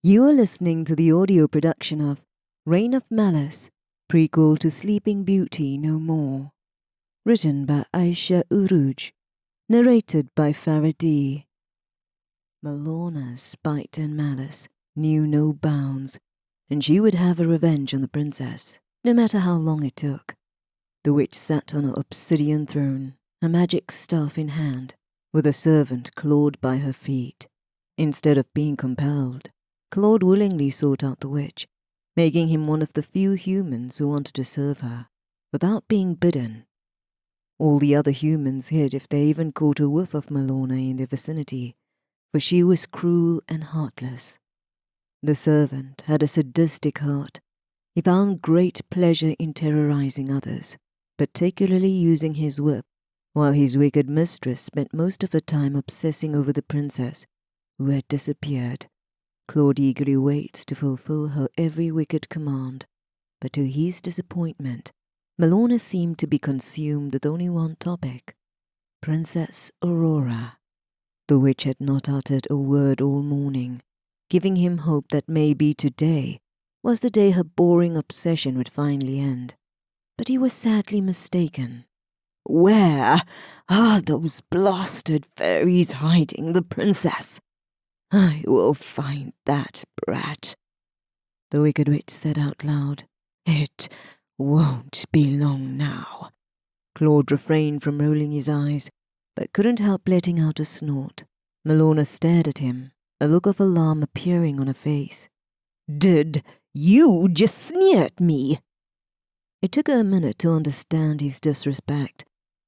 You are listening to the audio production of Reign of Malice, prequel to Sleeping Beauty No More. Written by Aisha Urooj. Narrated by Farah D. Malorna's spite and malice knew no bounds, and she would have her revenge on the princess, no matter how long it took. The witch sat on her obsidian throne, a magic staff in hand, with a servant clawed by her feet. Instead of being compelled, Claude willingly sought out the witch, making him one of the few humans who wanted to serve her, without being bidden. All the other humans hid if they even caught a whiff of Malorna in their vicinity, for she was cruel and heartless. The servant had a sadistic heart. He found great pleasure in terrorizing others, particularly using his whip, while his wicked mistress spent most of her time obsessing over the princess, who had disappeared. Claude eagerly waits to fulfill her every wicked command, but to his disappointment, Malorna seemed to be consumed with only one topic: Princess Aurora. The witch had not uttered a word all morning, giving him hope that maybe today was the day her boring obsession would finally end. But he was sadly mistaken. "Where are those blasted fairies hiding the princess? I will find that brat," the wicked witch said out loud. "It won't be long now." Claude refrained from rolling his eyes, but couldn't help letting out a snort. Malorna stared at him, a look of alarm appearing on her face. "Did you just sneer at me?" It took her a minute to understand his disrespect,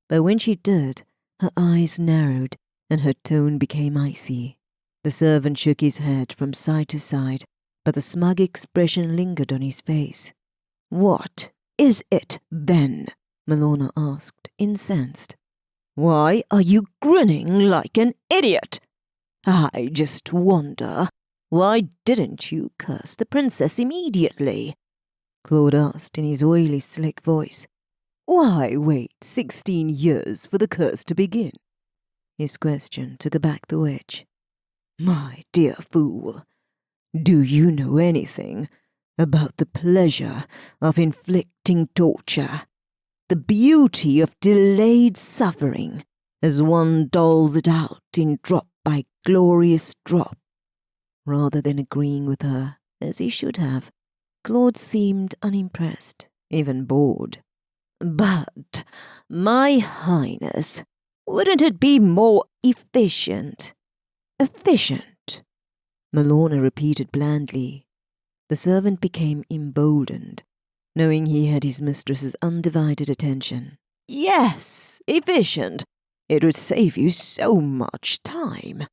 but when she did, her eyes narrowed and her tone became icy. The servant shook his head from side to side, but the smug expression lingered on his face. "What is it, then?" Malorna asked, incensed. "Why are you grinning like an idiot? I just wonder, why didn't you curse the princess immediately?" Claude asked in his oily, slick voice. "Why wait 16 years for the curse to begin?" His question took aback the witch. "My dear fool, do you know anything about the pleasure of inflicting torture, the beauty of delayed suffering, as one doles it out in drop by glorious drop?" Rather than agreeing with her, as he should have, Claude seemed unimpressed, even bored. "But, my highness, wouldn't it be more efficient?" "Efficient," Malorna repeated blandly. The servant became emboldened, knowing he had his mistress's undivided attention. "Yes, efficient. It would save you so much time."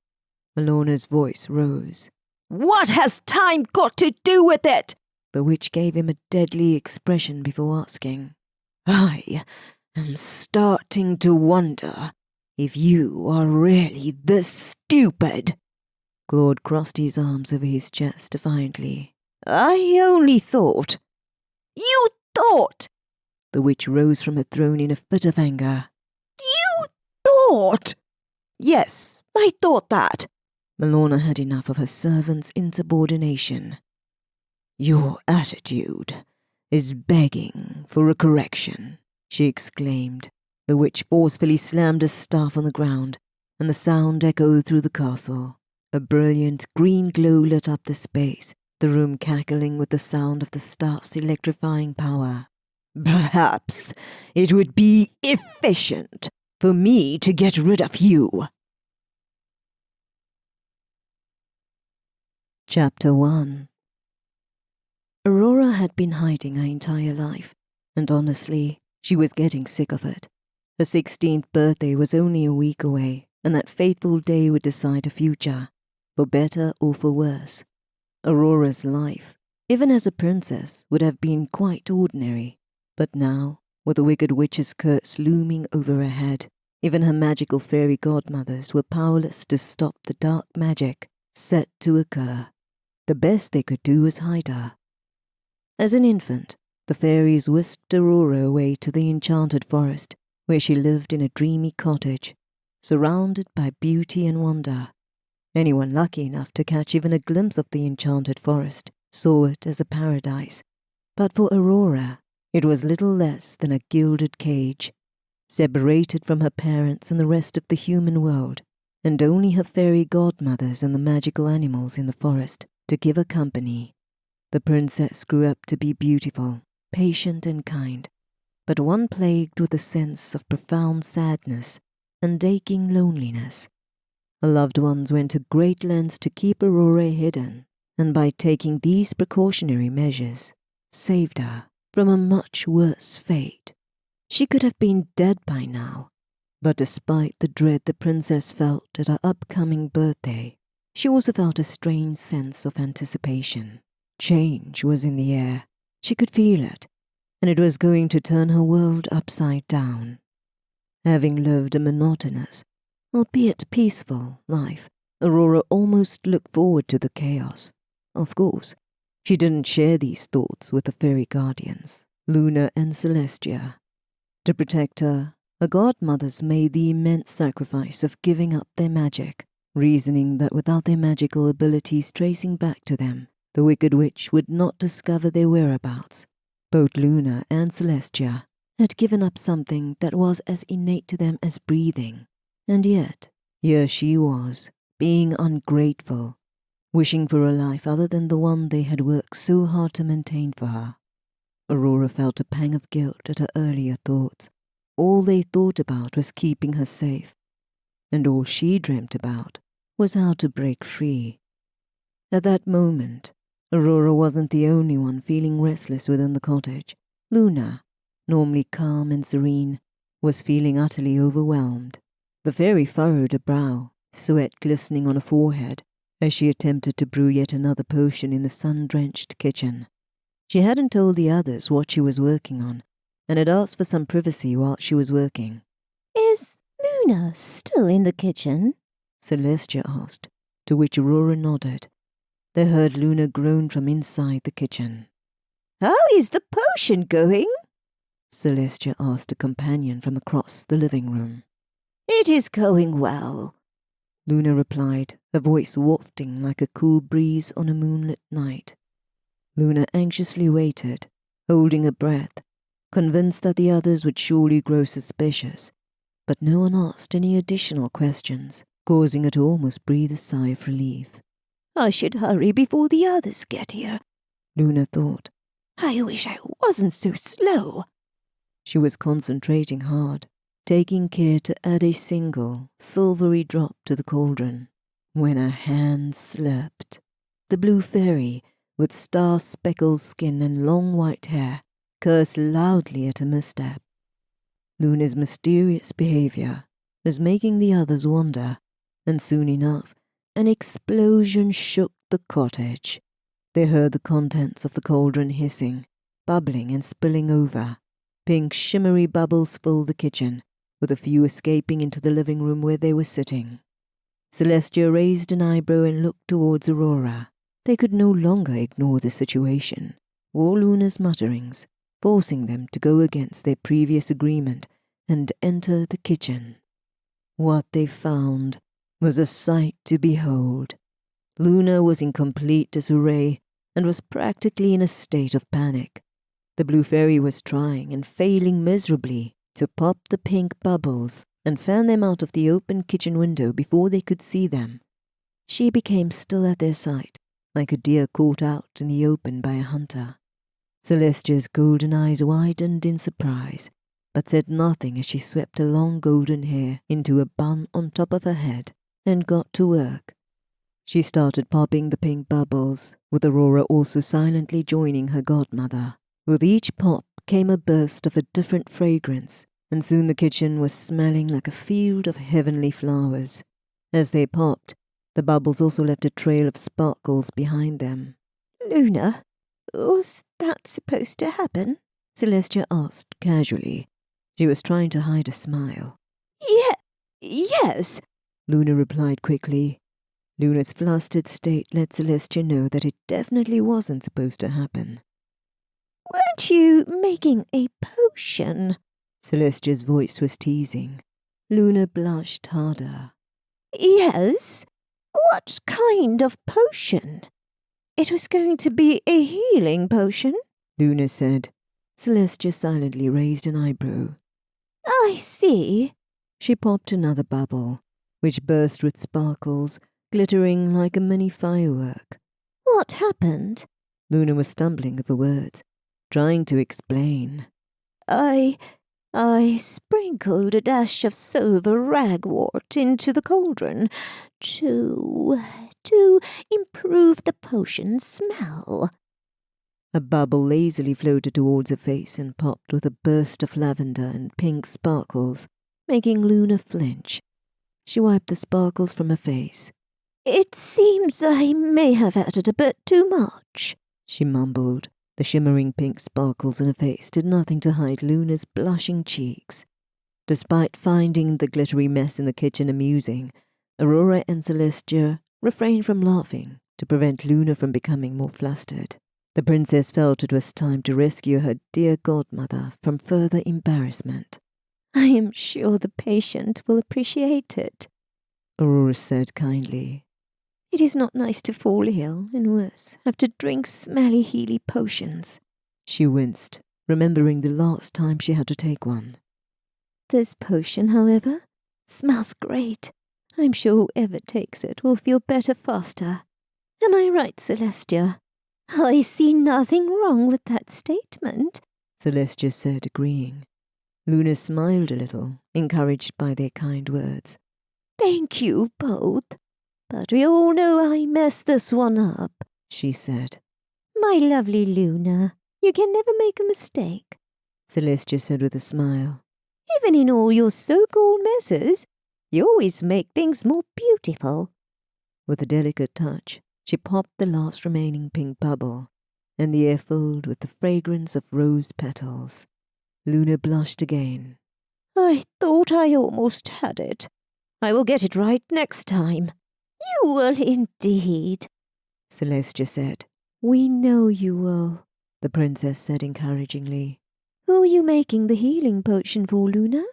Malorna's voice rose. "What has time got to do with it?" The witch gave him a deadly expression before asking. "I am starting to wonder if you are really this stupid." Claude crossed his arms over his chest defiantly. "I only thought—" "You thought!" The witch rose from her throne in a fit of anger. "You thought!" "Yes, I thought that." Malorna had enough of her servant's insubordination. "Your attitude is begging for a correction," she exclaimed. The witch forcefully slammed a staff on the ground, and the sound echoed through the castle. A brilliant green glow lit up the space, the room cackling with the sound of the staff's electrifying power. "Perhaps it would be efficient for me to get rid of you." Chapter 1. Aurora had been hiding her entire life, and honestly, she was getting sick of it. Her 16th birthday was only a week away, and that fateful day would decide her future, for better or for worse. Aurora's life, even as a princess, would have been quite ordinary, but now, with the wicked witch's curse looming over her head, even her magical fairy godmothers were powerless to stop the dark magic set to occur. The best they could do was hide her. As an infant, the fairies whisked Aurora away to the enchanted forest, where she lived in a dreamy cottage, surrounded by beauty and wonder. Anyone lucky enough to catch even a glimpse of the enchanted forest saw it as a paradise. But for Aurora, it was little less than a gilded cage, separated from her parents and the rest of the human world, and only her fairy godmothers and the magical animals in the forest to give her company. The princess grew up to be beautiful, patient and kind, but one plagued with a sense of profound sadness and aching loneliness. Her loved ones went to great lengths to keep Aurora hidden, and by taking these precautionary measures, saved her from a much worse fate. She could have been dead by now, but despite the dread the princess felt at her upcoming birthday, she also felt a strange sense of anticipation. Change was in the air. She could feel it, and it was going to turn her world upside down. Having lived a monotonous, albeit peaceful, life, Aurora almost looked forward to the chaos. Of course, she didn't share these thoughts with the fairy guardians, Luna and Celestia. To protect her, her godmothers made the immense sacrifice of giving up their magic, reasoning that without their magical abilities tracing back to them, the Wicked Witch would not discover their whereabouts. Both Luna and Celestia had given up something that was as innate to them as breathing, and yet, here she was, being ungrateful, wishing for a life other than the one they had worked so hard to maintain for her. Aurora felt a pang of guilt at her earlier thoughts. All they thought about was keeping her safe, and all she dreamt about was how to break free. At that moment, Aurora wasn't the only one feeling restless within the cottage. Luna, normally calm and serene, was feeling utterly overwhelmed. The fairy furrowed a brow, sweat glistening on her forehead, as she attempted to brew yet another potion in the sun-drenched kitchen. She hadn't told the others what she was working on, and had asked for some privacy while she was working. "Is Luna still in the kitchen?" Celestia asked, to which Aurora nodded. They heard Luna groan from inside the kitchen. "How is the potion going?" Celestia asked a companion from across the living room. "It is going well," Luna replied, her voice wafting like a cool breeze on a moonlit night. Luna anxiously waited, holding her breath, convinced that the others would surely grow suspicious, but no one asked any additional questions, causing her to almost breathe a sigh of relief. "I should hurry before the others get here," Luna thought. "I wish I wasn't so slow." She was concentrating hard, taking care to add a single, silvery drop to the cauldron, when a hand slipped. The blue fairy, with star-speckled skin and long white hair, cursed loudly at a misstep. Luna's mysterious behavior was making the others wonder, and soon enough, an explosion shook the cottage. They heard the contents of the cauldron hissing, bubbling and spilling over. Pink shimmery bubbles filled the kitchen, with a few escaping into the living room where they were sitting. Celestia raised an eyebrow and looked towards Aurora. They could no longer ignore the situation, or Luna's mutterings, forcing them to go against their previous agreement and enter the kitchen. What they found was a sight to behold. Luna was in complete disarray and was practically in a state of panic. The blue fairy was trying and failing miserably to pop the pink bubbles and fan them out of the open kitchen window before they could see them. She became still at their sight, like a deer caught out in the open by a hunter. Celestia's golden eyes widened in surprise, but said nothing as she swept her long golden hair into a bun on top of her head and got to work. She started popping the pink bubbles, with Aurora also silently joining her godmother. With each pop came a burst of a different fragrance, and soon the kitchen was smelling like a field of heavenly flowers. As they popped, the bubbles also left a trail of sparkles behind them. "Luna, was that supposed to happen?" Celestia asked casually. She was trying to hide a smile. Yes," Luna replied quickly. Luna's flustered state let Celestia know that it definitely wasn't supposed to happen. "Weren't you making a potion?" Celestia's voice was teasing. Luna blushed harder. "Yes." What kind of potion? It was going to be a healing potion, Luna said. Celestia silently raised an eyebrow. I see. She popped another bubble, which burst with sparkles, glittering like a mini firework. What happened? Luna was stumbling over words, trying to explain. I sprinkled a dash of silver ragwort into the cauldron to improve the potion's smell. A bubble lazily floated towards her face and popped with a burst of lavender and pink sparkles, making Luna flinch. She wiped the sparkles from her face. It seems I may have added a bit too much, she mumbled. The shimmering pink sparkles on her face did nothing to hide Luna's blushing cheeks. Despite finding the glittery mess in the kitchen amusing, Aurora and Celestia refrained from laughing to prevent Luna from becoming more flustered. The princess felt it was time to rescue her dear godmother from further embarrassment. I am sure the patient will appreciate it, Aurora said kindly. It is not nice to fall ill, and worse, have to drink smelly healy potions. She winced, remembering the last time she had to take one. This potion, however, smells great. I'm sure whoever takes it will feel better faster. Am I right, Celestia? I see nothing wrong with that statement, Celestia said, agreeing. Luna smiled a little, encouraged by their kind words. Thank you both. But we all know I messed this one up, she said. My lovely Luna, you can never make a mistake, Celestia said with a smile. Even in all your so-called messes, you always make things more beautiful. With a delicate touch, she popped the last remaining pink bubble, and the air filled with the fragrance of rose petals. Luna blushed again. I thought I almost had it. I will get it right next time. You will indeed, Celestia said. We know you will, the princess said encouragingly. Who are you making the healing potion for, Luna?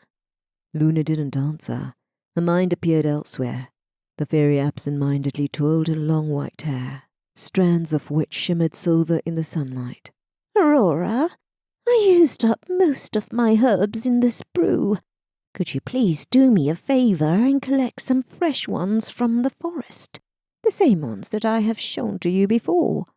Luna didn't answer. Her mind appeared elsewhere. The fairy absent-mindedly twirled her long white hair, strands of which shimmered silver in the sunlight. Aurora, I used up most of my herbs in this brew. Could you please do me a favor and collect some fresh ones from the forest? The same ones that I have shown to you before.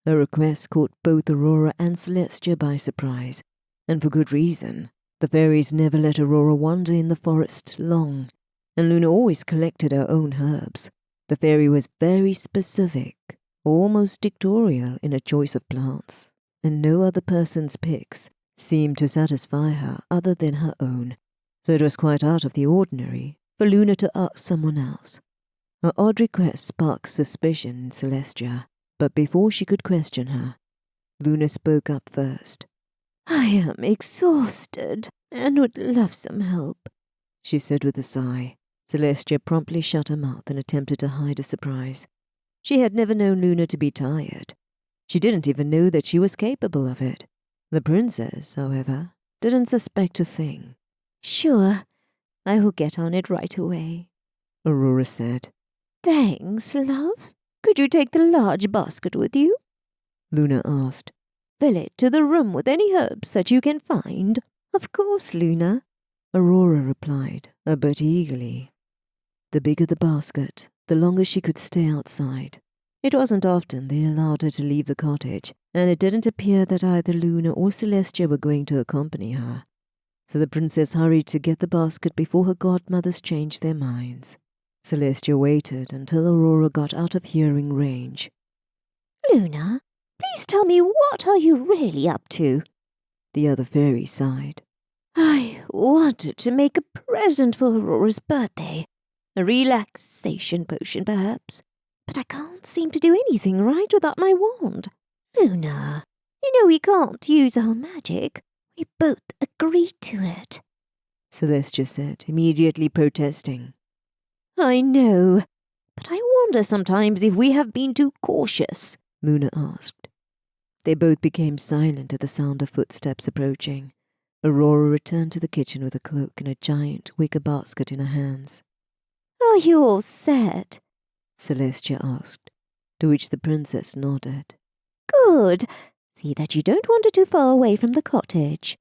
Her request caught both Aurora and Celestia by surprise, and for good reason. The fairies never let Aurora wander in the forest long, and Luna always collected her own herbs. The fairy was very specific, almost dictatorial in her choice of plants, and no other person's picks seemed to satisfy her other than her own. So it was quite out of the ordinary for Luna to ask someone else. Her odd request sparked suspicion in Celestia, but before she could question her, Luna spoke up first. I am exhausted and would love some help, she said with a sigh. Celestia promptly shut her mouth and attempted to hide her surprise. She had never known Luna to be tired. She didn't even know that she was capable of it. The princess, however, didn't suspect a thing. Sure, I will get on it right away, Aurora said. Thanks, love. Could you take the large basket with you? Luna asked. Fill it to the rim with any herbs that you can find. Of course, Luna, Aurora replied, a bit eagerly. The bigger the basket, the longer she could stay outside. It wasn't often they allowed her to leave the cottage, and it didn't appear that either Luna or Celestia were going to accompany her. So the princess hurried to get the basket before her godmothers changed their minds. Celestia waited until Aurora got out of hearing range. Luna, please tell me, what are you really up to? The other fairy sighed. I wanted to make a present for Aurora's birthday. A relaxation potion, perhaps. But I can't seem to do anything right without my wand. Luna, you know we can't use our magic. We both agreed to it, Celestia said, immediately protesting. I know, but I wonder sometimes if we have been too cautious, Luna asked. They both became silent at the sound of footsteps approaching. Aurora returned to the kitchen with a cloak and a giant wicker basket in her hands. Are you all set? Celestia asked, to which the princess nodded. Good. See that you don't wander too far away from the cottage.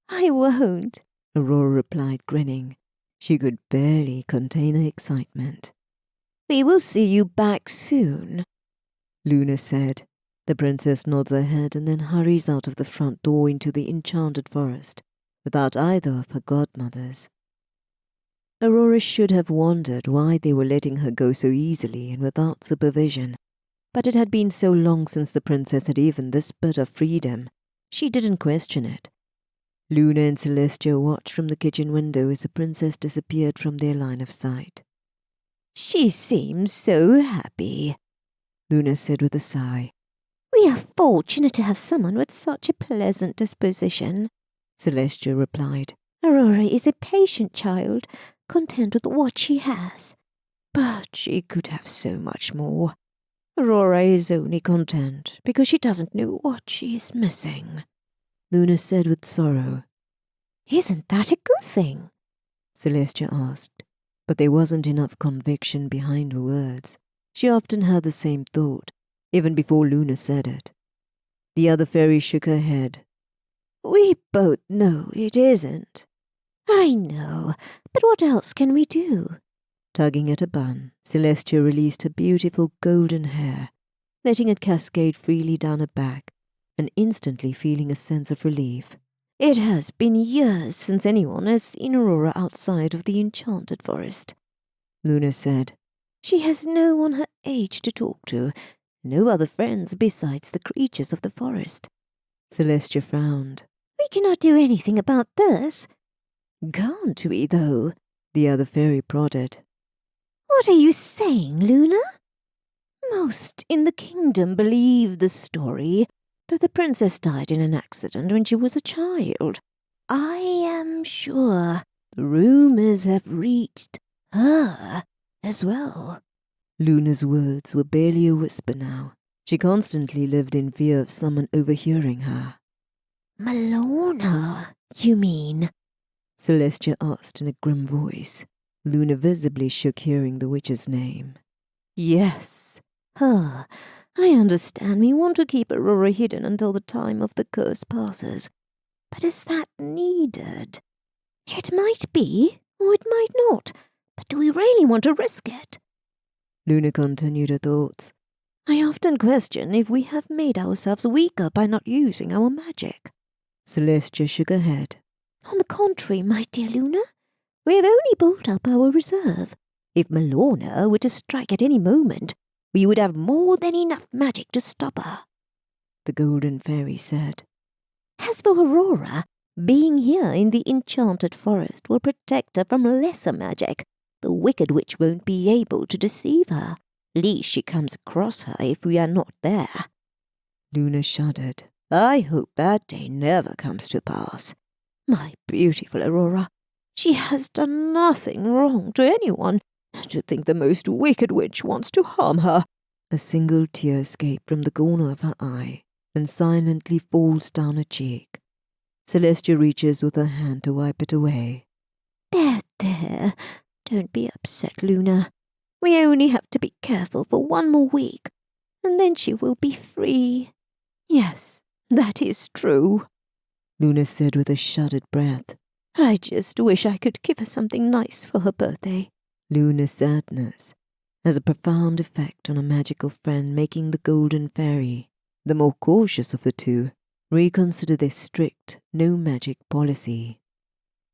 I won't, Aurora replied, grinning. She could barely contain her excitement. We will see you back soon, Luna said. The princess nods her head and then hurries out of the front door into the enchanted forest, without either of her godmothers. Aurora should have wondered why they were letting her go so easily and without supervision, but it had been so long since the princess had even this bit of freedom, she didn't question it. Luna and Celestia watched from the kitchen window as the princess disappeared from their line of sight. She seems so happy, Luna said with a sigh. We are fortunate to have someone with such a pleasant disposition, Celestia replied. Aurora is a patient child, content with what she has. But she could have so much more. Aurora is only content because she doesn't know what she is missing, Luna said with sorrow. Isn't that a good thing? Celestia asked, but there wasn't enough conviction behind her words. She often had the same thought, even before Luna said it. The other fairy shook her head. We both know it isn't. I know, but what else can we do? Tugging at a bun, Celestia released her beautiful golden hair, letting it cascade freely down her back, and instantly feeling a sense of relief. It has been years since anyone has seen Aurora outside of the enchanted forest, Luna said. She has no one her age to talk to, no other friends besides the creatures of the forest. Celestia frowned. We cannot do anything about this. Can't we, though? The other fairy prodded. What are you saying, Luna? Most in the kingdom believe the story that the princess died in an accident when she was a child. I am sure the rumors have reached her as well. Luna's words were barely a whisper now. She constantly lived in fear of someone overhearing her. Malona, you mean? Celestia asked in a grim voice. Luna visibly shook hearing the witch's name. Yes, her. I understand we want to keep Aurora hidden until the time of the curse passes. But is that needed? It might be, or it might not. But do we really want to risk it? Luna continued her thoughts. I often question if we have made ourselves weaker by not using our magic. Celestia shook her head. On the contrary, my dear Luna, we have only built up our reserve. If Malona were to strike at any moment, we would have more than enough magic to stop her, the golden fairy said. As for Aurora, being here in the enchanted forest will protect her from lesser magic. The wicked witch won't be able to deceive her, lest she comes across her if we are not there. Luna shuddered. I hope that day never comes to pass. My beautiful Aurora, she has done nothing wrong to anyone. To think the most wicked witch wants to harm her. A single tear escaped from the corner of her eye and silently falls down her cheek. Celestia reaches with her hand to wipe it away. There. Don't be upset, Luna. We only have to be careful for 1 more week, and then she will be free. Yes, that is true, Luna said with a shuddered breath. I just wish I could give her something nice for her birthday. Luna's sadness has a profound effect on a magical friend, making the golden fairy, the more cautious of the two, reconsider their strict no-magic policy.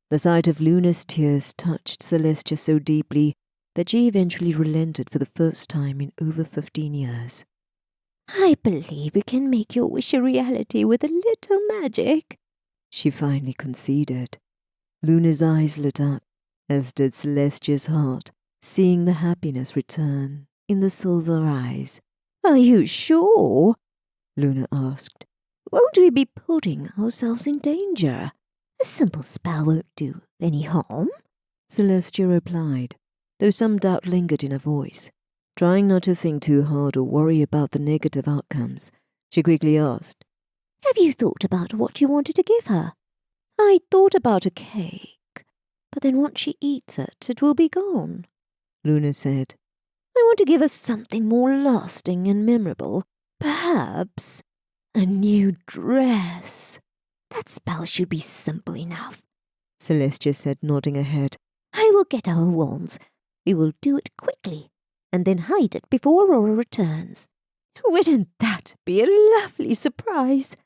The sight of Luna's tears touched Celestia so deeply that she eventually relented for the first time in over 15 years. I believe we can make your wish a reality with a little magic, she finally conceded. Luna's eyes lit up, as did Celestia's heart, seeing the happiness return in the silver eyes. Are you sure? Luna asked. Won't we be putting ourselves in danger? A simple spell won't do any harm, Celestia replied, though some doubt lingered in her voice. Trying not to think too hard or worry about the negative outcomes, she quickly asked, Have you thought about what you wanted to give her? I thought about a cake, but then once she eats it, it will be gone, Luna said. I want to give us something more lasting and memorable. Perhaps a new dress. That spell should be simple enough, Celestia said, nodding her head. I will get our wands. We will do it quickly, and then hide it before Aurora returns. Wouldn't that be a lovely surprise?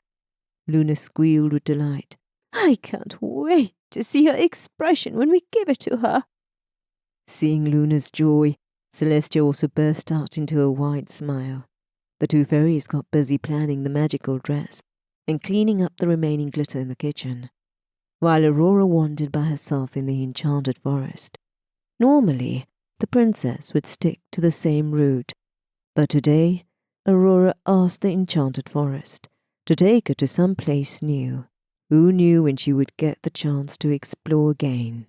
Luna squealed with delight. I can't wait to see her expression when we give it to her. Seeing Luna's joy, Celestia also burst out into a wide smile. The two fairies got busy planning the magical dress and cleaning up the remaining glitter in the kitchen, while Aurora wandered by herself in the enchanted forest. Normally, the princess would stick to the same route, but today, Aurora asked the enchanted forest to take her to some place new. Who knew when she would get the chance to explore again?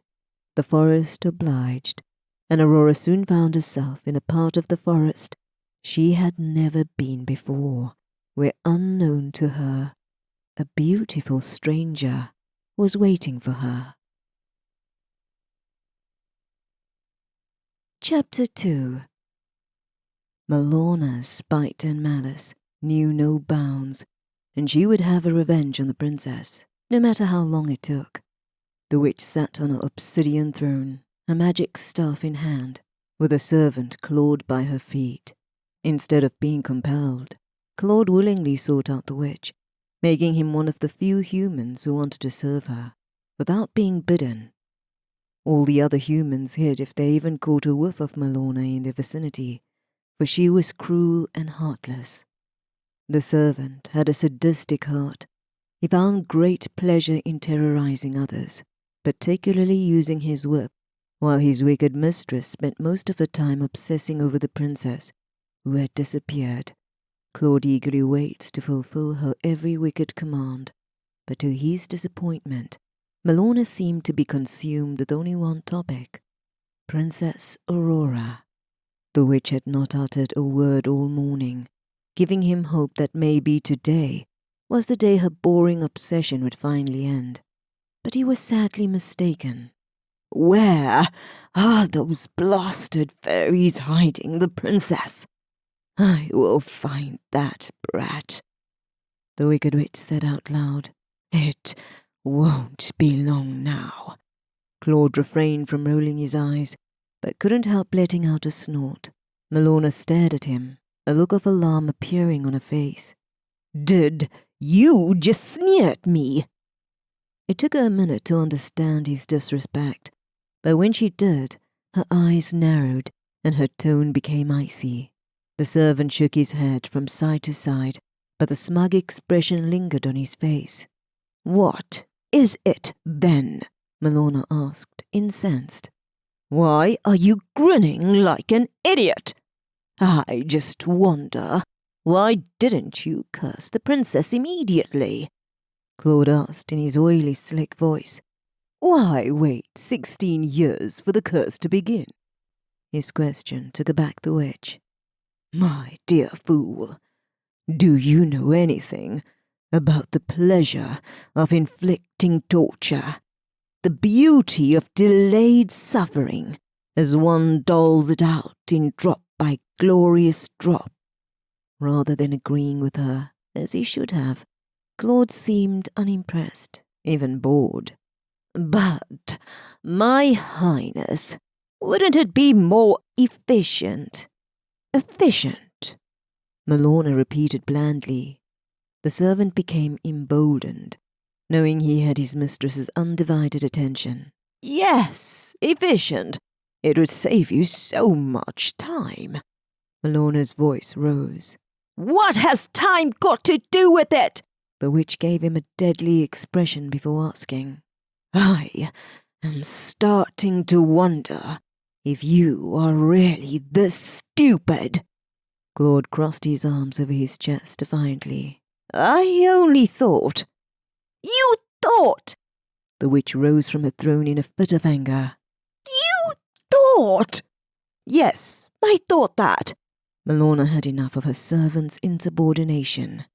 The forest obliged, and Aurora soon found herself in a part of the forest she had never been before, where unknown to her, a beautiful stranger was waiting for her. Chapter 2. Malorna's spite and malice knew no bounds, and she would have her revenge on the princess, no matter how long it took. The witch sat on her obsidian throne, a magic staff in hand, with a servant clawed by her feet. Instead of being compelled, Claude willingly sought out the witch, making him one of the few humans who wanted to serve her, without being bidden. All the other humans hid if they even caught a whiff of Malorna in their vicinity, for she was cruel and heartless. The servant had a sadistic heart. He found great pleasure in terrorizing others, particularly using his whip, while his wicked mistress spent most of her time obsessing over the princess, who had disappeared. Claude eagerly waits to fulfill her every wicked command, but to his disappointment, Malorna seemed to be consumed with only one topic, Princess Aurora. The witch had not uttered a word all morning, giving him hope that maybe today was the day her boring obsession would finally end. But he was sadly mistaken. Where are those blasted fairies hiding the princess? I will find that brat, the wicked witch said out loud. It won't be long now. Claude refrained from rolling his eyes, but couldn't help letting out a snort. Malorna stared at him, a look of alarm appearing on her face. Did you just sneer at me? It took her a minute to understand his disrespect, but when she did, her eyes narrowed and her tone became icy. The servant shook his head from side to side, but the smug expression lingered on his face. What is it, then? Malorna asked, incensed. Why are you grinning like an idiot? I just wonder, why didn't you curse the princess immediately? Claude asked in his oily, slick voice. Why wait 16 years for the curse to begin? His question took aback the witch. My dear fool, do you know anything about the pleasure of inflicting torture, the beauty of delayed suffering as one doles it out in drop by glorious drop? Rather than agreeing with her, as he should have, Claude seemed unimpressed, even bored. But, my highness, wouldn't it be more efficient? Efficient, Malorna repeated blandly. The servant became emboldened, knowing he had his mistress's undivided attention. Yes, efficient. It would save you so much time. Malorna's voice rose. What has time got to do with it? The witch gave him a deadly expression before asking. I am starting to wonder if you are really this stupid. Claude crossed his arms over his chest defiantly. I only thought. You thought! The witch rose from her throne in a fit of anger. You thought! Yes, I thought that. Malorna had enough of her servant's insubordination.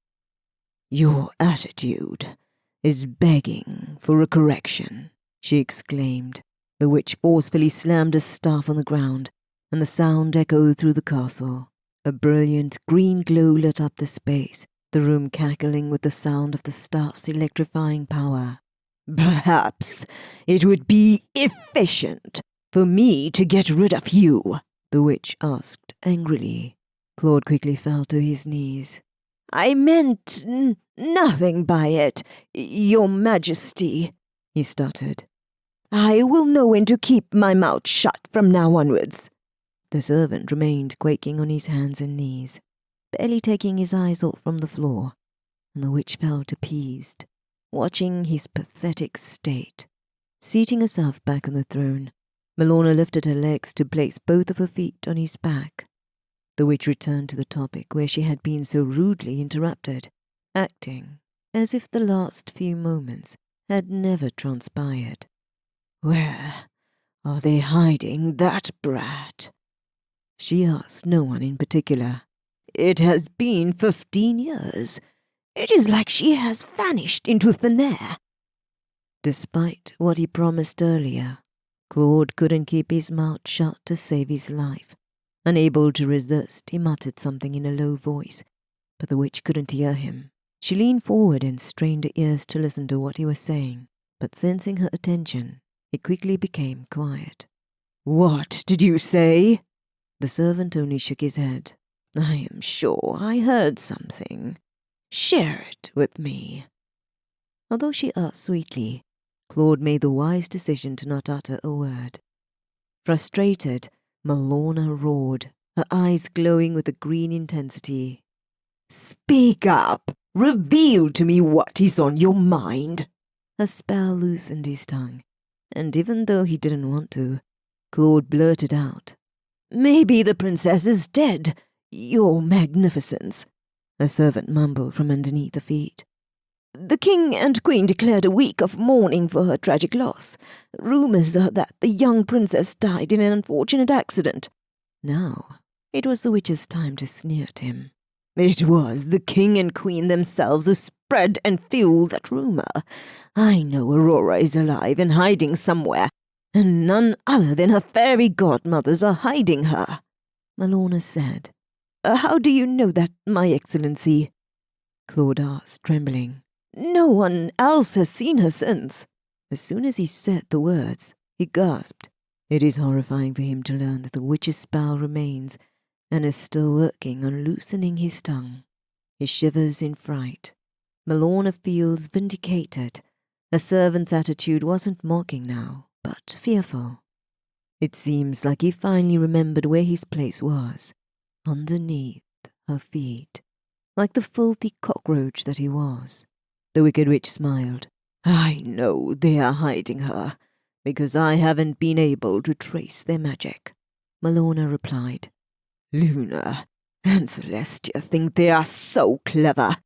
Your attitude is begging for a correction, she exclaimed. The witch forcefully slammed her staff on the ground, and the sound echoed through the castle. A brilliant green glow lit up the space, the room cackling with the sound of the staff's electrifying power. "Perhaps it would be efficient for me to get rid of you," the witch asked angrily. Claude quickly fell to his knees. "I meant nothing by it, Your Majesty," he stuttered. "I will know when to keep my mouth shut from now onwards." The servant remained quaking on his hands and knees, barely taking his eyes off from the floor, and the witch felt appeased, watching his pathetic state. Seating herself back on the throne, Malona lifted her legs to place both of her feet on his back. The witch returned to the topic where she had been so rudely interrupted, acting as if the last few moments had never transpired. "Where are they hiding that brat?" She asked no one in particular. "It has been 15 years. It is like she has vanished into thin air." Despite what he promised earlier, Claude couldn't keep his mouth shut to save his life. Unable to resist, he muttered something in a low voice, but the witch couldn't hear him. She leaned forward and strained her ears to listen to what he was saying, but sensing her attention, he quickly became quiet. "What did you say?" The servant only shook his head. "I am sure I heard something. Share it with me." Although she asked sweetly, Claude made the wise decision to not utter a word. Frustrated, Malona roared, her eyes glowing with a green intensity. "Speak up! Reveal to me what is on your mind!" Her spell loosened his tongue, and even though he didn't want to, Claude blurted out, "Maybe the princess is dead, Your Magnificence," a servant mumbled from underneath the feet. "The king and queen declared a week of mourning for her tragic loss. Rumors are that the young princess died in an unfortunate accident." Now, it was the witch's time to sneer at him. "It was the king and queen themselves who spread and fueled that rumor. I know Aurora is alive and hiding somewhere, and none other than her fairy godmothers are hiding her," Malona said. "How do you know that, my excellency?" Claude asked, trembling. "No one else has seen her since." As soon as he said the words, he gasped. It is horrifying for him to learn that the witch's spell remains and is still working on loosening his tongue. He shivers in fright. Malona feels vindicated. Her servant's attitude wasn't mocking now, but fearful. It seems like he finally remembered where his place was, underneath her feet, like the filthy cockroach that he was. The wicked witch smiled. "I know they are hiding her, because I haven't been able to trace their magic," Malona replied. "Luna and Celestia think they are so clever.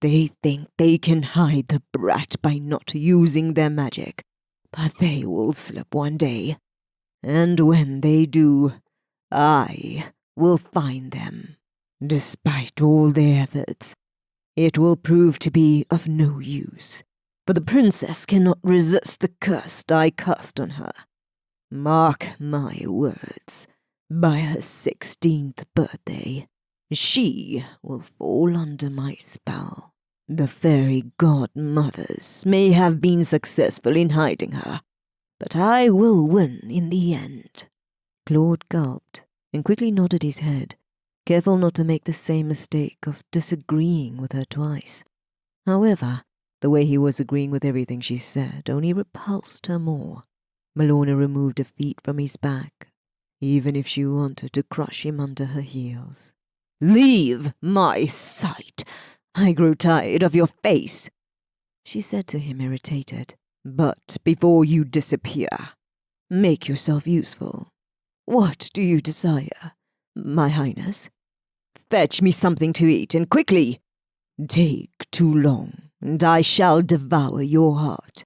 They think they can hide the brat by not using their magic, but they will slip one day. And when they do, I will find them. Despite all their efforts, it will prove to be of no use, for the princess cannot resist the curse I cast on her. Mark my words, by her 16th birthday, she will fall under my spell. The fairy godmothers may have been successful in hiding her, but I will win in the end." Claude gulped and quickly nodded his head, careful not to make the same mistake of disagreeing with her twice. However, the way he was agreeing with everything she said only repulsed her more. Malona removed her feet from his back, even if she wanted to crush him under her heels. "Leave my sight! I grow tired of your face," she said to him, irritated. "But before you disappear, make yourself useful. What do you desire, my highness? Fetch me something to eat, and quickly. Take too long, and I shall devour your heart."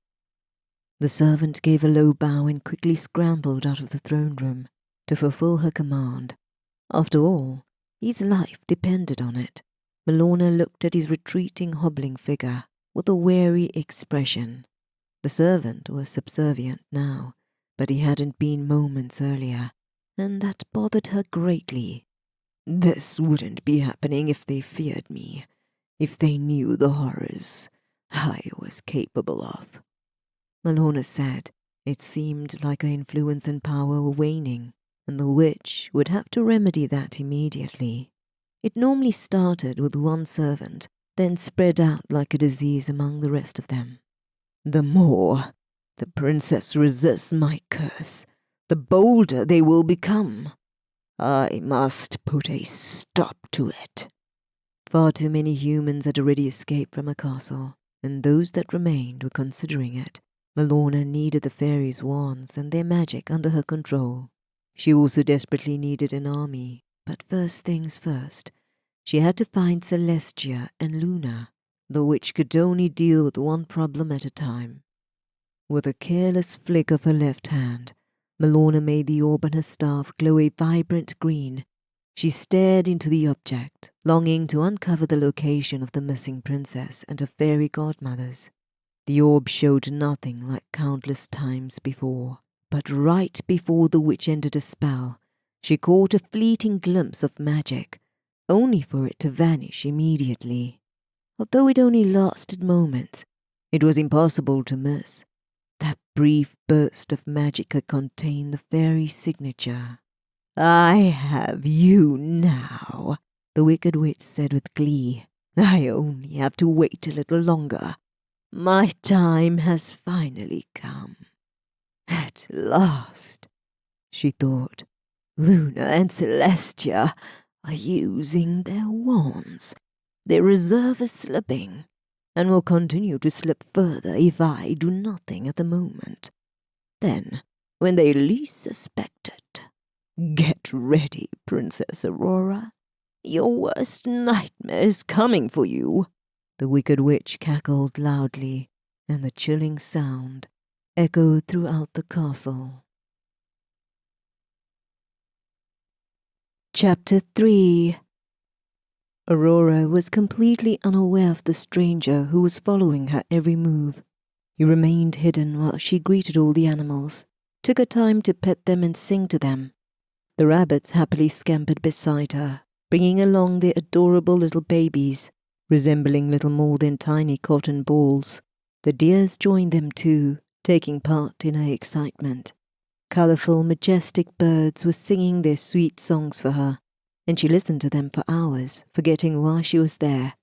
The servant gave a low bow and quickly scrambled out of the throne room to fulfill her command. After all, his life depended on it. Malona looked at his retreating, hobbling figure with a wary expression. The servant was subservient now, but he hadn't been moments earlier, and that bothered her greatly. This wouldn't be happening if they feared me, if they knew the horrors I was capable of. Malona said it seemed like her influence and power were waning, and the witch would have to remedy that immediately. It normally started with one servant, then spread out like a disease among the rest of them. The more the princess resists my curse, the bolder they will become. I must put a stop to it. Far too many humans had already escaped from her castle, and those that remained were considering it. Malona needed the fairies' wands and their magic under her control. She also desperately needed an army, but first things first, she had to find Celestia and Luna, the witch could only deal with one problem at a time. With a careless flick of her left hand, Malona made the orb on her staff glow a vibrant green. She stared into the object, longing to uncover the location of the missing princess and her fairy godmothers. The orb showed nothing like countless times before, but right before the witch ended a spell, she caught a fleeting glimpse of magic, only for it to vanish immediately. Although it only lasted moments, it was impossible to miss. That brief burst of magic had contained the fairy signature. I have you now, the wicked witch said with glee. I only have to wait a little longer. My time has finally come. At last, she thought. Luna and Celestia are using their wands. Their reserve is slipping, and will continue to slip further if I do nothing at the moment. Then, when they least suspect it, get ready, Princess Aurora. Your worst nightmare is coming for you. The wicked witch cackled loudly, and the chilling sound echoed throughout the castle. Chapter 3. Aurora was completely unaware of the stranger who was following her every move. He remained hidden while she greeted all the animals, took her time to pet them and sing to them. The rabbits happily scampered beside her, bringing along their adorable little babies, resembling little more than tiny cotton balls. The deers joined them too, taking part in her excitement. Colorful, majestic birds were singing their sweet songs for her, and she listened to them for hours, forgetting why she was there.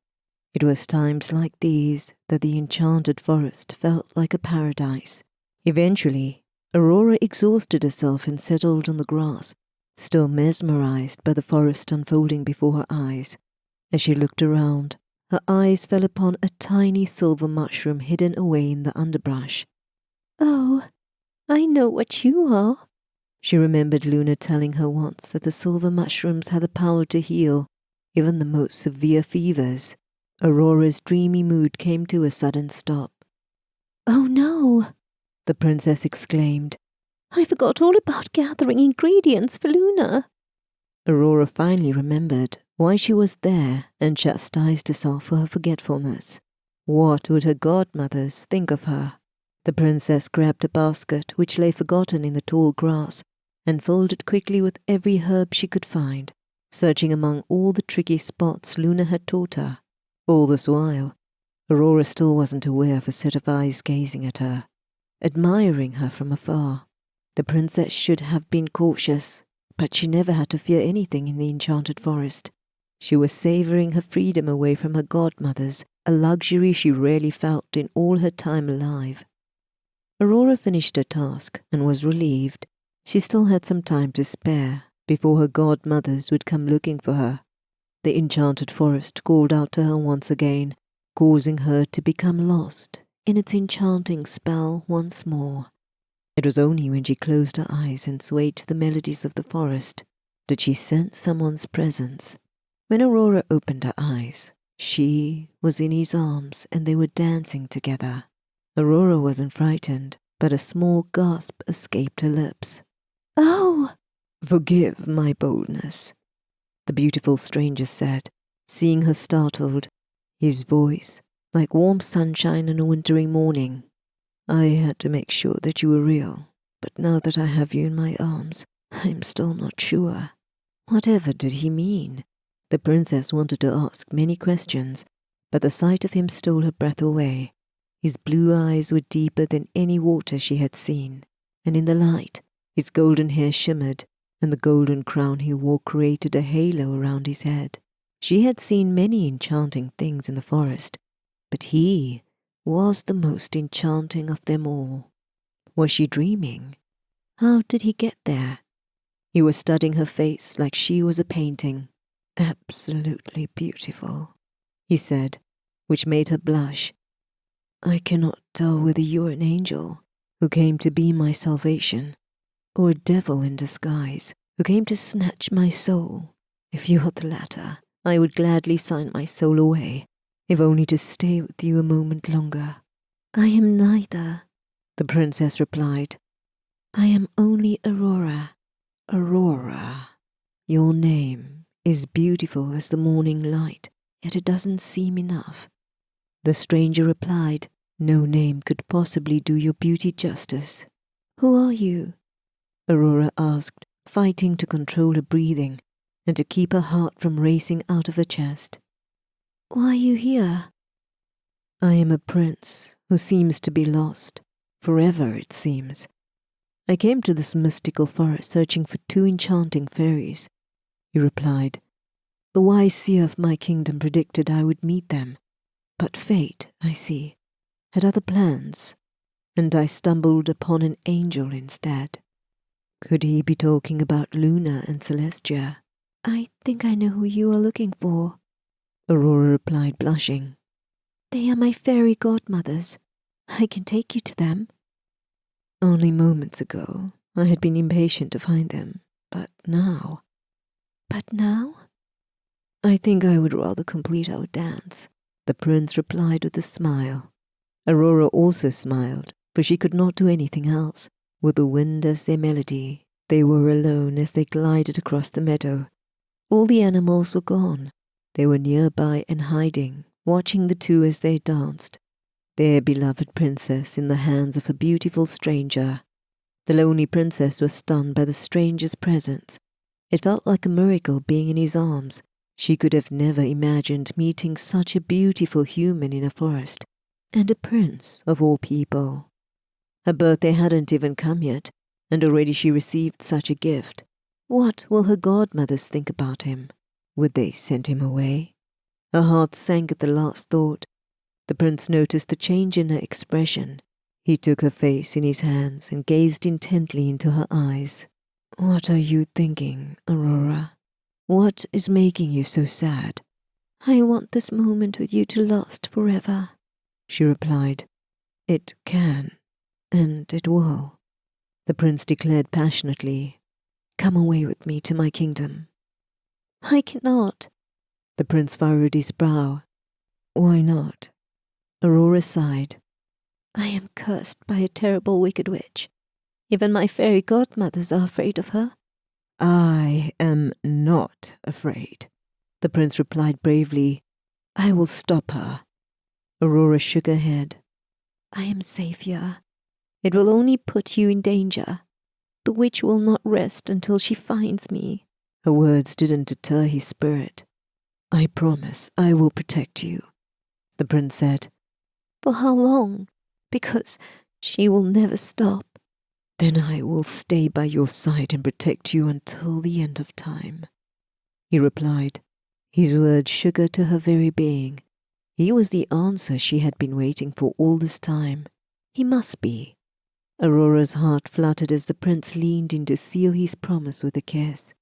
It was times like these that the enchanted forest felt like a paradise. Eventually, Aurora exhausted herself and settled on the grass, still mesmerized by the forest unfolding before her eyes. As she looked around, her eyes fell upon a tiny silver mushroom hidden away in the underbrush. Oh, I know what you are. She remembered Luna telling her once that the silver mushrooms had the power to heal even the most severe fevers. Aurora's dreamy mood came to a sudden stop. Oh no, the princess exclaimed. I forgot all about gathering ingredients for Luna. Aurora finally remembered why she was there and chastised herself for her forgetfulness. What would her godmothers think of her? The princess grabbed a basket which lay forgotten in the tall grass and filled it quickly with every herb she could find, searching among all the tricky spots Luna had taught her. All this while, Aurora still wasn't aware of a set of eyes gazing at her, admiring her from afar. The princess should have been cautious, but she never had to fear anything in the enchanted forest. She was savoring her freedom away from her godmothers, a luxury she rarely felt in all her time alive. Aurora finished her task and was relieved. She still had some time to spare before her godmothers would come looking for her. The enchanted forest called out to her once again, causing her to become lost in its enchanting spell once more. It was only when she closed her eyes and swayed to the melodies of the forest that she sensed someone's presence. When Aurora opened her eyes, she was in his arms and they were dancing together. Aurora wasn't frightened, but a small gasp escaped her lips. Oh! Forgive my boldness, the beautiful stranger said, seeing her startled, his voice like warm sunshine on a wintry morning. I had to make sure that you were real, but now that I have you in my arms, I'm still not sure. Whatever did he mean? The princess wanted to ask many questions, but the sight of him stole her breath away. His blue eyes were deeper than any water she had seen, and in the light, his golden hair shimmered, and the golden crown he wore created a halo around his head. She had seen many enchanting things in the forest, but he was the most enchanting of them all. Was she dreaming? How did he get there? He was studying her face like she was a painting. Absolutely beautiful, he said, which made her blush. I cannot tell whether you are an angel who came to be my salvation, or a devil in disguise who came to snatch my soul. If you are the latter, I would gladly sign my soul away, if only to stay with you a moment longer. I am neither, the princess replied. I am only Aurora. Aurora. Your name is beautiful as the morning light, yet it doesn't seem enough. The stranger replied, no name could possibly do your beauty justice. Who are you? Aurora asked, fighting to control her breathing and to keep her heart from racing out of her chest. Why are you here? I am a prince who seems to be lost, forever it seems. I came to this mystical forest searching for 2 enchanting fairies, he replied. The wise seer of my kingdom predicted I would meet them, but fate, I see, had other plans, and I stumbled upon an angel instead. Could he be talking about Luna and Celestia? I think I know who you are looking for, Aurora replied, blushing. They are my fairy godmothers. I can take you to them. Only moments ago, I had been impatient to find them, but now... But now? I think I would rather complete our dance, the prince replied with a smile. Aurora also smiled, for she could not do anything else. With the wind as their melody, they were alone as they glided across the meadow. All the animals were gone. They were nearby and hiding, watching the 2 as they danced. Their beloved princess in the hands of a beautiful stranger. The lonely princess was stunned by the stranger's presence. It felt like a miracle being in his arms. She could have never imagined meeting such a beautiful human in a forest, and a prince of all people. Her birthday hadn't even come yet, and already she received such a gift. What will her godmothers think about him? Would they send him away? Her heart sank at the last thought. The prince noticed the change in her expression. He took her face in his hands and gazed intently into her eyes. What are you thinking, Aurora? What is making you so sad? I want this moment with you to last forever, she replied. It can, and it will, the prince declared passionately. Come away with me to my kingdom. I cannot. The prince furrowed his brow. Why not? Aurora sighed. I am cursed by a terrible wicked witch. Even my fairy godmothers are afraid of her. I am not afraid, the prince replied bravely. I will stop her. Aurora shook her head. I am safe here. It will only put you in danger. The witch will not rest until she finds me. Her words didn't deter his spirit. I promise I will protect you, the prince said. For how long? Because she will never stop. Then I will stay by your side and protect you until the end of time, he replied. His words shook her to her very being. He was the answer she had been waiting for all this time. He must be. Aurora's heart fluttered as the prince leaned in to seal his promise with a kiss.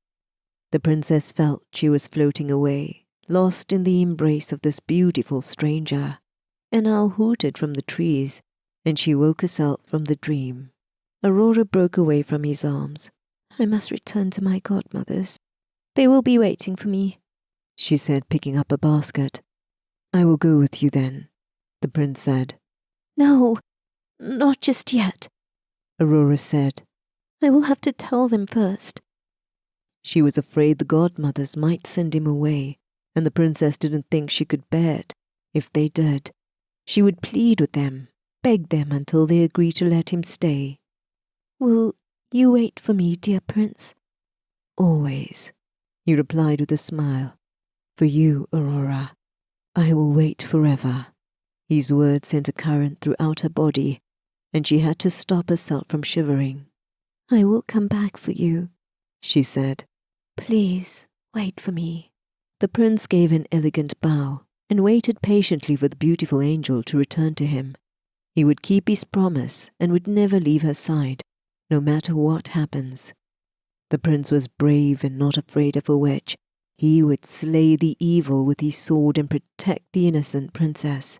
The princess felt she was floating away, lost in the embrace of this beautiful stranger. An owl hooted from the trees, and she woke herself from the dream. Aurora broke away from his arms. I must return to my godmothers. They will be waiting for me, she said, picking up a basket. I will go with you then, the prince said. No, not just yet, Aurora said. I will have to tell them first. She was afraid the godmothers might send him away, and the princess didn't think she could bear it. If they did, she would plead with them, beg them until they agreed to let him stay. Will You wait for me, dear prince. Always, he replied with a smile. For you, Aurora, I will wait forever. His words sent a current throughout her body, and she had to stop herself from shivering. I will come back for you, she said. Please, wait for me. The prince gave an elegant bow and waited patiently for the beautiful angel to return to him. He would keep his promise and would never leave her side, no matter what happens. The prince was brave and not afraid of a witch. He would slay the evil with his sword and protect the innocent princess.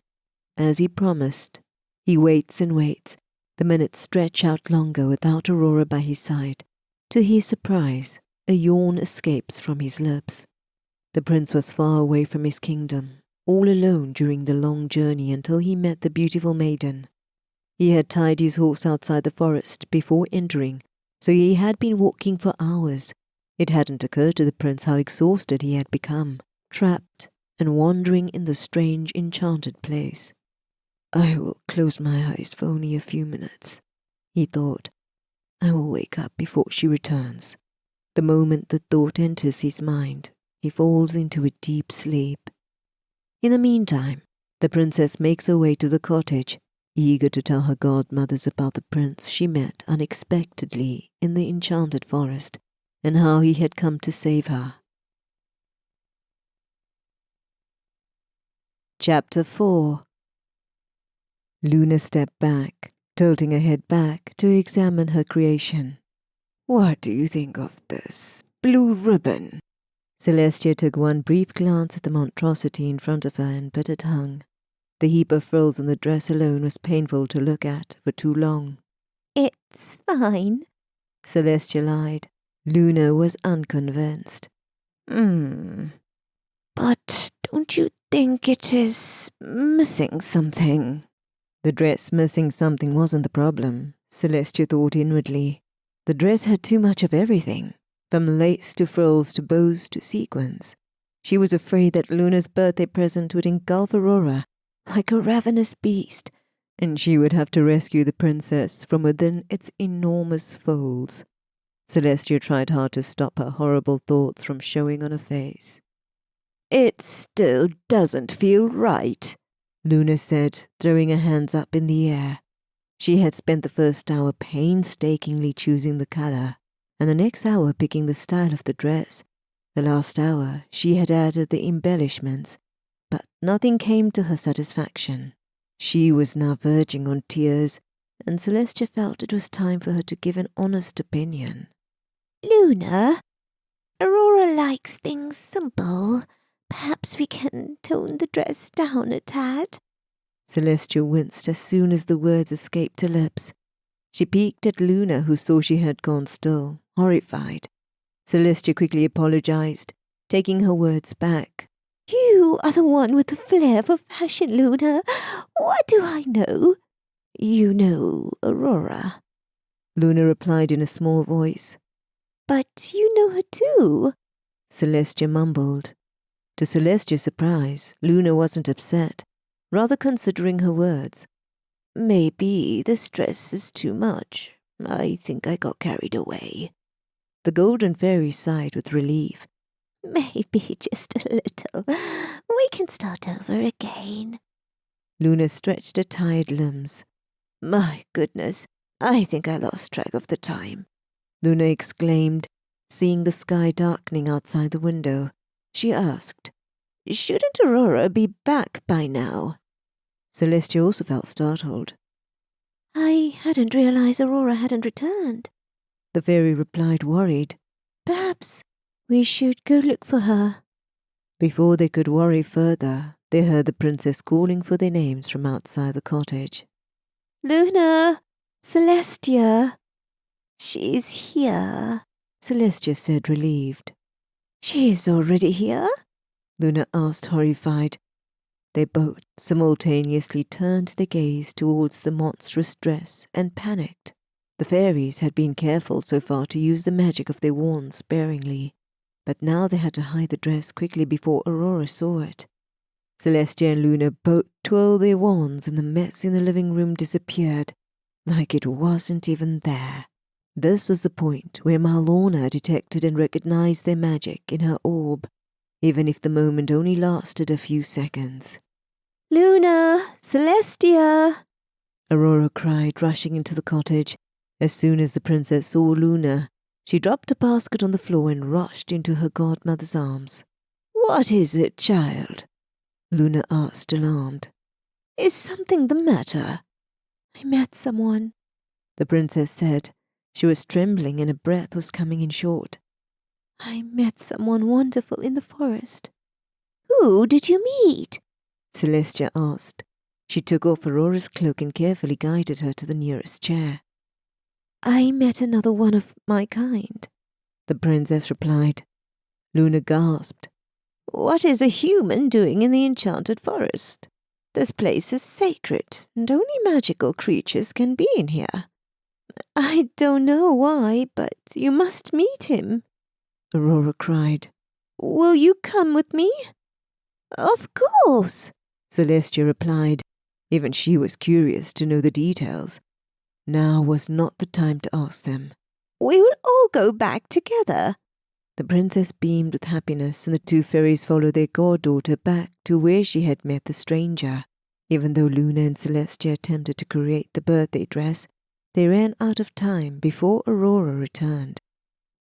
As he promised, he waits and waits. The minutes stretch out longer without Aurora by his side. To his surprise, a yawn escapes from his lips. The prince was far away from his kingdom, all alone during the long journey until he met the beautiful maiden. He had tied his horse outside the forest before entering, so he had been walking for hours. It hadn't occurred to the prince how exhausted he had become, trapped and wandering in the strange, enchanted place. I will close my eyes for only a few minutes, he thought. I will wake up before she returns. The moment the thought enters his mind, he falls into a deep sleep. In the meantime, the princess makes her way to the cottage, eager to tell her godmothers about the prince she met unexpectedly in the enchanted forest, and how he had come to save her. Chapter 4. Luna stepped back, tilting her head back to examine her creation. What do you think of this blue ribbon? Celestia took one brief glance at the monstrosity in front of her and bit her tongue. The heap of frills on the dress alone was painful to look at for too long. It's fine, Celestia lied. Luna was unconvinced. But don't you think it is missing something? The dress missing something wasn't the problem, Celestia thought inwardly. The dress had too much of everything, from lace to frills to bows to sequins. She was afraid that Luna's birthday present would engulf Aurora like a ravenous beast, and she would have to rescue the princess from within its enormous folds. Celestia tried hard to stop her horrible thoughts from showing on her face. It still doesn't feel right, Luna said, throwing her hands up in the air. She had spent the first hour painstakingly choosing the color, and the next hour picking the style of the dress. The last hour she had added the embellishments, but nothing came to her satisfaction. She was now verging on tears, and Celestia felt it was time for her to give an honest opinion. Luna, Aurora likes things simple. Perhaps we can tone the dress down a tad. Celestia winced as soon as the words escaped her lips. She peeked at Luna, who saw she had gone still, horrified. Celestia quickly apologized, taking her words back. You are the one with the flair for fashion, Luna. What do I know? You know Aurora, Luna replied in a small voice. But you know her too, Celestia mumbled. To Celestia's surprise, Luna wasn't upset, rather considering her words. Maybe the stress is too much. I think I got carried away. The golden fairy sighed with relief. Maybe just a little. We can start over again. Luna stretched her tired limbs. My goodness, I think I lost track of the time, Luna exclaimed, seeing the sky darkening outside the window. She asked, Shouldn't Aurora be back by now? Celestia also felt startled. I hadn't realized Aurora hadn't returned, the fairy replied, worried. Perhaps we should go look for her. Before they could worry further, they heard the princess calling for their names from outside the cottage. Luna! Celestia! She's here, Celestia said, relieved. She's already here? Luna asked, horrified. They both simultaneously turned their gaze towards the monstrous dress and panicked. The fairies had been careful so far to use the magic of their wands sparingly, but now they had to hide the dress quickly before Aurora saw it. Celestia and Luna both twirled their wands and the mess in the living room disappeared, like it wasn't even there. This was the point where Malona detected and recognized their magic in her orb, even if the moment only lasted a few seconds. Luna! Celestia! Aurora cried, rushing into the cottage. As soon as the princess saw Luna, she dropped a basket on the floor and rushed into her godmother's arms. "What is it, child?" Luna asked, alarmed. "Is something the matter?" "I met someone," the princess said. She was trembling and her breath was coming in short. "I met someone wonderful in the forest." "Who did you meet?" Celestia asked. She took off Aurora's cloak and carefully guided her to the nearest chair. "I met another one of my kind," the princess replied. Luna gasped. "What is a human doing in the enchanted forest? This place is sacred, and only magical creatures can be in here." "I don't know why, but you must meet him," Aurora cried. "Will you come with me?" "Of course," Celestia replied. Even she was curious to know the details. Now was not the time to ask them. "We will all go back together." The princess beamed with happiness, and the two fairies followed their goddaughter back to where she had met the stranger. Even though Luna and Celestia attempted to create the birthday dress, they ran out of time before Aurora returned.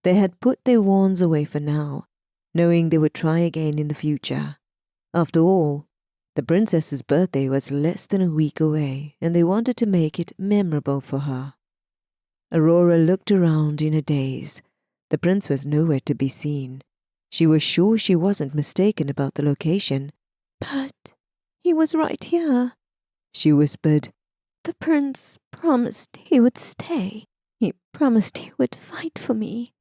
They had put their wands away for now, knowing they would try again in the future. After all, the princess's birthday was less than a week away, and they wanted to make it memorable for her. Aurora looked around in a daze. The prince was nowhere to be seen. She was sure she wasn't mistaken about the location. "But he was right here," she whispered. "The prince promised he would stay. He promised he would fight for me."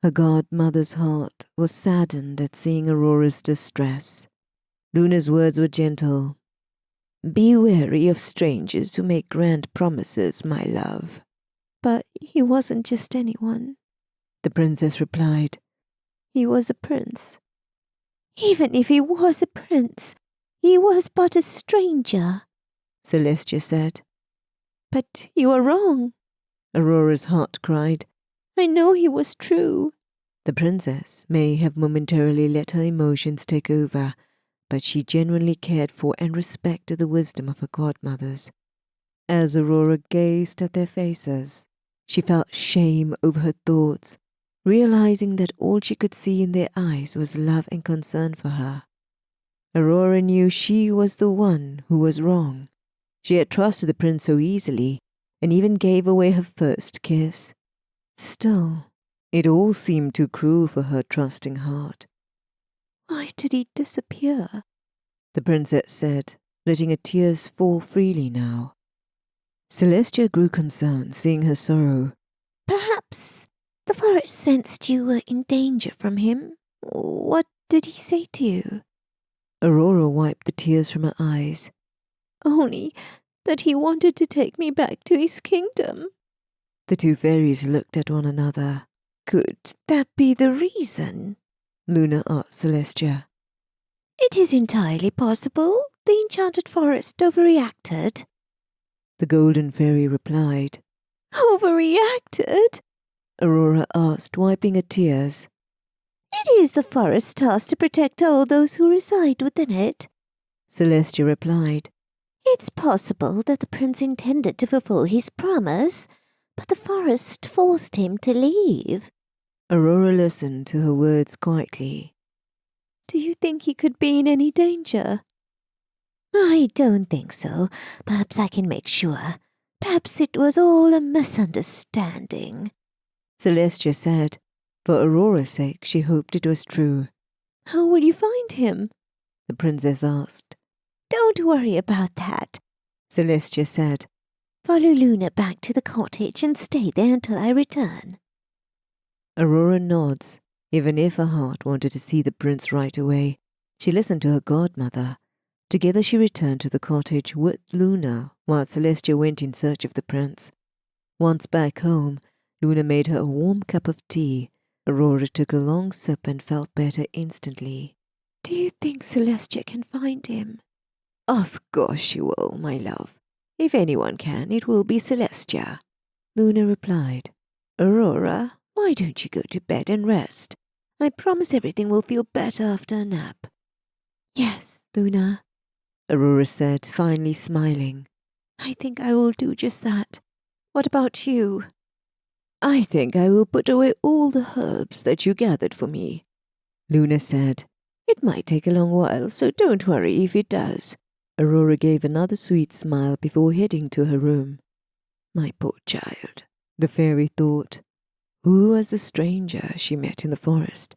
Her godmother's heart was saddened at seeing Aurora's distress. Luna's words were gentle. "Be wary of strangers who make grand promises, my love." "But he wasn't just anyone," the princess replied. "He was a prince." "Even if he was a prince, he was but a stranger," Celestia said. "But you are wrong," Aurora's heart cried. "I know he was true." The princess may have momentarily let her emotions take over, but she genuinely cared for and respected the wisdom of her godmothers. As Aurora gazed at their faces, she felt shame over her thoughts, realizing that all she could see in their eyes was love and concern for her. Aurora knew she was the one who was wrong. She had trusted the prince so easily, and even gave away her first kiss. Still, it all seemed too cruel for her trusting heart. "Why did he disappear?" the princess said, letting her tears fall freely now. Celestia grew concerned, seeing her sorrow. "Perhaps the forest sensed you were in danger from him. What did he say to you?" Aurora wiped the tears from her eyes. "Only that he wanted to take me back to his kingdom." The two fairies looked at one another. "Could that be the reason?" Luna asked Celestia. "It is entirely possible. The enchanted forest overreacted." The golden fairy replied. "Overreacted?" Aurora asked, wiping her tears. "It is the forest's task to protect all those who reside within it," Celestia replied. "It's possible that the prince intended to fulfill his promise, but the forest forced him to leave." Aurora listened to her words quietly. "Do you think he could be in any danger?" "I don't think so. Perhaps I can make sure. Perhaps it was all a misunderstanding," Celestia said. For Aurora's sake, she hoped it was true. "How will you find him?" the princess asked. "Don't worry about that," Celestia said. "Follow Luna back to the cottage and stay there until I return." Aurora nods. Even if her heart wanted to see the prince right away, she listened to her godmother. Together she returned to the cottage with Luna, while Celestia went in search of the prince. Once back home, Luna made her a warm cup of tea. Aurora took a long sip and felt better instantly. "Do you think Celestia can find him?" "Of course she will, my love. If anyone can, it will be Celestia," Luna replied. Aurora, why don't you go to bed and rest? I promise everything will feel better after a nap. Yes, Luna, Aurora said, finally smiling. I think I will do just that. What about you? I think I will put away all the herbs that you gathered for me, Luna said. It might take a long while, so don't worry if it does. Aurora gave another sweet smile before heading to her room. My poor child, the fairy thought. Who was the stranger she met in the forest?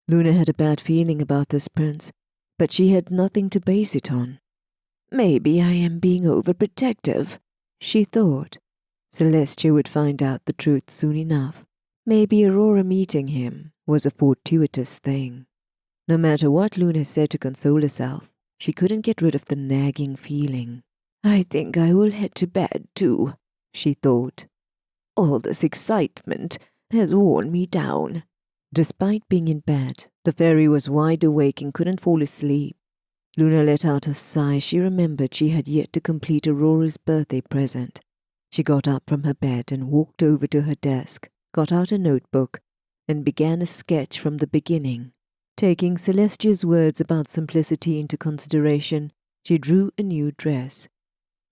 Luna had a bad feeling about this prince, but she had nothing to base it on. Maybe I am being overprotective, she thought. Celestia would find out the truth soon enough. Maybe Aurora meeting him was a fortuitous thing. No matter what Luna said to console herself, she couldn't get rid of the nagging feeling. I think I will head to bed too, she thought. All this excitement has worn me down. Despite being in bed, the fairy was wide awake and couldn't fall asleep. Luna let out a sigh. She remembered she had yet to complete Aurora's birthday present. She got up from her bed and walked over to her desk, got out a notebook, and began a sketch from the beginning. Taking Celestia's words about simplicity into consideration, she drew a new dress.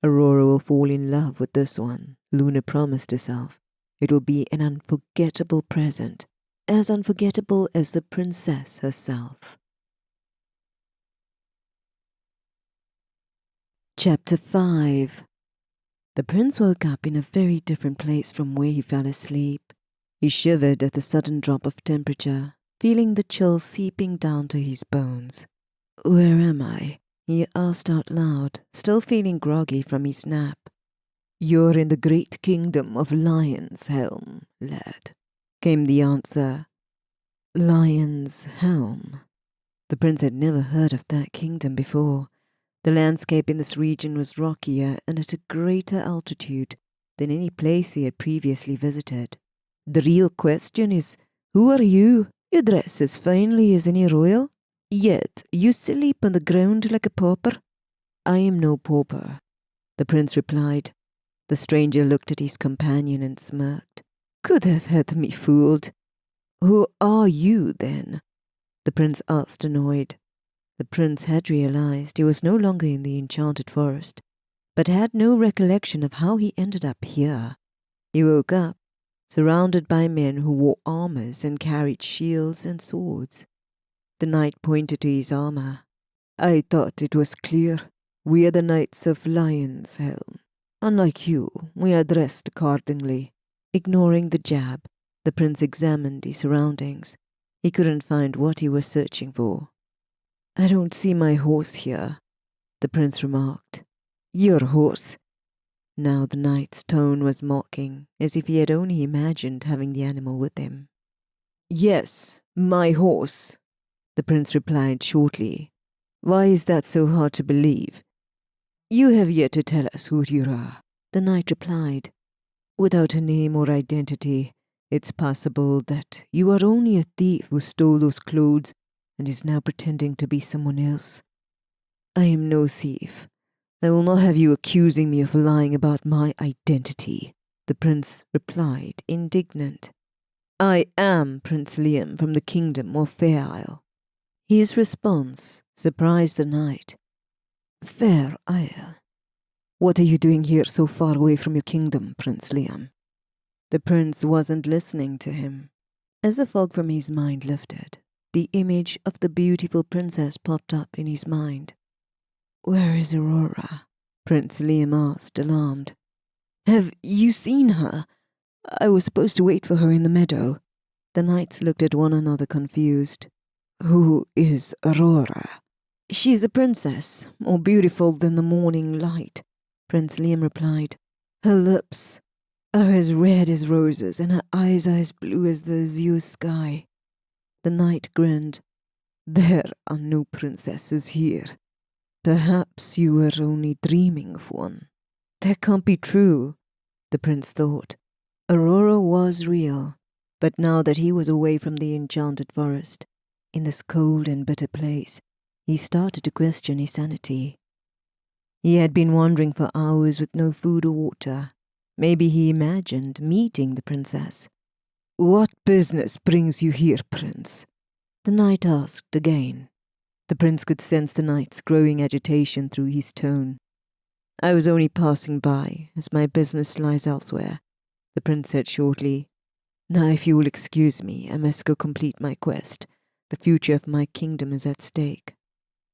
Aurora will fall in love with this one, Luna promised herself. It will be an unforgettable present, as unforgettable as the princess herself. Chapter 5. The prince woke up in a very different place from where he fell asleep. He shivered at the sudden drop of temperature, feeling the chill seeping down to his bones. Where am I? He asked out loud, still feeling groggy from his nap. You're in the great kingdom of Lion's Helm, lad, came the answer. Lion's Helm. The prince had never heard of that kingdom before. The landscape in this region was rockier and at a greater altitude than any place he had previously visited. The real question is, who are you? You dress as finely as any royal, yet you sleep on the ground like a pauper. I am no pauper, the prince replied. The stranger looked at his companion and smirked. Could have had me fooled. Who are you, then? The prince asked, annoyed. The prince had realized he was no longer in the enchanted forest, but had no recollection of how he ended up here. He woke up, surrounded by men who wore armors and carried shields and swords. The knight pointed to his armor. I thought it was clear. We are the knights of Lion's Helm. Unlike you, we are dressed accordingly. Ignoring the jab, the prince examined his surroundings. He couldn't find what he was searching for. I don't see my horse here, the prince remarked. Your horse? Now the knight's tone was mocking, as if he had only imagined having the animal with him. Yes, my horse, the prince replied shortly. Why is that so hard to believe? You have yet to tell us who you are, the knight replied. Without a name or identity, it's possible that you are only a thief who stole those clothes and is now pretending to be someone else. I am no thief. I will not have you accusing me of lying about my identity, the prince replied, indignant. I am Prince Liam from the kingdom of Fair Isle. His response surprised the knight. Fair Isle? What are you doing here so far away from your kingdom, Prince Liam? The prince wasn't listening to him. As the fog from his mind lifted, the image of the beautiful princess popped up in his mind. Where is Aurora? Prince Liam asked, alarmed. Have you seen her? I was supposed to wait for her in the meadow. The knights looked at one another confused. Who is Aurora? She is a princess, more beautiful than the morning light, Prince Liam replied. Her lips are as red as roses, and her eyes are as blue as the azure sky. The knight grinned. There are no princesses here. Perhaps you were only dreaming of one. That can't be true, the prince thought. Aurora was real, but now that he was away from the enchanted forest, in this cold and bitter place, he started to question his sanity. He had been wandering for hours with no food or water. Maybe he imagined meeting the princess, What business brings you here, Prince? The knight asked again. The prince could sense the knight's growing agitation through his tone. I was only passing by, as my business lies elsewhere, the prince said shortly. Now, if you will excuse me, I must go complete my quest. The future of my kingdom is at stake.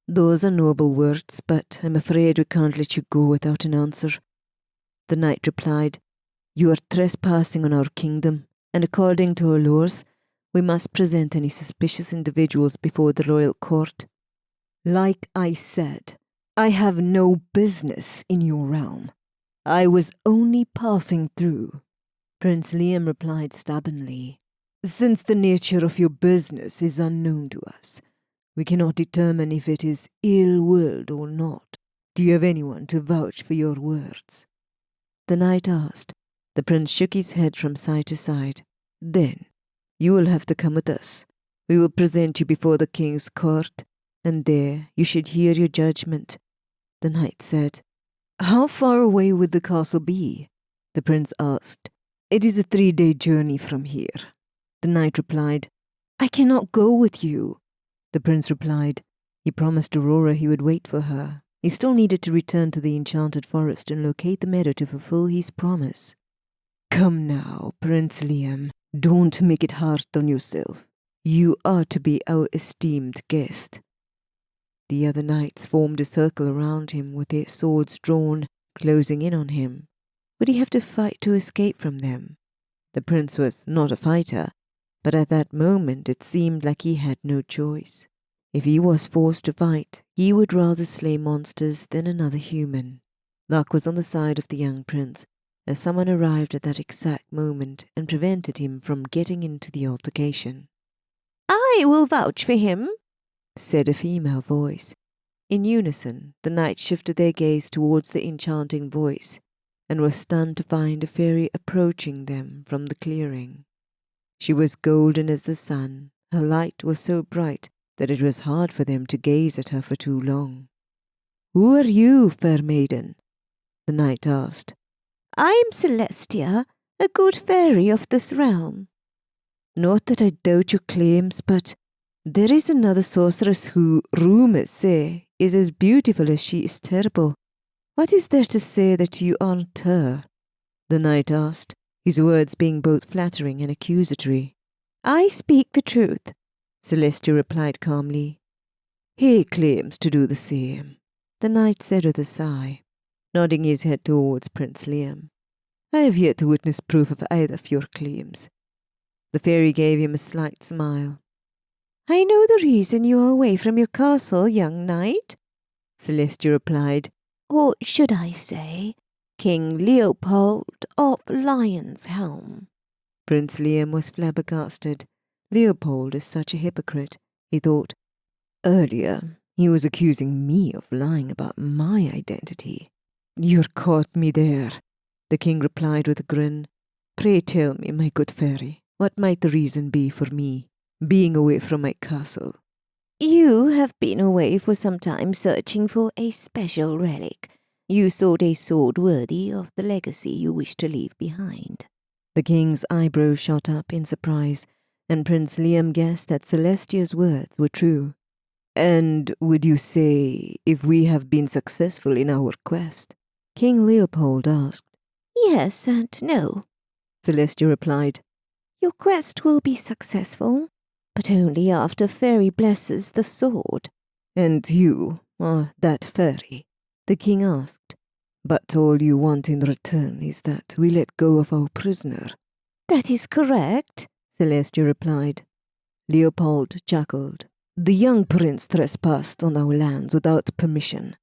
Those are noble words, but I'm afraid we can't let you go without an answer. The knight replied, You are trespassing on our kingdom, and according to our laws, we must present any suspicious individuals before the royal court. Like I said, I have no business in your realm. I was only passing through. Prince Liam replied stubbornly. Since the nature of your business is unknown to us, we cannot determine if it is ill-willed or not. Do you have anyone to vouch for your words? The knight asked. The prince shook his head from side to side. Then, you will have to come with us. We will present you before the king's court, and there you should hear your judgment. The knight said. How far away would the castle be? The prince asked. It is a 3-day journey from here. The knight replied. I cannot go with you. The prince replied. He promised Aurora he would wait for her. He still needed to return to the enchanted forest and locate the meadow to fulfill his promise. Come now, Prince Liam. Don't make it hard on yourself. You are to be our esteemed guest. The other knights formed a circle around him with their swords drawn, closing in on him. Would he have to fight to escape from them? The prince was not a fighter, but at that moment it seemed like he had no choice. If he was forced to fight, he would rather slay monsters than another human. Luck was on the side of the young prince, as someone arrived at that exact moment and prevented him from getting into the altercation. I will vouch for him, said a female voice. In unison, the knights shifted their gaze towards the enchanting voice, and were stunned to find a fairy approaching them from the clearing. She was golden as the sun. Her light was so bright that it was hard for them to gaze at her for too long. Who are you, fair maiden? The knight asked. I am Celestia, a good fairy of this realm. Not that I doubt your claims, but there is another sorceress who, rumors say, is as beautiful as she is terrible. What is there to say that you aren't her? The knight asked, his words being both flattering and accusatory. I speak the truth, Celestia replied calmly. He claims to do the same, the knight said with a sigh, nodding his head towards Prince Liam. I have yet to witness proof of either of your claims. The fairy gave him a slight smile. I know the reason you are away from your castle, young knight, Celestia replied. Or should I say, King Leopold of Lion's Helm. Prince Liam was flabbergasted. Leopold is such a hypocrite, he thought. Earlier, he was accusing me of lying about my identity. You caught me there, the king replied with a grin. Pray tell me, my good fairy, what might the reason be for me being away from my castle? You have been away for some time searching for a special relic. You sought a sword worthy of the legacy you wish to leave behind. The king's eyebrows shot up in surprise, and Prince Liam guessed that Celestia's words were true. And would you say if we have been successful in our quest? King Leopold asked. Yes and no, Celestia replied. Your quest will be successful, but only after Fairy blesses the sword. And you are that fairy? The king asked. But all you want in return is that we let go of our prisoner. That is correct, Celestia replied. Leopold chuckled. The young prince trespassed on our lands without permission.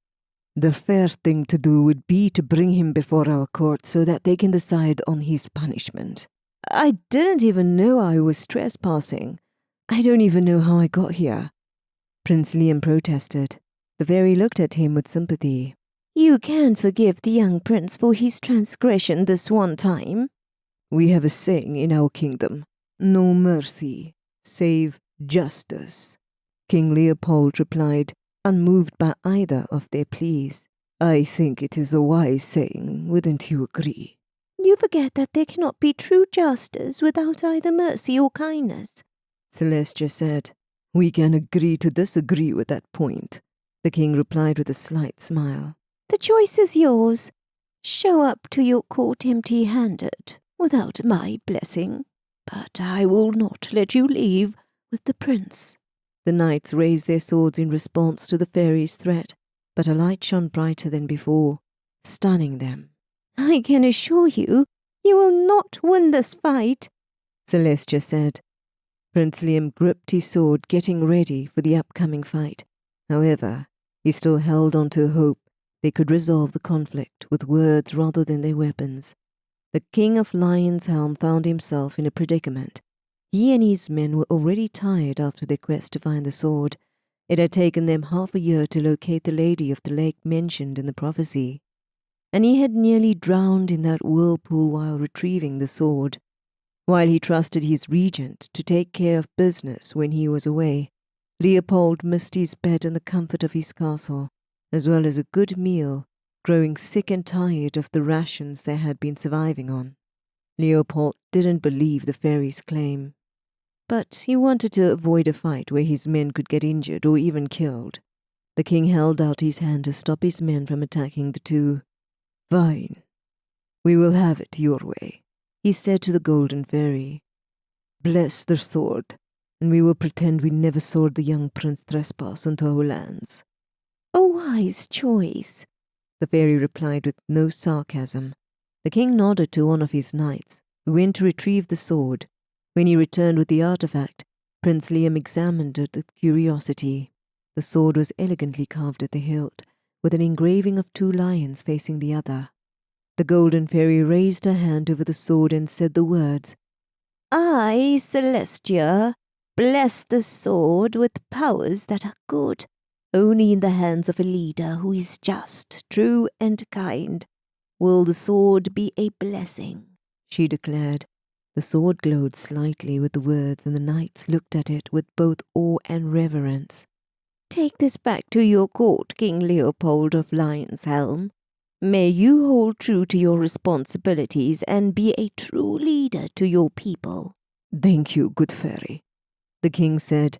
The fair thing to do would be to bring him before our court so that they can decide on his punishment. I didn't even know I was trespassing. I don't even know how I got here. Prince Liam protested. The fairy looked at him with sympathy. You can forgive the young prince for his transgression this one time. We have a saying in our kingdom, no mercy, save justice. King Leopold replied, unmoved by either of their pleas. I think it is a wise saying, wouldn't you agree? You forget that there cannot be true justice without either mercy or kindness, Celestia said. We can agree to disagree with that point, the king replied with a slight smile. The choice is yours. Show up to your court empty-handed, without my blessing, but I will not let you leave with the prince. The knights raised their swords in response to the fairy's threat, but a light shone brighter than before, stunning them. I can assure you, you will not win this fight, Celestia said. Prince Liam gripped his sword, getting ready for the upcoming fight. However, he still held on to hope they could resolve the conflict with words rather than their weapons. The King of Lion's Helm found himself in a predicament. He and his men were already tired after their quest to find the sword. It had taken them half a year to locate the lady of the lake mentioned in the prophecy, and he had nearly drowned in that whirlpool while retrieving the sword. While he trusted his regent to take care of business when he was away, Leopold missed his bed and the comfort of his castle, as well as a good meal, growing sick and tired of the rations they had been surviving on. Leopold didn't believe the fairy's claim, but he wanted to avoid a fight where his men could get injured or even killed. The king held out his hand to stop his men from attacking the two. Fine. We will have it your way, he said to the golden fairy. Bless the sword, and we will pretend we never saw the young prince trespass into our lands. A wise choice, the fairy replied with no sarcasm. The king nodded to one of his knights, who went to retrieve the sword. When he returned with the artifact, Prince Liam examined it with curiosity. The sword was elegantly carved at the hilt, with an engraving of two lions facing the other. The golden fairy raised her hand over the sword and said the words, I, Celestia, bless the sword with powers that are good, only in the hands of a leader who is just, true, and kind. Will the sword be a blessing, she declared. The sword glowed slightly with the words, and the knights looked at it with both awe and reverence. Take this back to your court, King Leopold of Lion's Helm. May you hold true to your responsibilities and be a true leader to your people. Thank you, good fairy, the king said.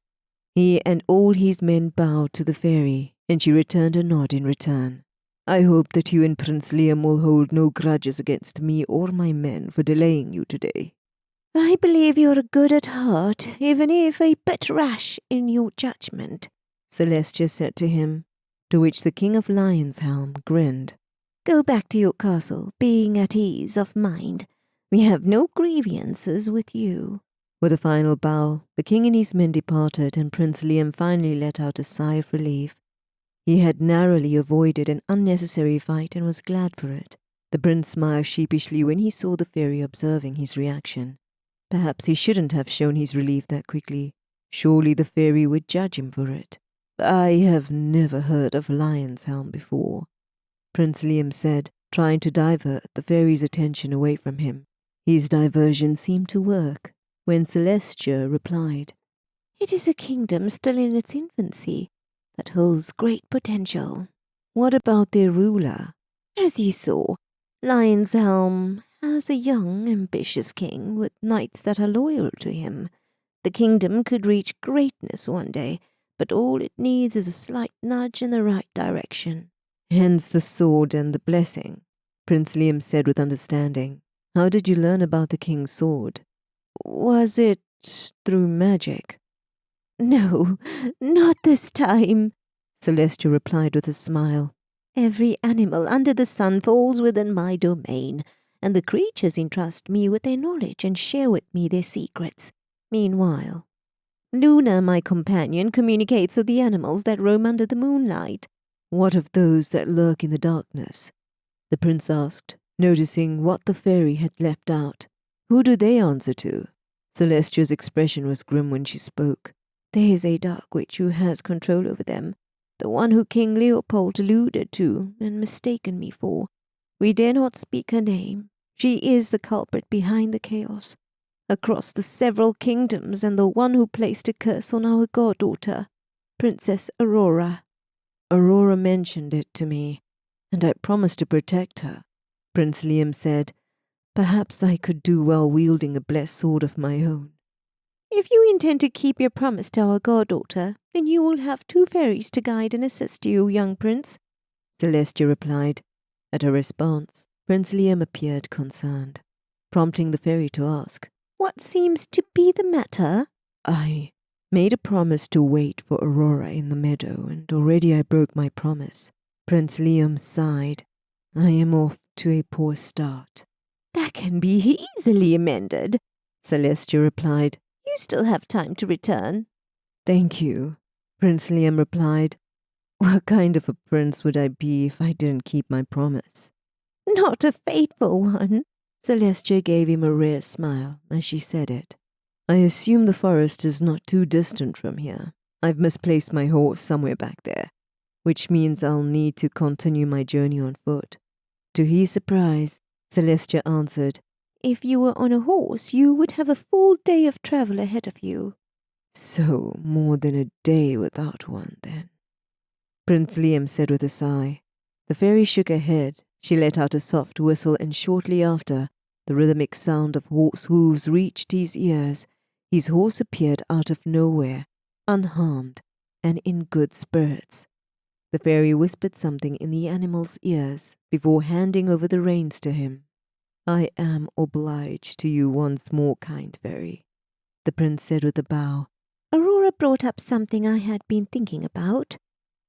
He and all his men bowed to the fairy, and she returned a nod in return. I hope that you and Prince Liam will hold no grudges against me or my men for delaying you today. I believe you're good at heart, even if a bit rash in your judgment, Celestia said to him, to which the King of Lion's Helm grinned. Go back to your castle, being at ease of mind. We have no grievances with you. With a final bow, the king and his men departed, and Prince Liam finally let out a sigh of relief. He had narrowly avoided an unnecessary fight and was glad for it. The prince smiled sheepishly when he saw the fairy observing his reaction. Perhaps he shouldn't have shown his relief that quickly. Surely the fairy would judge him for it. I have never heard of Lion's Helm before, Prince Liam said, trying to divert the fairy's attention away from him. His diversion seemed to work, when Celestia replied, It is a kingdom still in its infancy, that holds great potential. What about their ruler? As you saw, Lion's Helm has a young, ambitious king with knights that are loyal to him. The kingdom could reach greatness one day, but all it needs is a slight nudge in the right direction. Hence the sword and the blessing, Prince Liam said with understanding. How did you learn about the king's sword? Was it through magic? No, not this time, Celestia replied with a smile. Every animal under the sun falls within my domain, and the creatures entrust me with their knowledge and share with me their secrets. Meanwhile, Luna, my companion, communicates with the animals that roam under the moonlight. What of those that lurk in the darkness? The prince asked, noticing what the fairy had left out. Who do they answer to? Celestia's expression was grim when she spoke. There is a dark witch who has control over them, the one who King Leopold alluded to and mistaken me for. We dare not speak her name. She is the culprit behind the chaos across the several kingdoms, and the one who placed a curse on our goddaughter, Princess Aurora. Aurora mentioned it to me, and I promised to protect her, Prince Liam said. Perhaps I could do well wielding a blessed sword of my own. If you intend to keep your promise to our goddaughter, then you will have 2 fairies to guide and assist you, young prince, Celestia replied. At her response, Prince Liam appeared concerned, prompting the fairy to ask, What seems to be the matter? I made a promise to wait for Aurora in the meadow, and already I broke my promise. Prince Liam sighed. I am off to a poor start. That can be easily amended, Celestia replied. You still have time to return. Thank you, Prince Liam replied. What kind of a prince would I be if I didn't keep my promise? Not a faithful one. Celestia gave him a rare smile as she said it. I assume the forest is not too distant from here. I've misplaced my horse somewhere back there, which means I'll need to continue my journey on foot. To his surprise, Celestia answered, If you were on a horse, you would have a full day of travel ahead of you. So, more than a day without one, then. Prince Liam said with a sigh. The fairy shook her head. She let out a soft whistle, and shortly after, the rhythmic sound of horse hooves reached his ears. His horse appeared out of nowhere, unharmed, and in good spirits. The fairy whispered something in the animal's ears before handing over the reins to him. I am obliged to you once more, kind fairy, the prince said with a bow. Aurora brought up something I had been thinking about,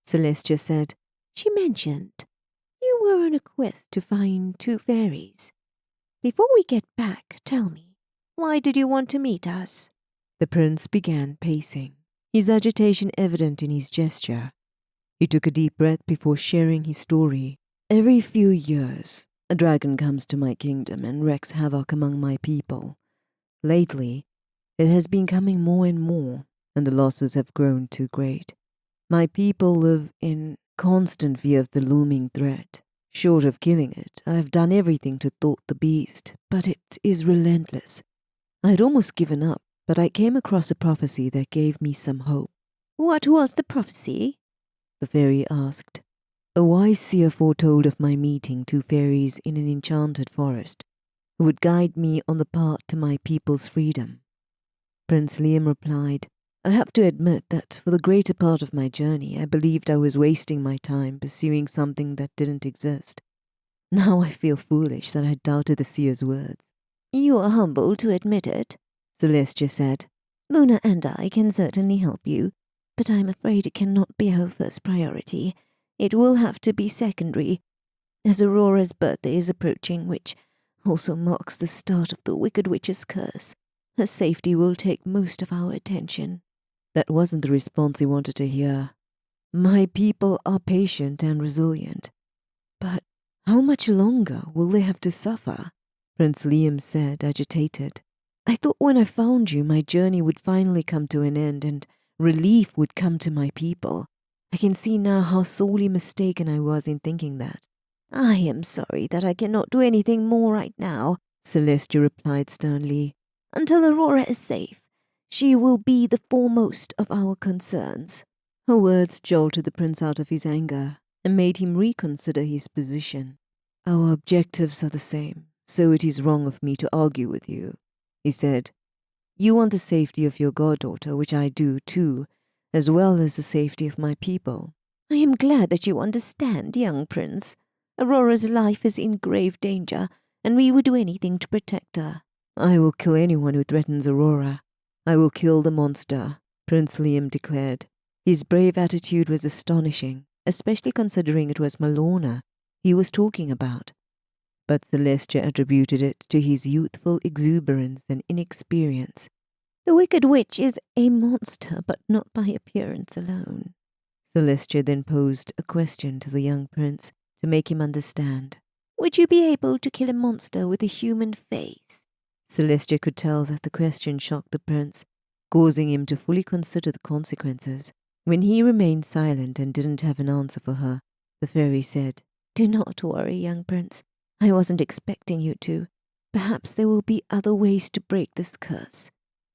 Celestia said. She mentioned you were on a quest to find 2 fairies. Before we get back, tell me, why did you want to meet us? The prince began pacing, his agitation evident in his gesture. He took a deep breath before sharing his story. Every few years, a dragon comes to my kingdom and wreaks havoc among my people. Lately, it has been coming more and more, and the losses have grown too great. My people live in constant fear of the looming threat. Short of killing it, I have done everything to thwart the beast, but it is relentless. I had almost given up, but I came across a prophecy that gave me some hope. What was the prophecy? The fairy asked. A wise seer foretold of my meeting 2 fairies in an enchanted forest, who would guide me on the path to my people's freedom. Prince Liam replied, I have to admit that for the greater part of my journey I believed I was wasting my time pursuing something that didn't exist. Now I feel foolish that I doubted the seer's words. You are humble to admit it, Celestia said. Luna and I can certainly help you, but I'm afraid it cannot be our first priority. It will have to be secondary, as Aurora's birthday is approaching, which also marks the start of the Wicked Witch's curse. Her safety will take most of our attention. That wasn't the response he wanted to hear. My people are patient and resilient. But how much longer will they have to suffer? Prince Liam said, agitated. I thought when I found you, my journey would finally come to an end and relief would come to my people. I can see now how sorely mistaken I was in thinking that. I am sorry that I cannot do anything more right now, Celestia replied sternly. Until Aurora is safe, she will be the foremost of our concerns. Her words jolted the prince out of his anger and made him reconsider his position. Our objectives are the same, so it is wrong of me to argue with you, he said. You want the safety of your goddaughter, which I do too, as well as the safety of my people. I am glad that you understand, young prince. Aurora's life is in grave danger, and we would do anything to protect her. I will kill anyone who threatens Aurora. I will kill the monster, Prince Liam declared. His brave attitude was astonishing, especially considering it was Malorna he was talking about. But Celestia attributed it to his youthful exuberance and inexperience. The Wicked Witch is a monster, but not by appearance alone. Celestia then posed a question to the young prince to make him understand. Would you be able to kill a monster with a human face? Celestia could tell that the question shocked the prince, causing him to fully consider the consequences. When he remained silent and didn't have an answer for her, the fairy said, Do not worry, young prince. I wasn't expecting you to. Perhaps there will be other ways to break this curse.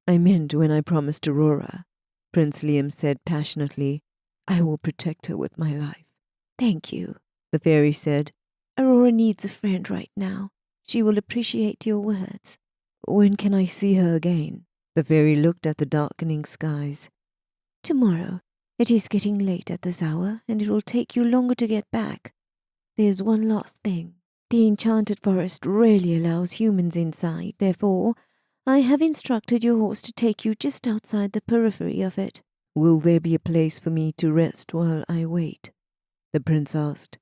I meant when I promised Aurora, Prince Liam said passionately, I will protect her with my life. Thank you, the fairy said. Aurora needs a friend right now. She will appreciate your words. When can I see her again? The fairy looked at the darkening skies. Tomorrow. It is getting late at this hour, and it will take you longer to get back. There's one last thing. The enchanted forest rarely allows humans inside, therefore, I have instructed your horse to take you just outside the periphery of it. Will there be a place for me to rest while I wait? The prince asked.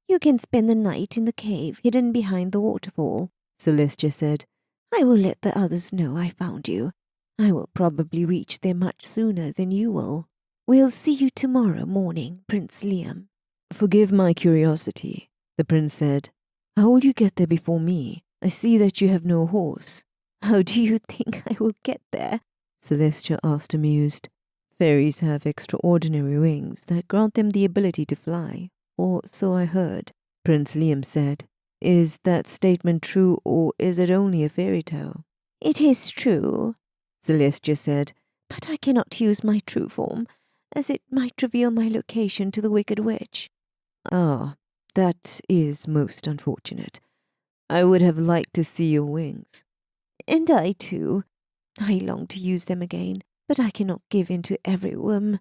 You can spend the night in the cave hidden behind the waterfall, Celestia said. I will let the others know I found you. I will probably reach there much sooner than you will. We'll see you tomorrow morning, Prince Liam. Forgive my curiosity, the prince said. How will you get there before me? I see that you have no horse. How do you think I will get there? Celestia asked, amused. Fairies have extraordinary wings that grant them the ability to fly, or so I heard, Prince Liam said. Is that statement true, or is it only a fairy tale? It is true, Celestia said. But I cannot use my true form, as it might reveal my location to the Wicked Witch. Ah, that is most unfortunate. I would have liked to see your wings. And I too. I long to use them again, but I cannot give in to every whim,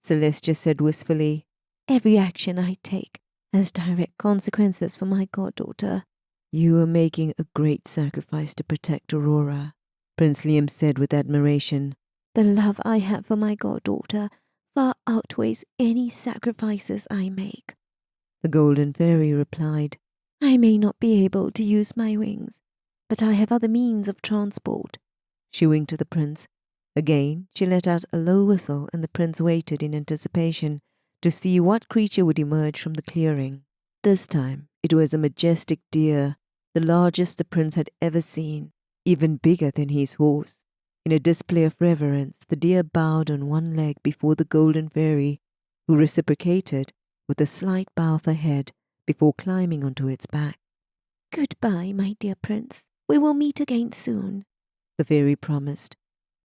Celestia said wistfully. Every action I take has direct consequences for my goddaughter. You are making a great sacrifice to protect Aurora, Prince Liam said with admiration. The love I have for my goddaughter far outweighs any sacrifices I make. The golden fairy replied. I may not be able to use my wings, but I have other means of transport. She winked at the prince. Again, she let out a low whistle, and the prince waited in anticipation to see what creature would emerge from the clearing. This time, it was a majestic deer, the largest the prince had ever seen, even bigger than his horse. In a display of reverence, the deer bowed on one leg before the golden fairy, who reciprocated with a slight bow of her head before climbing onto its back. Goodbye, my dear prince. We will meet again soon, the fairy promised.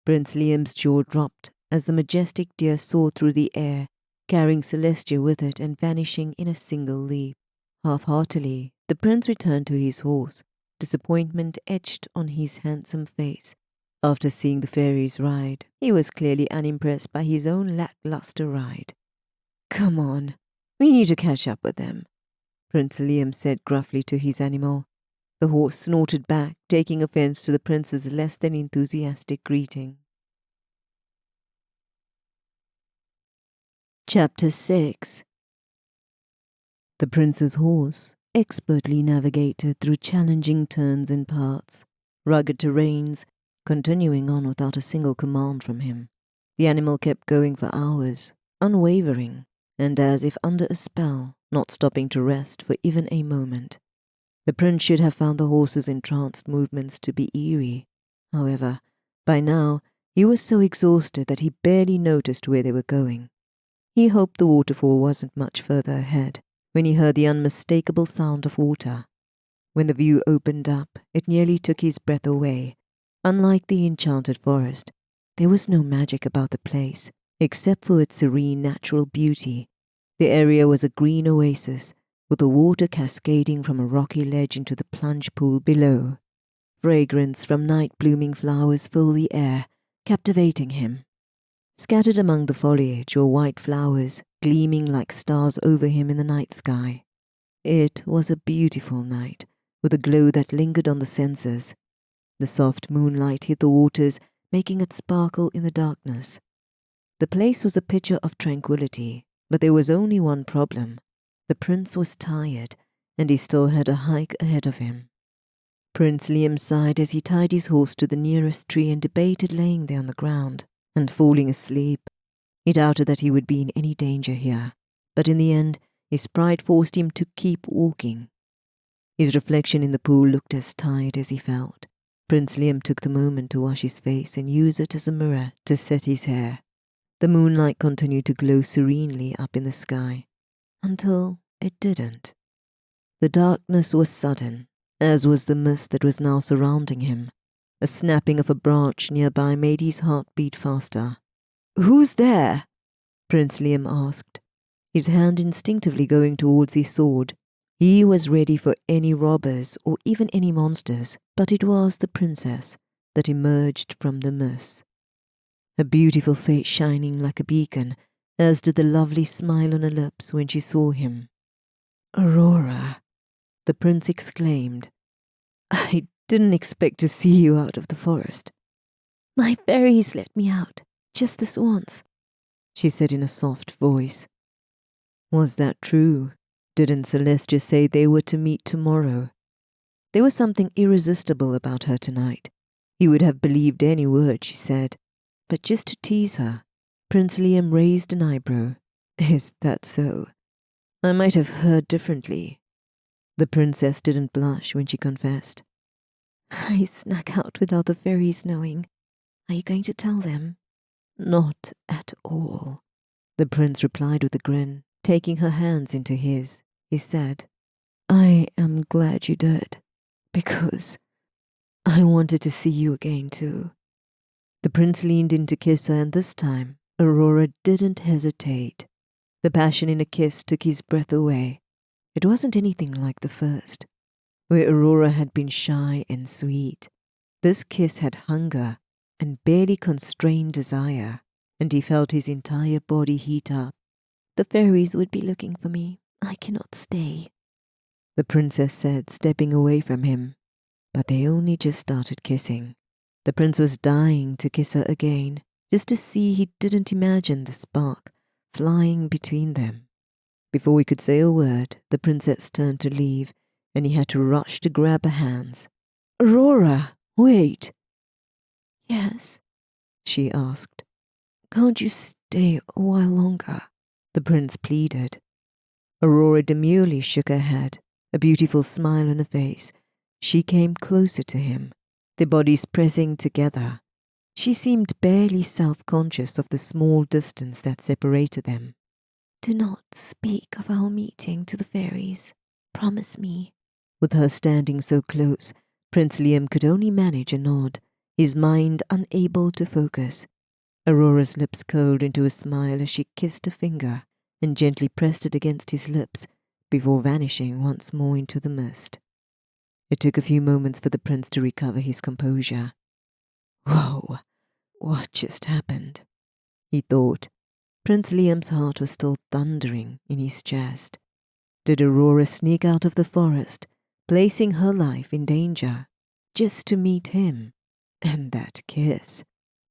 Prince Liam's jaw dropped as the majestic deer soared through the air, carrying Celestia with it and vanishing in a single leap. Half-heartedly, the prince returned to his horse, disappointment etched on his handsome face. After seeing the fairies ride, he was clearly unimpressed by his own lackluster ride. Come on, we need to catch up with them, Prince Liam said gruffly to his animal. The horse snorted back, taking offense to the prince's less than enthusiastic greeting. Chapter 6. The prince's horse expertly navigated through challenging turns and paths, rugged terrains, continuing on without a single command from him. The animal kept going for hours, unwavering, and as if under a spell, not stopping to rest for even a moment. The prince should have found the horse's entranced movements to be eerie. However, by now, he was so exhausted that he barely noticed where they were going. He hoped the waterfall wasn't much further ahead when he heard the unmistakable sound of water. When the view opened up, it nearly took his breath away. Unlike the enchanted forest, there was no magic about the place, except for its serene natural beauty. The area was a green oasis, with the water cascading from a rocky ledge into the plunge pool below. Fragrance from night-blooming flowers filled the air, captivating him. Scattered among the foliage were white flowers, gleaming like stars over him in the night sky. It was a beautiful night, with a glow that lingered on the senses. The soft moonlight hit the waters, making it sparkle in the darkness. The place was a picture of tranquility, but there was only one problem. The prince was tired, and he still had a hike ahead of him. Prince Liam sighed as he tied his horse to the nearest tree and debated laying there on the ground and falling asleep. He doubted that he would be in any danger here, but in the end, his pride forced him to keep walking. His reflection in the pool looked as tired as he felt. Prince Liam took the moment to wash his face and use it as a mirror to set his hair. The moonlight continued to glow serenely up in the sky, until it didn't. The darkness was sudden, as was the mist that was now surrounding him. A snapping of a branch nearby made his heart beat faster. "Who's there?" Prince Liam asked, his hand instinctively going towards his sword. He was ready for any robbers or even any monsters, but it was the princess that emerged from the mist. Her beautiful face shining like a beacon, as did the lovely smile on her lips when she saw him. "Aurora," the prince exclaimed. "I didn't expect to see you out of the forest." "My fairies let me out, just this once," she said in a soft voice. Was that true? Didn't Celestia say they were to meet tomorrow? There was something irresistible about her tonight. He would have believed any word she said. But just to tease her, Prince Liam raised an eyebrow. "Is that so? I might have heard differently." The princess didn't blush when she confessed. "I snuck out without the fairies knowing. Are you going to tell them?" "Not at all," the prince replied with a grin, taking her hands into his. He said, "I am glad you did, because I wanted to see you again too." The prince leaned in to kiss her, and this time Aurora didn't hesitate. The passion in a kiss took his breath away. It wasn't anything like the first, where Aurora had been shy and sweet. This kiss had hunger and barely constrained desire, and he felt his entire body heat up. "The fairies would be looking for me. I cannot stay," the princess said, stepping away from him. But they only just started kissing. The prince was dying to kiss her again, just to see he didn't imagine the spark flying between them. Before he could say a word, the princess turned to leave, and he had to rush to grab her hands. "Aurora, wait!" "Yes?" she asked. "Can't you stay a while longer?" the prince pleaded. Aurora demurely shook her head, a beautiful smile on her face. She came closer to him, their bodies pressing together. She seemed barely self-conscious of the small distance that separated them. "Do not speak of our meeting to the fairies. Promise me." With her standing so close, Prince Liam could only manage a nod, his mind unable to focus. Aurora's lips curled into a smile as she kissed a finger and gently pressed it against his lips before vanishing once more into the mist. It took a few moments for the prince to recover his composure. "Whoa, what just happened?" he thought. Prince Liam's heart was still thundering in his chest. Did Aurora sneak out of the forest, placing her life in danger, just to meet him? And that kiss,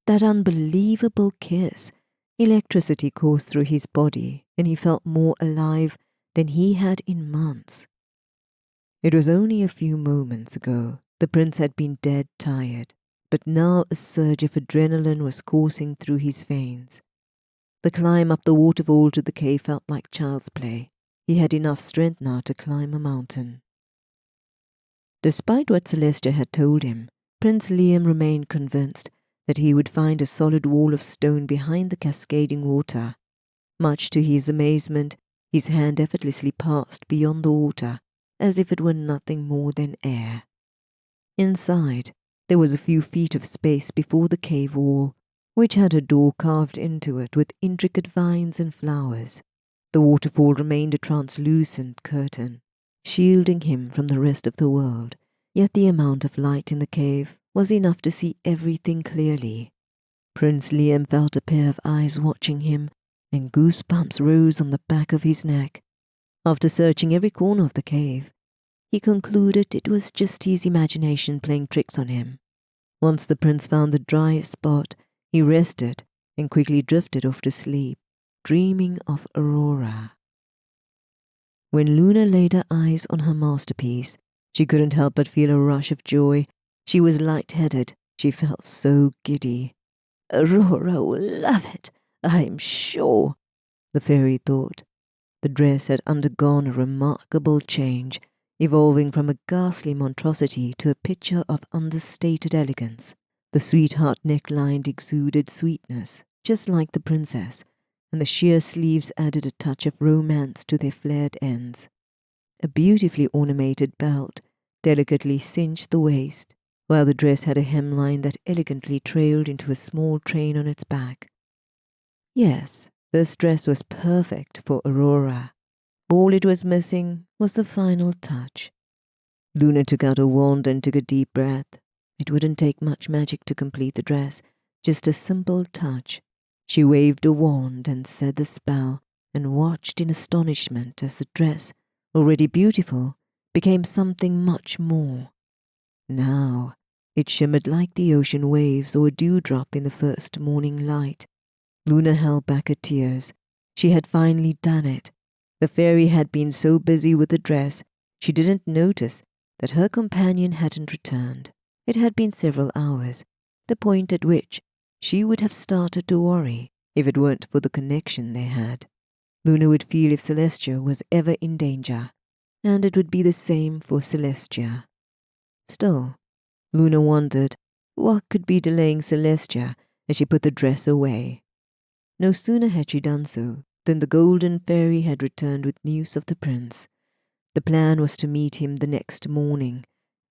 that unbelievable kiss. Electricity coursed through his body, and he felt more alive than he had in months. It was only a few moments ago the prince had been dead tired, but now a surge of adrenaline was coursing through his veins. The climb up the waterfall to the cave felt like child's play. He had enough strength now to climb a mountain. Despite what Celestia had told him, Prince Liam remained convinced that he would find a solid wall of stone behind the cascading water. Much to his amazement, his hand effortlessly passed beyond the water, as if it were nothing more than air. Inside, there was a few feet of space before the cave wall, which had a door carved into it with intricate vines and flowers. The waterfall remained a translucent curtain, shielding him from the rest of the world, yet the amount of light in the cave was enough to see everything clearly. Prince Liam felt a pair of eyes watching him, and goosebumps rose on the back of his neck. After searching every corner of the cave, he concluded it was just his imagination playing tricks on him. Once the prince found the driest spot, he rested and quickly drifted off to sleep, dreaming of Aurora. When Luna laid her eyes on her masterpiece, she couldn't help but feel a rush of joy. She was light-headed. She felt so giddy. "Aurora will love it, I'm sure," the fairy thought. The dress had undergone a remarkable change, evolving from a ghastly monstrosity to a picture of understated elegance. The sweetheart neckline exuded sweetness, just like the princess, and the sheer sleeves added a touch of romance to their flared ends. A beautifully ornamented belt delicately cinched the waist, while the dress had a hemline that elegantly trailed into a small train on its back. Yes, this dress was perfect for Aurora. All it was missing was the final touch. Luna took out a wand and took a deep breath. It wouldn't take much magic to complete the dress, just a simple touch. She waved a wand and said the spell, and watched in astonishment as the dress, already beautiful, became something much more. Now, it shimmered like the ocean waves or a dewdrop in the first morning light. Luna held back her tears. She had finally done it. The fairy had been so busy with the dress, she didn't notice that her companion hadn't returned. It had been several hours, the point at which she would have started to worry if it weren't for the connection they had. Luna would feel if Celestia was ever in danger, and it would be the same for Celestia. Still, Luna wondered what could be delaying Celestia as she put the dress away. No sooner had she done so than the golden fairy had returned with news of the prince. The plan was to meet him the next morning,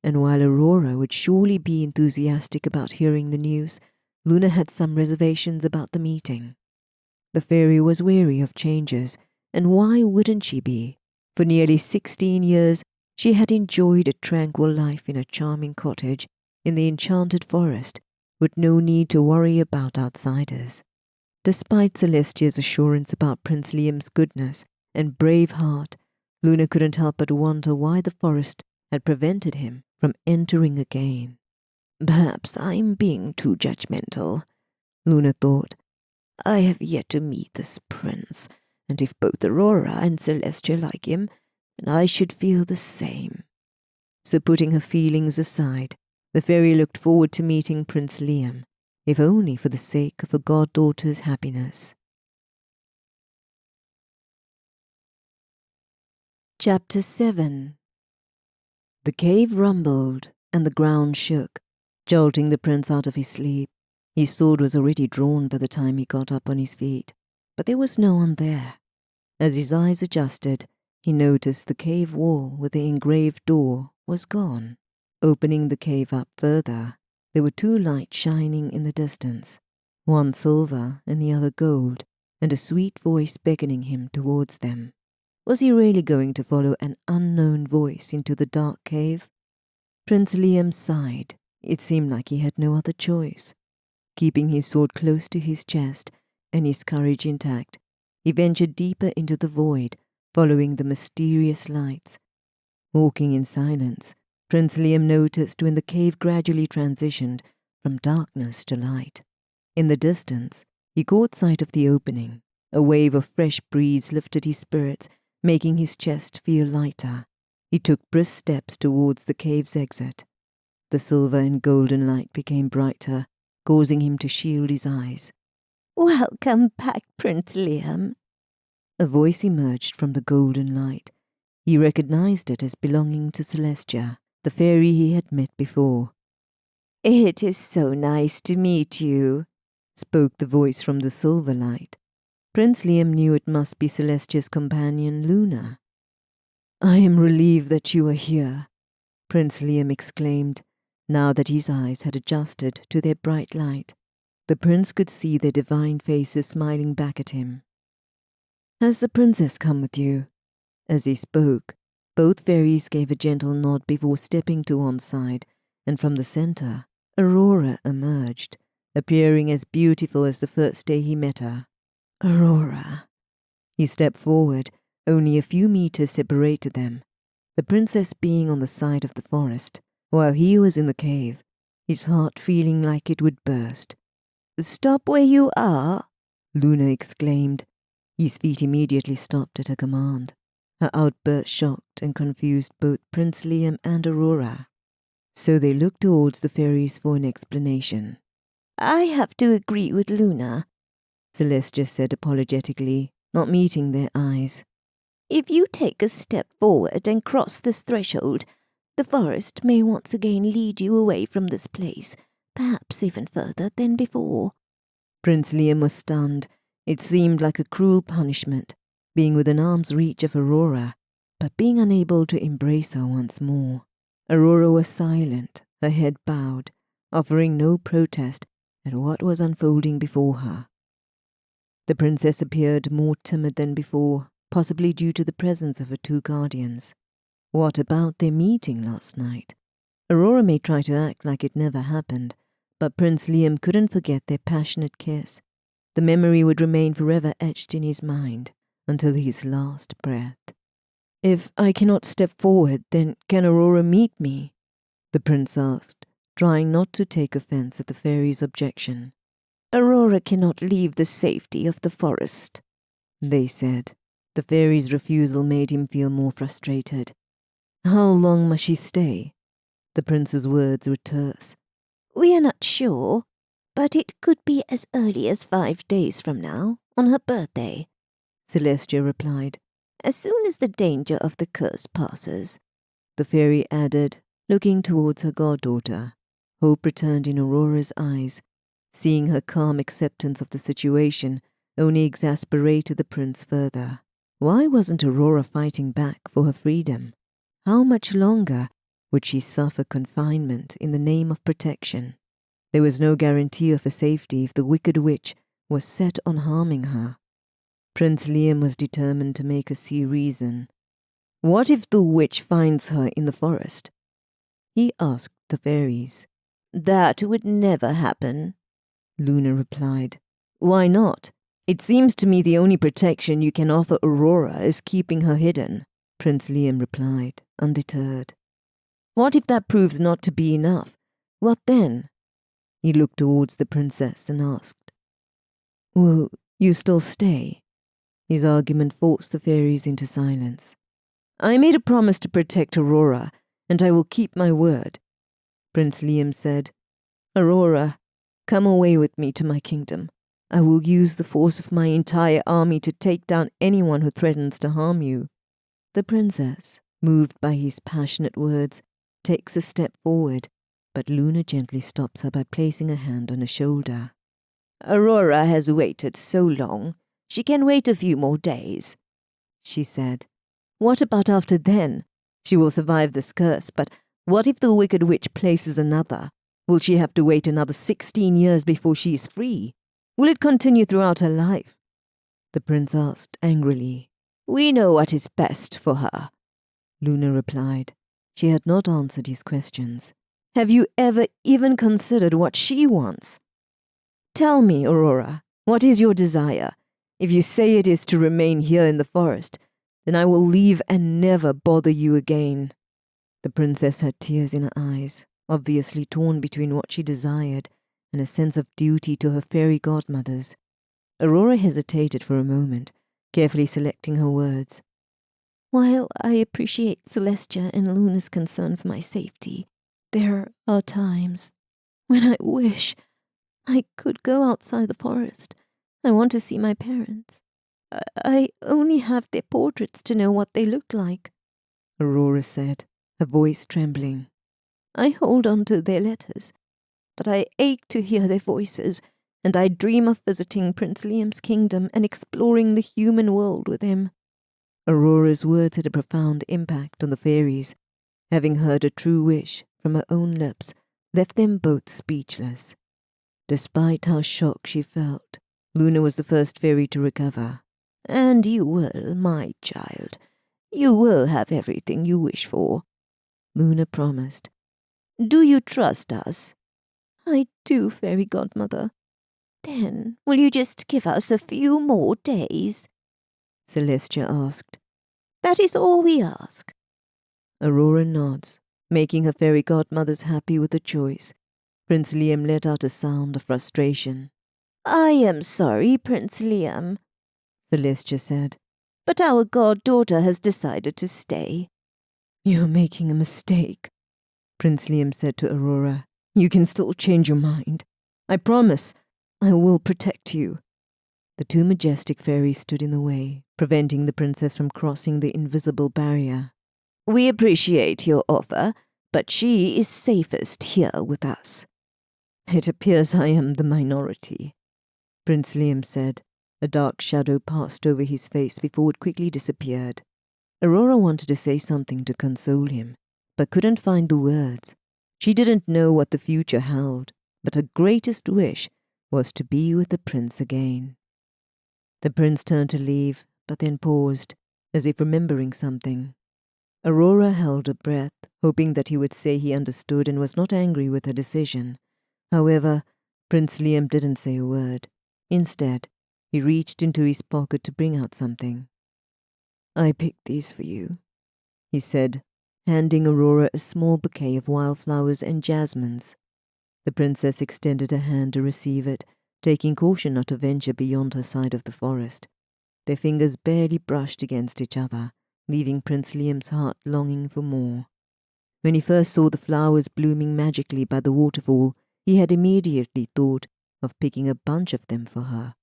and while Aurora would surely be enthusiastic about hearing the news, Luna had some reservations about the meeting. The fairy was wary of changes, and why wouldn't she be? For nearly 16 years, she had enjoyed a tranquil life in a charming cottage in the enchanted forest, with no need to worry about outsiders. Despite Celestia's assurance about Prince Liam's goodness and brave heart, Luna couldn't help but wonder why the forest had prevented him from entering again. Perhaps I'm being too judgmental, Luna thought. I have yet to meet this prince, and if both Aurora and Celestia like him, then I should feel the same. So putting her feelings aside, the fairy looked forward to meeting Prince Liam, if only for the sake of her goddaughter's happiness. Chapter 7. The cave rumbled, and the ground shook, jolting the prince out of his sleep. His sword was already drawn by the time he got up on his feet, but there was no one there. As his eyes adjusted, he noticed the cave wall with the engraved door was gone. Opening the cave up further, there were 2 lights shining in the distance, one silver and the other gold, and a sweet voice beckoning him towards them. Was he really going to follow an unknown voice into the dark cave? Prince Liam sighed. It seemed like he had no other choice. Keeping his sword close to his chest and his courage intact, he ventured deeper into the void, following the mysterious lights. Walking in silence, Prince Liam noticed when the cave gradually transitioned from darkness to light. In the distance, he caught sight of the opening. A wave of fresh breeze lifted his spirits, making his chest feel lighter. He took brisk steps towards the cave's exit. The silver and golden light became brighter, causing him to shield his eyes. Welcome back, Prince Liam. A voice emerged from the golden light. He recognized it as belonging to Celestia, the fairy he had met before. It is so nice to meet you, spoke the voice from the silver light. Prince Liam knew it must be Celestia's companion, Luna. I am relieved that you are here, Prince Liam exclaimed, now that his eyes had adjusted to their bright light. The prince could see their divine faces smiling back at him. Has the princess come with you? As he spoke, both fairies gave a gentle nod before stepping to one side, and from the center, Aurora emerged, appearing as beautiful as the first day he met her. Aurora. He stepped forward. Only a few meters separated them, the princess being on the side of the forest, while he was in the cave, his heart feeling like it would burst. Stop where you are, Luna exclaimed. His feet immediately stopped at her command. Her outburst shocked and confused both Prince Liam and Aurora, so they looked towards the fairies for an explanation. I have to agree with Luna, Celestia said apologetically, not meeting their eyes. If you take a step forward and cross this threshold, the forest may once again lead you away from this place, perhaps even further than before. Prince Liam was stunned. It seemed like a cruel punishment, being within arm's reach of Aurora, but being unable to embrace her once more. Aurora was silent, her head bowed, offering no protest at what was unfolding before her. The princess appeared more timid than before, possibly due to the presence of her two guardians. What about their meeting last night? Aurora may try to act like it never happened, but Prince Liam couldn't forget their passionate kiss. The memory would remain forever etched in his mind until his last breath. "If I cannot step forward, then can Aurora meet me?" the prince asked, trying not to take offense at the fairy's objection. "Aurora cannot leave the safety of the forest," they said. The fairy's refusal made him feel more frustrated. "How long must she stay?" The prince's words were terse. "We are not sure, but it could be as early as 5 days from now, on her birthday," Celestia replied. "as soon as the danger of the curse passes," the fairy added, looking towards her goddaughter. Hope returned in Aurora's eyes. Seeing her calm acceptance of the situation only exasperated the prince further. Why wasn't Aurora fighting back for her freedom? How much longer would she suffer confinement in the name of protection? There was no guarantee of her safety if the wicked witch was set on harming her. Prince Liam was determined to make her see reason. "What if the witch finds her in the forest?" he asked the fairies. "That would never happen," Luna replied. "Why not? It seems to me the only protection you can offer Aurora is keeping her hidden," Prince Liam replied, undeterred. "What if that proves not to be enough? What then?" He looked towards the princess and asked, "Will you still stay?" His argument forced the fairies into silence. "I made a promise to protect Aurora, and I will keep my word," Prince Liam said. "Aurora, come away with me to my kingdom. I will use the force of my entire army to take down anyone who threatens to harm you." The princess, moved by his passionate words, takes a step forward, but Luna gently stops her by placing a hand on her shoulder. "Aurora has waited so long. She can wait a few more days," she said. "What about after then? She will survive this curse, but what if the wicked witch places another? Will she have to wait another 16 years before she is free? Will it continue throughout her life?" the prince asked angrily. "We know what is best for her," Luna replied. She had not answered his questions. "Have you ever even considered what she wants? Tell me, Aurora, what is your desire? If you say it is to remain here in the forest, then I will leave and never bother you again." The princess had tears in her eyes, obviously torn between what she desired and a sense of duty to her fairy godmothers. Aurora hesitated for a moment, carefully selecting her words. "While I appreciate Celestia and Luna's concern for my safety, there are times when I wish I could go outside the forest. I want to see my parents. I only have their portraits to know what they look like," Aurora said, her voice trembling. "I hold on to their letters, but I ache to hear their voices, and I dream of visiting Prince Liam's kingdom and exploring the human world with him." Aurora's words had a profound impact on the fairies. Having heard a true wish from her own lips left them both speechless. Despite how shocked she felt, Luna was the first fairy to recover. "And you will, my child. You will have everything you wish for," Luna promised. "Do you trust us?" "I do, fairy godmother." "Then will you just give us a few more days?" Celestia asked. "That is all we ask." Aurora nods, making her fairy godmothers happy with the choice. Prince Liam let out a sound of frustration. "I am sorry, Prince Liam," Celestia said, "but our goddaughter has decided to stay." "You are making a mistake," Prince Liam said to Aurora. "You can still change your mind. I promise I will protect you." The two majestic fairies stood in the way, preventing the princess from crossing the invisible barrier. "We appreciate your offer, but she is safest here with us." "It appears I am the minority," Prince Liam said. A dark shadow passed over his face before it quickly disappeared. Aurora wanted to say something to console him, but couldn't find the words. She didn't know what the future held, but her greatest wish was to be with the prince again. The prince turned to leave, but then paused. as if remembering something. Aurora held her breath, hoping that he would say he understood and was not angry with her decision. However, Prince Liam didn't say a word. Instead, he reached into his pocket to bring out something. "I picked these for you," he said, handing Aurora a small bouquet of wildflowers and jasmines. The princess extended her hand to receive it, taking caution not to venture beyond her side of the forest. Their fingers barely brushed against each other, leaving Prince Liam's heart longing for more. When he first saw the flowers blooming magically by the waterfall, he had immediately thought of picking a bunch of them for her.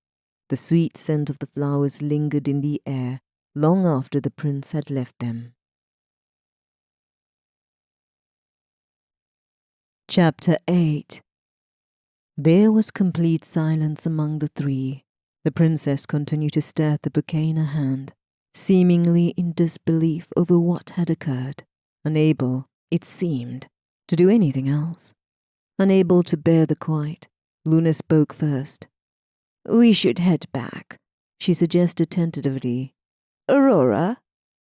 The sweet scent of the flowers lingered in the air long after the prince had left them. Chapter 8. There was complete silence among the three. The princess continued to stare at the bouquet in her hand, seemingly in disbelief over what had occurred, unable, it seemed, to do anything else. Unable to bear the quiet, Luna spoke first. "We should head back," she suggested tentatively. "Aurora?"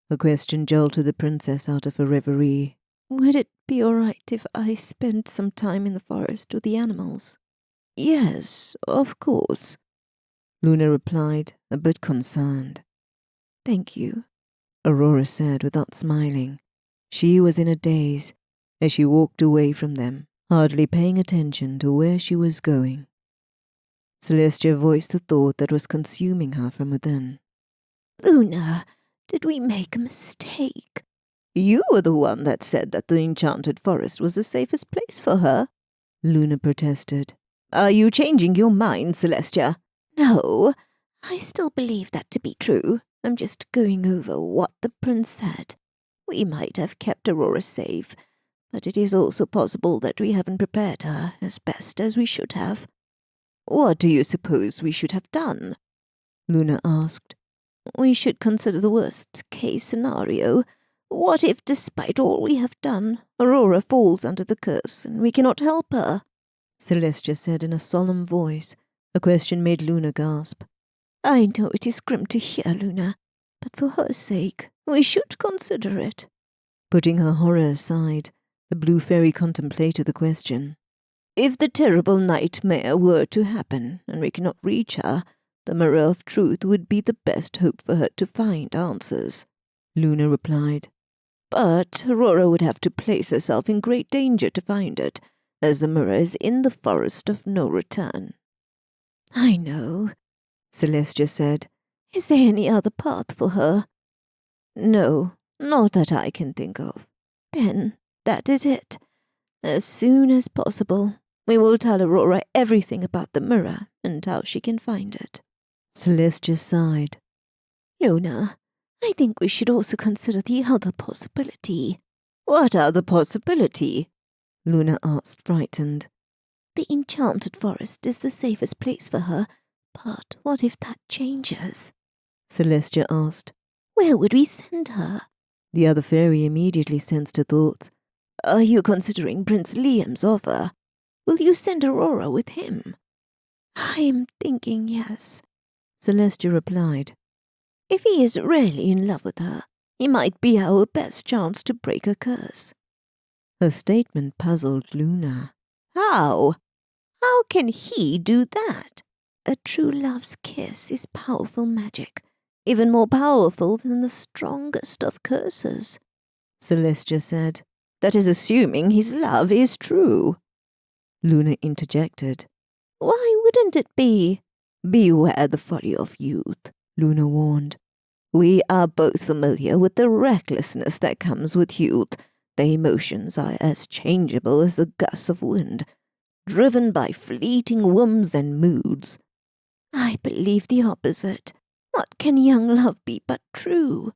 Her question jolted the princess out of her reverie. "Would it be all right if I spent some time in the forest with the animals?" "Yes, of course," Luna replied, a bit concerned. "Thank you," Aurora said without smiling. She was in a daze as she walked away from them, hardly paying attention to where she was going. Celestia voiced the thought that was consuming her from within. "Luna, did we make a mistake? You were the one that said that the enchanted forest was the safest place for her," Luna protested. "Are you changing your mind, Celestia?" "No, I still believe that to be true. I'm just going over what the prince said. We might have kept Aurora safe, but it is also possible that we haven't prepared her as best as we should have." "What do you suppose we should have done?" Luna asked. "We should consider the worst-case scenario. What if, despite all we have done, Aurora falls under the curse and we cannot help her?" Celestia said in a solemn voice. A question made Luna gasp. "I know it is grim to hear, Luna, but for her sake, we should consider it." Putting her horror aside, the blue fairy contemplated the question. "If the terrible nightmare were to happen and we cannot reach her, the Mirror of Truth would be the best hope for her to find answers," Luna replied. "But Aurora would have to place herself in great danger to find it, as the mirror is in the forest of no return." "I know," Celestia said. "Is there any other path for her?" "No, not that I can think of." "Then that is it. As soon as possible, we will tell Aurora everything about the mirror and how she can find it." Celestia sighed. "Luna, I think we should also consider the other possibility." "What other possibility?" Luna asked, frightened. "The enchanted forest is the safest place for her, but what if that changes?" Celestia asked. "Where would we send her?" The other fairy immediately sensed her thoughts. "Are you considering Prince Liam's offer? Will you send Aurora with him?" "I am thinking yes," Celestia replied. "If he is really in love with her, he might be our best chance to break her curse." Her statement puzzled Luna. "How? How can he do that?" "A true love's kiss is powerful magic, even more powerful than the strongest of curses," Celestia said. "That is assuming his love is true." Luna interjected. "Why wouldn't it be?" "Beware the folly of youth," Luna warned. "We are both familiar with the recklessness that comes with youth. The emotions are as changeable as the gusts of wind, driven by fleeting whims and moods." "I believe the opposite. What can young love be but true?"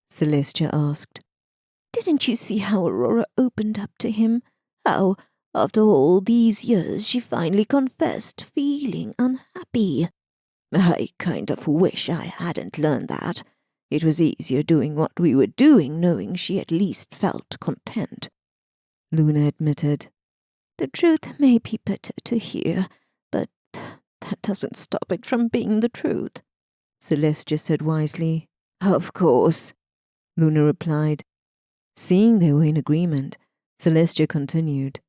Celestia asked. "Didn't you see how Aurora opened up to him? How, after all these years, she finally confessed feeling unhappy? I kind of wish I hadn't learned that. It was easier doing what we were doing, knowing she at least felt content," Luna admitted. "The truth may be bitter to hear, but that doesn't stop it from being the truth," Celestia said wisely. Of course, Luna replied. Seeing they were in agreement, Celestia continued.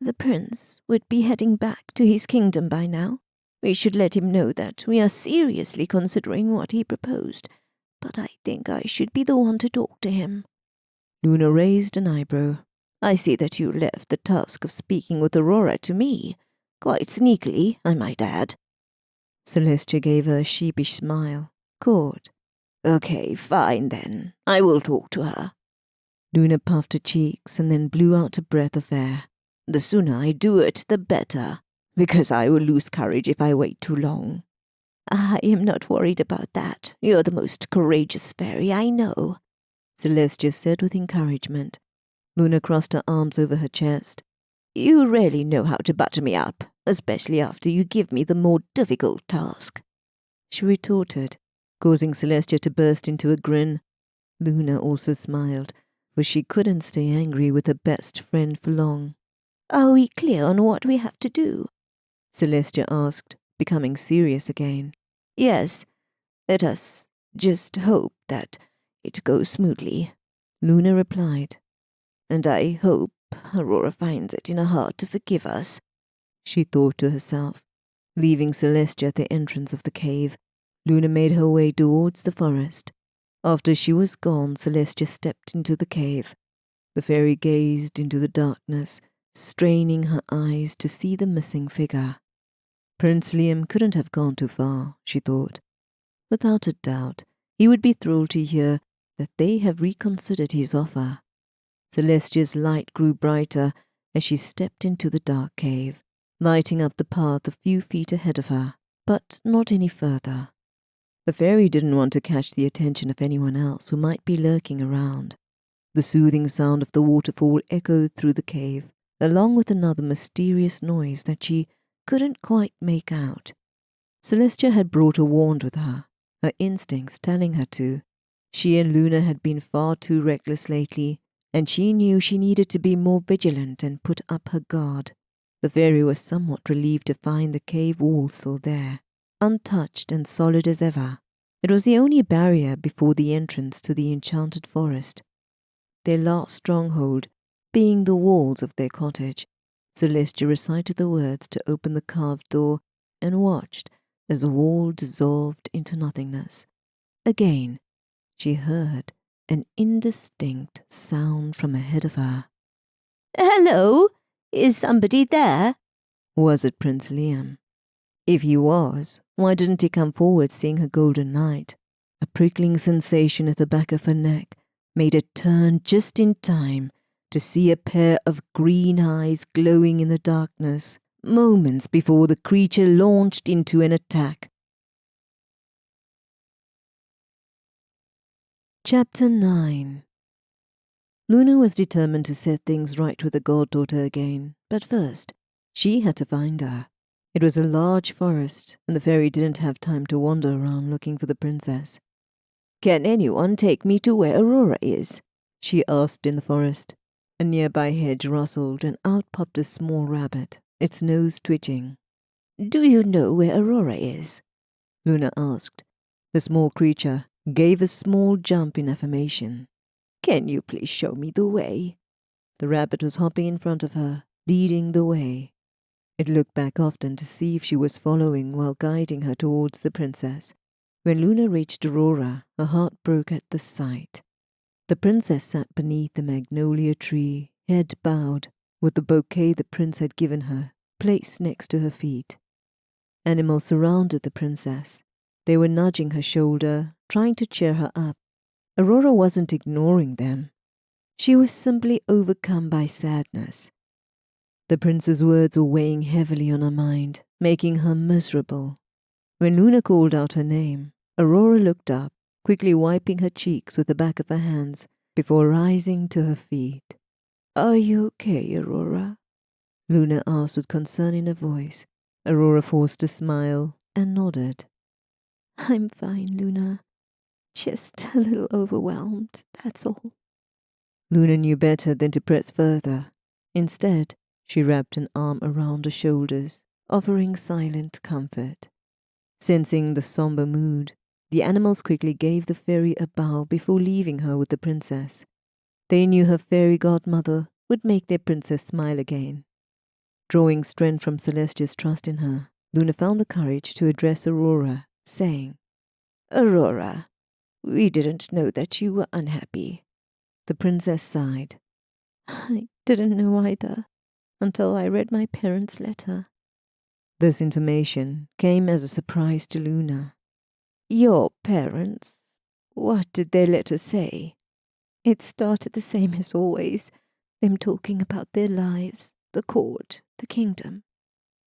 The prince would be heading back to his kingdom by now. We should let him know that we are seriously considering what he proposed, but I think I should be the one to talk to him. Luna raised an eyebrow. I see that you left the task of speaking with Aurora to me. Quite sneakily, I might add. Celestia gave her a sheepish smile. Caught. Okay, fine then. I will talk to her. Luna puffed her cheeks and then blew out a breath of air. The sooner I do it, the better, because I will lose courage if I wait too long. I am not worried about that. You're the most courageous fairy I know, Celestia said with encouragement. Luna crossed her arms over her chest. You really know how to butter me up, especially after you give me the more difficult task, she retorted, causing Celestia to burst into a grin. Luna also smiled, for she couldn't stay angry with her best friend for long. Are we clear on what we have to do? Celestia asked, becoming serious again. Yes, let us just hope that it goes smoothly, Luna replied. And I hope Aurora finds it in her heart to forgive us, she thought to herself. Leaving Celestia at the entrance of the cave, Luna made her way towards the forest. After she was gone, Celestia stepped into the cave. The fairy gazed into the darkness, straining her eyes to see the missing figure. Prince Liam couldn't have gone too far, she thought. Without a doubt, he would be thrilled to hear that they have reconsidered his offer. Celestia's light grew brighter as she stepped into the dark cave, lighting up the path a few feet ahead of her, but not any further. The fairy didn't want to catch the attention of anyone else who might be lurking around. The soothing sound of the waterfall echoed through the cave, along with another mysterious noise that she couldn't quite make out. Celestia had brought a wand with her, her instincts telling her to. She and Luna had been far too reckless lately, and she knew she needed to be more vigilant and put up her guard. The fairy was somewhat relieved to find the cave wall still there, untouched and solid as ever. It was the only barrier before the entrance to the enchanted forest. Their last stronghold being the walls of their cottage. Celestia recited the words to open the carved door and watched as the wall dissolved into nothingness. Again, she heard an indistinct sound from ahead of her. Hello? Is somebody there? Was it Prince Liam? If he was, why didn't he come forward seeing her golden knight? A prickling sensation at the back of her neck made her turn just in time to see a pair of green eyes glowing in the darkness, moments before the creature launched into an attack. Chapter 9. Luna was determined to set things right with the goddaughter again, but first, she had to find her. It was a large forest, and the fairy didn't have time to wander around looking for the princess. Can anyone take me to where Aurora is? She asked in the forest. A nearby hedge rustled, and out popped a small rabbit, its nose twitching. Do you know where Aurora is? Luna asked. The small creature gave a small jump in affirmation. Can you please show me the way? The rabbit was hopping in front of her, leading the way. It looked back often to see if she was following while guiding her towards the princess. When Luna reached Aurora, her heart broke at the sight. The princess sat beneath the magnolia tree, head bowed, with the bouquet the prince had given her placed next to her feet. Animals surrounded the princess. They were nudging her shoulder, trying to cheer her up. Aurora wasn't ignoring them. She was simply overcome by sadness. The prince's words were weighing heavily on her mind, making her miserable. When Luna called out her name, Aurora looked up, quickly wiping her cheeks with the back of her hands before rising to her feet. Are you okay, Aurora? Luna asked with concern in her voice. Aurora forced a smile and nodded. I'm fine, Luna. Just a little overwhelmed, that's all. Luna knew better than to press further. Instead, she wrapped an arm around her shoulders, offering silent comfort. Sensing the somber mood, The animals quickly gave the fairy a bow before leaving her with the princess. They knew her fairy godmother would make their princess smile again. Drawing strength from Celestia's trust in her, Luna found the courage to address Aurora, saying, "Aurora, we didn't know that you were unhappy." The princess sighed. "I didn't know either, until I read my parents' letter." This information came as a surprise to Luna. "Your parents? What did their letter say?" It started the same as always, them talking about their lives, the court, the kingdom.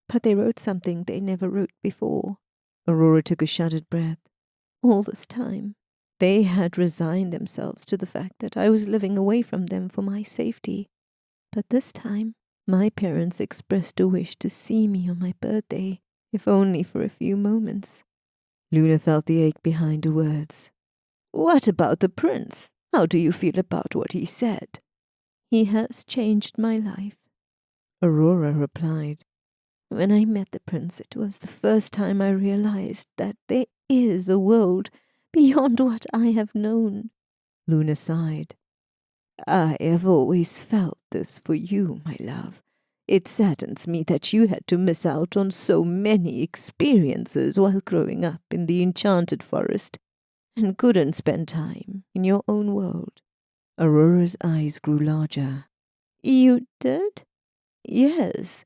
But they wrote something they never wrote before. Aurora took a shuddered breath. All this time, they had resigned themselves to the fact that I was living away from them for my safety. But this time, my parents expressed a wish to see me on my birthday, if only for a few moments. Luna felt the ache behind the words. "What about the prince? How do you feel about what he said?" "He has changed my life," Aurora replied. "When I met the prince, it was the first time I realized that there is a world beyond what I have known." Luna sighed. "I have always felt this for you, my love. It saddens me that you had to miss out on so many experiences while growing up in the enchanted forest and couldn't spend time in your own world." Aurora's eyes grew larger. "You did?" "Yes.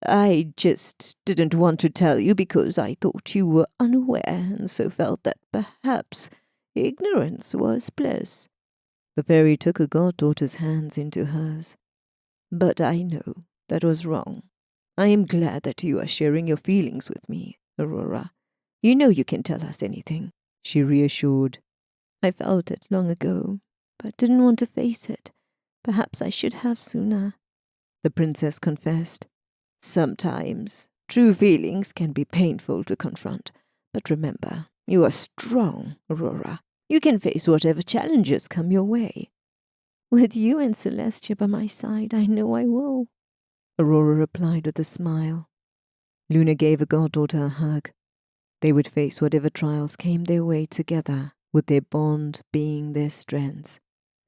I just didn't want to tell you because I thought you were unaware and so felt that perhaps ignorance was bliss." The fairy took her goddaughter's hands into hers. "But I know that was wrong. I am glad that you are sharing your feelings with me, Aurora. You know you can tell us anything," she reassured. "I felt it long ago, but didn't want to face it. Perhaps I should have sooner," the princess confessed. "Sometimes true feelings can be painful to confront, but remember, you are strong, Aurora. You can face whatever challenges come your way." "With you and Celestia by my side, I know I will," Aurora replied with a smile. Luna gave her goddaughter a hug. They would face whatever trials came their way together, with their bond being their strengths.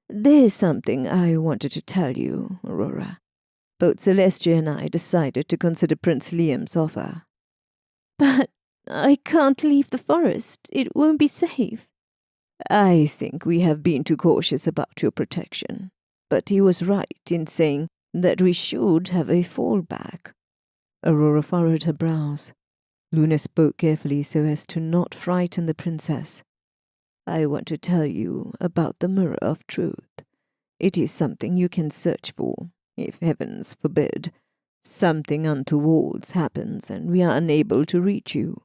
"There's something I wanted to tell you, Aurora. Both Celestia and I decided to consider Prince Liam's offer." "But I can't leave the forest. It won't be safe." "I think we have been too cautious about your protection, but he was right in saying that we should have a fallback." Aurora furrowed her brows. Luna spoke carefully so as to not frighten the princess. "I want to tell you about the Mirror of Truth. It is something you can search for, if heavens forbid, something untoward happens and we are unable to reach you."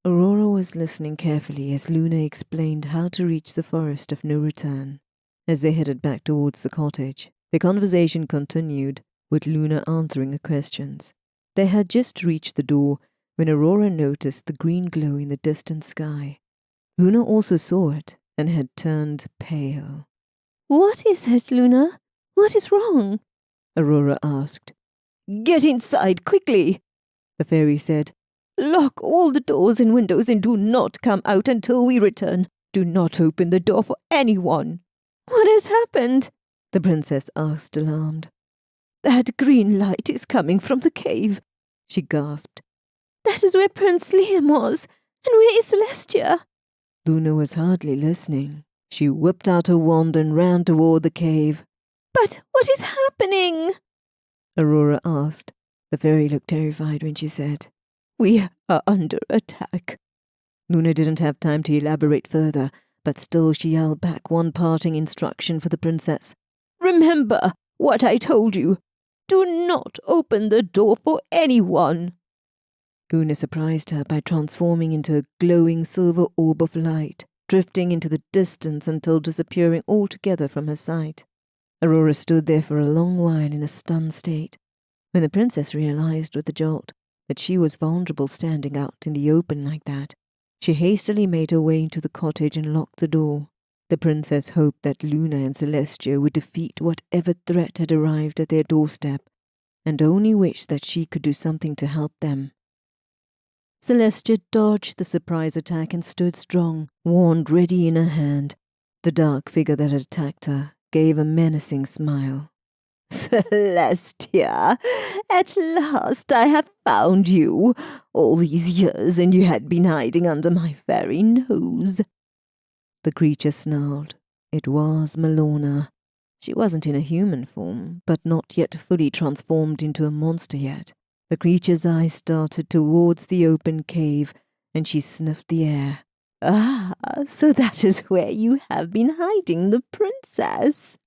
Aurora was listening carefully as Luna explained how to reach the forest of no return. As they headed back towards the cottage, the conversation continued, with Luna answering her questions. They had just reached the door when Aurora noticed the green glow in the distant sky. Luna also saw it and had turned pale. "What is it, Luna? What is wrong?" Aurora asked. "Get inside, quickly," the fairy said. "Lock all the doors and windows and do not come out until we return. Do not open the door for anyone." "What has happened?" the princess asked, alarmed. "That green light is coming from the cave," she gasped. "That is where Prince Liam was. And where is Celestia?" Luna was hardly listening. She whipped out her wand and ran toward the cave. "But what is happening?" Aurora asked. The fairy looked terrified when she said, "We are under attack." Luna didn't have time to elaborate further, but still she yelled back one parting instruction for the princess. "Remember what I told you. Do not open the door for anyone." Luna surprised her by transforming into a glowing silver orb of light, drifting into the distance until disappearing altogether from her sight. Aurora stood there for a long while in a stunned state. When the princess realized with a jolt that she was vulnerable standing out in the open like that, she hastily made her way into the cottage and locked the door. The princess hoped that Luna and Celestia would defeat whatever threat had arrived at their doorstep, and only wished that she could do something to help them. Celestia dodged the surprise attack and stood strong, wand ready in her hand. The dark figure that had attacked her gave a menacing smile. Celestia, at last I have found you. All these years and you had been hiding under my very nose. The creature snarled. It was Malona. She wasn't in a human form, but not yet fully transformed into a monster yet. The creature's eyes started towards the open cave, and she sniffed the air. Ah, so that is where you have been hiding the princess.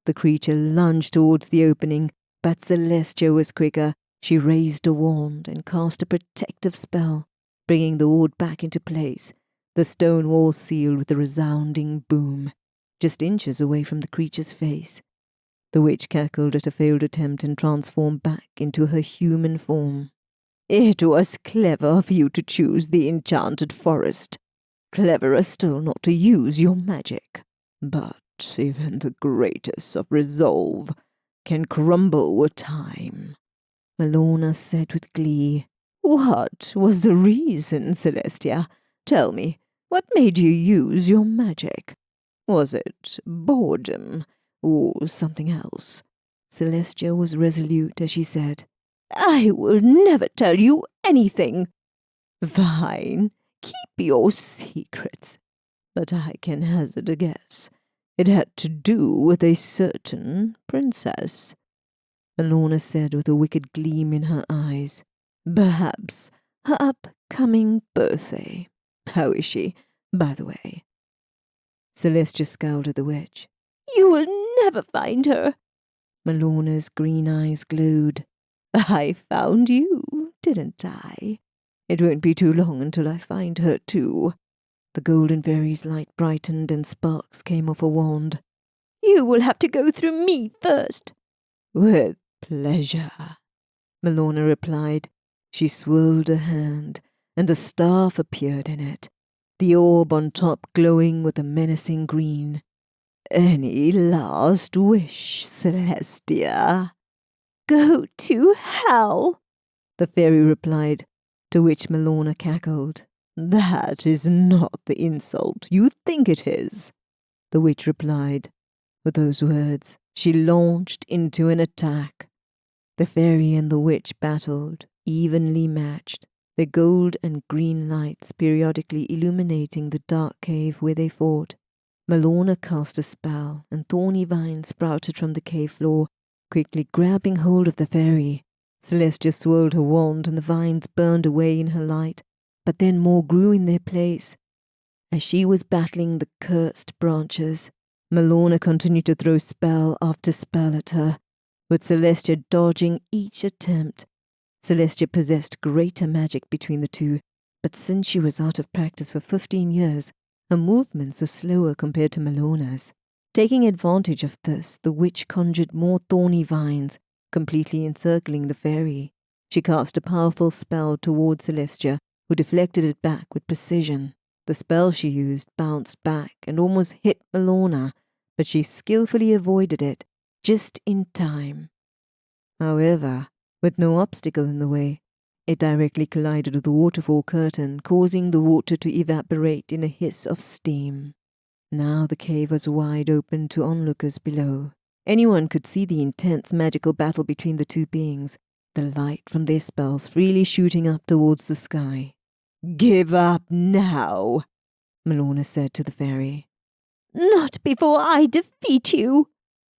The creature lunged towards the opening, but Celestia was quicker. She raised a wand and cast a protective spell, bringing the ward back into place. The stone wall sealed with a resounding boom, just inches away from the creature's face. The witch cackled at a failed attempt and transformed back into her human form. It was clever of you to choose the enchanted forest. Cleverer still not to use your magic. But even the greatest of resolve can crumble with time. Malona said with glee. What was the reason, Celestia? Tell me, what made you use your magic? Was it boredom or something else? Celestia was resolute as she said, I will never tell you anything. Fine, keep your secrets. But I can hazard a guess. It had to do with a certain princess. Malona said with a wicked gleam in her eyes. Perhaps her upcoming birthday. How is she, by the way? Celestia scowled at the witch. You will never find her. Malona's green eyes glowed. I found you, didn't I? It won't be too long until I find her too. The golden fairy's light brightened and sparks came off a wand. You will have to go through me first. With pleasure, Malona replied. She swirled a hand, and a staff appeared in it, the orb on top glowing with a menacing green. Any last wish, Celestia? Go to hell, the fairy replied, to which Malona cackled. That is not the insult you think it is, the witch replied. With those words, she launched into an attack. The fairy and the witch battled, evenly matched, their gold and green lights periodically illuminating the dark cave where they fought. Malona cast a spell, and thorny vines sprouted from the cave floor, quickly grabbing hold of the fairy. Celestia swirled her wand, and the vines burned away in her light, but then more grew in their place. As she was battling the cursed branches, Malona continued to throw spell after spell at her, with Celestia dodging each attempt. Celestia possessed greater magic between the two, but since she was out of practice for 15 years, her movements were slower compared to Malona's. Taking advantage of this, the witch conjured more thorny vines, completely encircling the fairy. She cast a powerful spell towards Celestia, who deflected it back with precision. The spell she used bounced back and almost hit Malona, but she skillfully avoided it, just in time. However, with no obstacle in the way, it directly collided with the waterfall curtain, causing the water to evaporate in a hiss of steam. Now the cave was wide open to onlookers below. Anyone could see the intense magical battle between the two beings, the light from their spells freely shooting up towards the sky. Give up now, Malona said to the fairy. Not before I defeat you,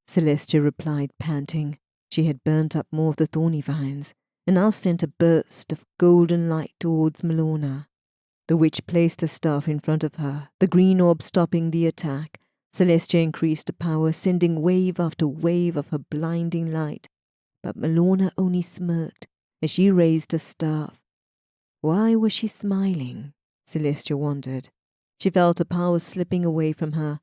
Celestia replied, panting. She had burnt up more of the thorny vines, and now sent a burst of golden light towards Malona. The witch placed her staff in front of her, the green orb stopping the attack. Celestia increased the power, sending wave after wave of her blinding light, but Malona only smirked as she raised her staff. Why was she smiling? Celestia wondered. She felt her power slipping away from her.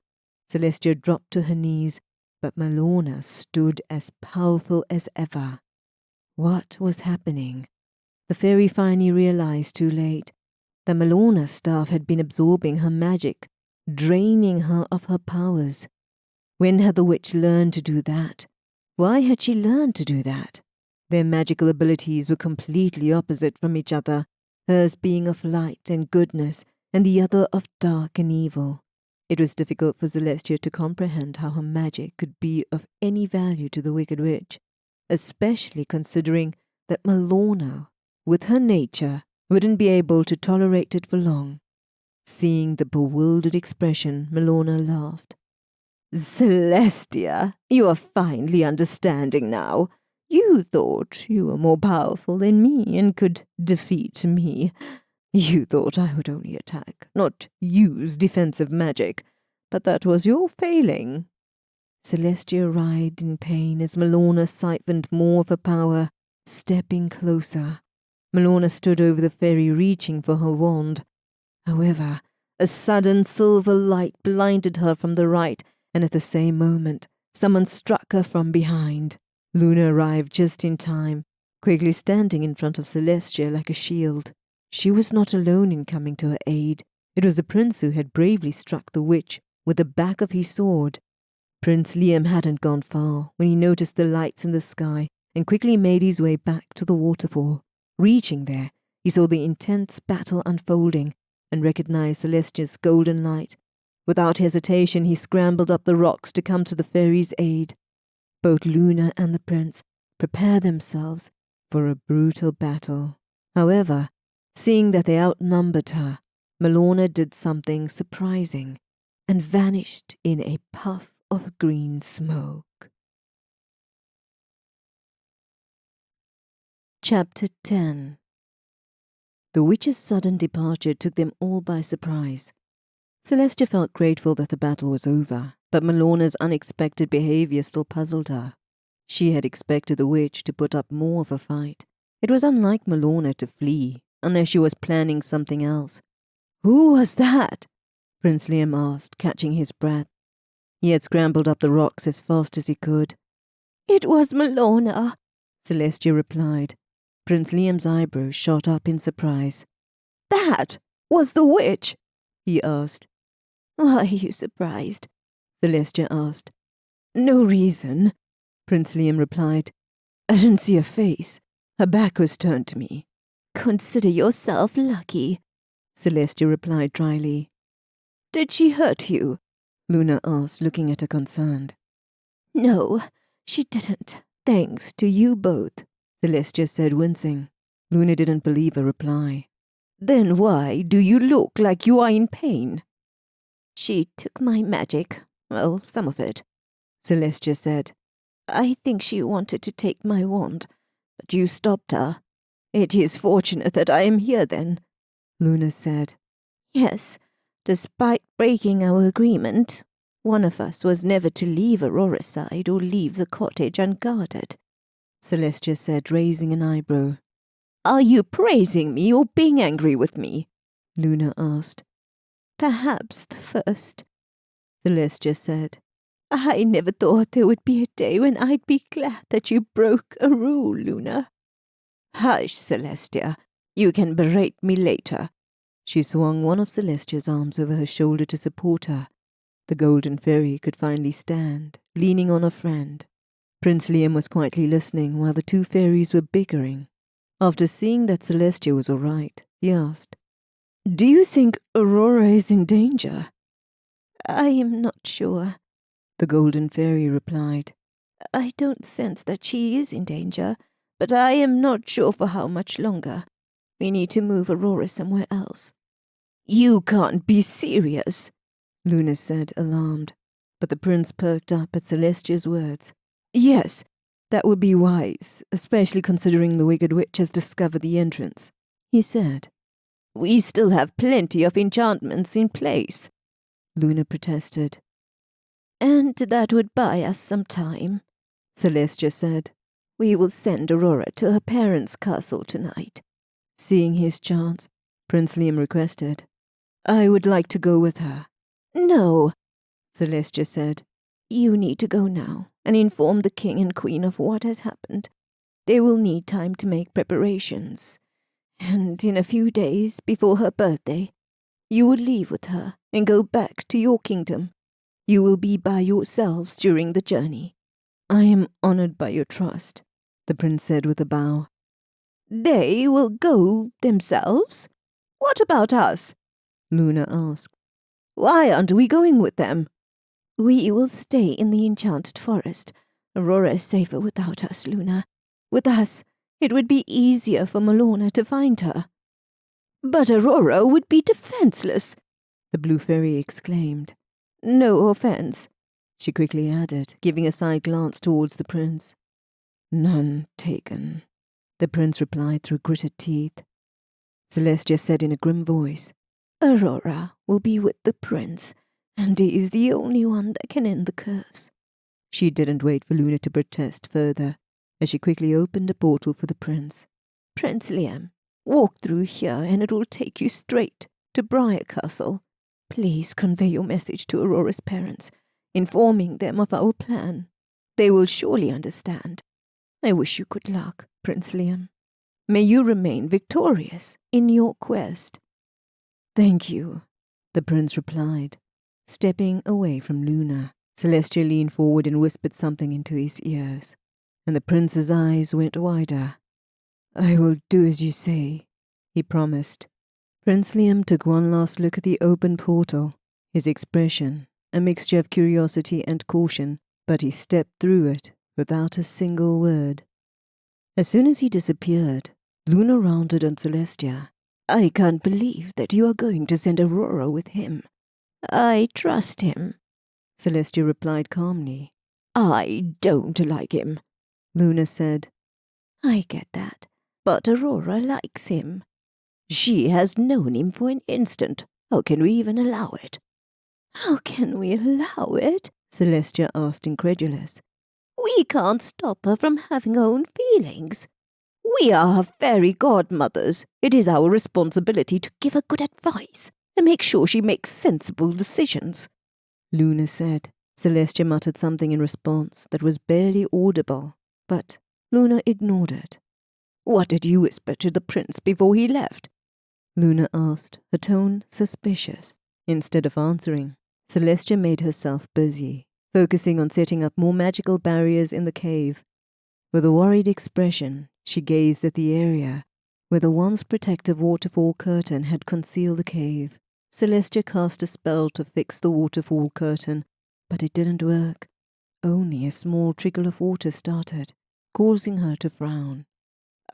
Celestia dropped to her knees, but Malona stood as powerful as ever. What was happening? The fairy finally realized too late that Malona's staff had been absorbing her magic, draining her of her powers. When had the witch learned to do that? Why had she learned to do that? Their magical abilities were completely opposite from each other, hers being of light and goodness, and the other of dark and evil. It was difficult for Celestia to comprehend how her magic could be of any value to the Wicked Witch, especially considering that Malona, with her nature, wouldn't be able to tolerate it for long. Seeing the bewildered expression, Malona laughed. "Celestia, you are finally understanding now. You thought you were more powerful than me and could defeat me. You thought I would only attack, not use defensive magic, but that was your failing." Celestia writhed in pain as Malona siphoned more of her power, stepping closer. Malona stood over the fairy, reaching for her wand. However, a sudden silver light blinded her from the right, and at the same moment, someone struck her from behind. Luna arrived just in time, quickly standing in front of Celestia like a shield. She was not alone in coming to her aid. It was the prince who had bravely struck the witch with the back of his sword. Prince Liam hadn't gone far when he noticed the lights in the sky and quickly made his way back to the waterfall. Reaching there, he saw the intense battle unfolding and recognized Celestia's golden light. Without hesitation, he scrambled up the rocks to come to the fairy's aid. Both Luna and the prince prepared themselves for a brutal battle. However, seeing that they outnumbered her, Malona did something surprising and vanished in a puff of green smoke. Chapter 10. The witch's sudden departure took them all by surprise. Celestia felt grateful that the battle was over, but Malona's unexpected behavior still puzzled her. She had expected the witch to put up more of a fight. It was unlike Malona to flee, unless she was planning something else. "Who was that?" Prince Liam asked, catching his breath. He had scrambled up the rocks as fast as he could. "It was Malona," Celestia replied. Prince Liam's eyebrows shot up in surprise. "That was the witch?" he asked. "Why are you surprised?" Celestia asked. "No reason," Prince Liam replied. "I didn't see her face. Her back was turned to me." "Consider yourself lucky," Celestia replied dryly. "Did she hurt you?" Luna asked, looking at her concerned. "No, she didn't, thanks to you both," Celestia said, wincing. Luna didn't believe her reply. "Then why do you look like you are in pain?" "She took my magic. Well, some of it," Celestia said. "I think she wanted to take my wand, but you stopped her. It is fortunate that I am here then," Luna said. "Yes, despite breaking our agreement, one of us was never to leave Aurora's side or leave the cottage unguarded," Celestia said, raising an eyebrow. "Are you praising me or being angry with me?" Luna asked. "Perhaps the first," Celestia said. "I never thought there would be a day when I'd be glad that you broke a rule, Luna." "Hush, Celestia. You can berate me later." She swung one of Celestia's arms over her shoulder to support her. The golden fairy could finally stand, leaning on her friend. Prince Liam was quietly listening while the two fairies were bickering. After seeing that Celestia was all right, he asked, "Do you think Aurora is in danger?" "I am not sure," the golden fairy replied. "I don't sense that she is in danger, but I am not sure for how much longer. We need to move Aurora somewhere else." "You can't be serious," Luna said, alarmed. But the prince perked up at Celestia's words. "Yes, that would be wise, especially considering the Wicked Witch has discovered the entrance," he said. "We still have plenty of enchantments in place," Luna protested. "And that would buy us some time," Celestia said. "We will send Aurora to her parents' castle tonight." Seeing his chance, Prince Liam requested, "I would like to go with her." "No," Celestia said. "You need to go now and inform the king and queen of what has happened. They will need time to make preparations. And in a few days before her birthday, you will leave with her and go back to your kingdom. You will be by yourselves during the journey." "I am honored by your trust," the prince said with a bow. They will go themselves? What about us? Luna asked. Why aren't we going with them? We will stay in the enchanted forest. Aurora is safer without us, Luna. With us, it would be easier for Malona to find her. But Aurora would be defenseless, the blue fairy exclaimed. No offense, she quickly added, giving a side glance towards the prince. None taken, the prince replied through gritted teeth. Celestia said in a grim voice, Aurora will be with the prince, and he is the only one that can end the curse. She didn't wait for Luna to protest further, as she quickly opened a portal for the prince. Prince Liam, walk through here and it will take you straight to Briar Castle. Please convey your message to Aurora's parents, informing them of our plan. They will surely understand. I wish you good luck, Prince Liam. May you remain victorious in your quest. Thank you, the prince replied, stepping away from Luna. Celestia leaned forward and whispered something into his ears, and the prince's eyes went wider. I will do as you say, he promised. Prince Liam took one last look at the open portal, his expression a mixture of curiosity and caution, but he stepped through it without a single word. As soon as he disappeared, Luna rounded on Celestia. I can't believe that you are going to send Aurora with him. I trust him, Celestia replied calmly. I don't like him, Luna said. I get that, but Aurora likes him. She has known him for an instant. How can we even allow it? How can we allow it? Celestia asked, incredulous. We can't stop her from having her own feelings. We are her fairy godmothers. It is our responsibility to give her good advice and make sure she makes sensible decisions, Luna said. Celestia muttered something in response that was barely audible, but Luna ignored it. What did you whisper to the prince before he left? Luna asked, her tone suspicious. Instead of answering, Celestia made herself busy, focusing on setting up more magical barriers in the cave. With a worried expression, she gazed at the area where the once protective waterfall curtain had concealed the cave. Celestia cast a spell to fix the waterfall curtain, but it didn't work. Only a small trickle of water started, causing her to frown.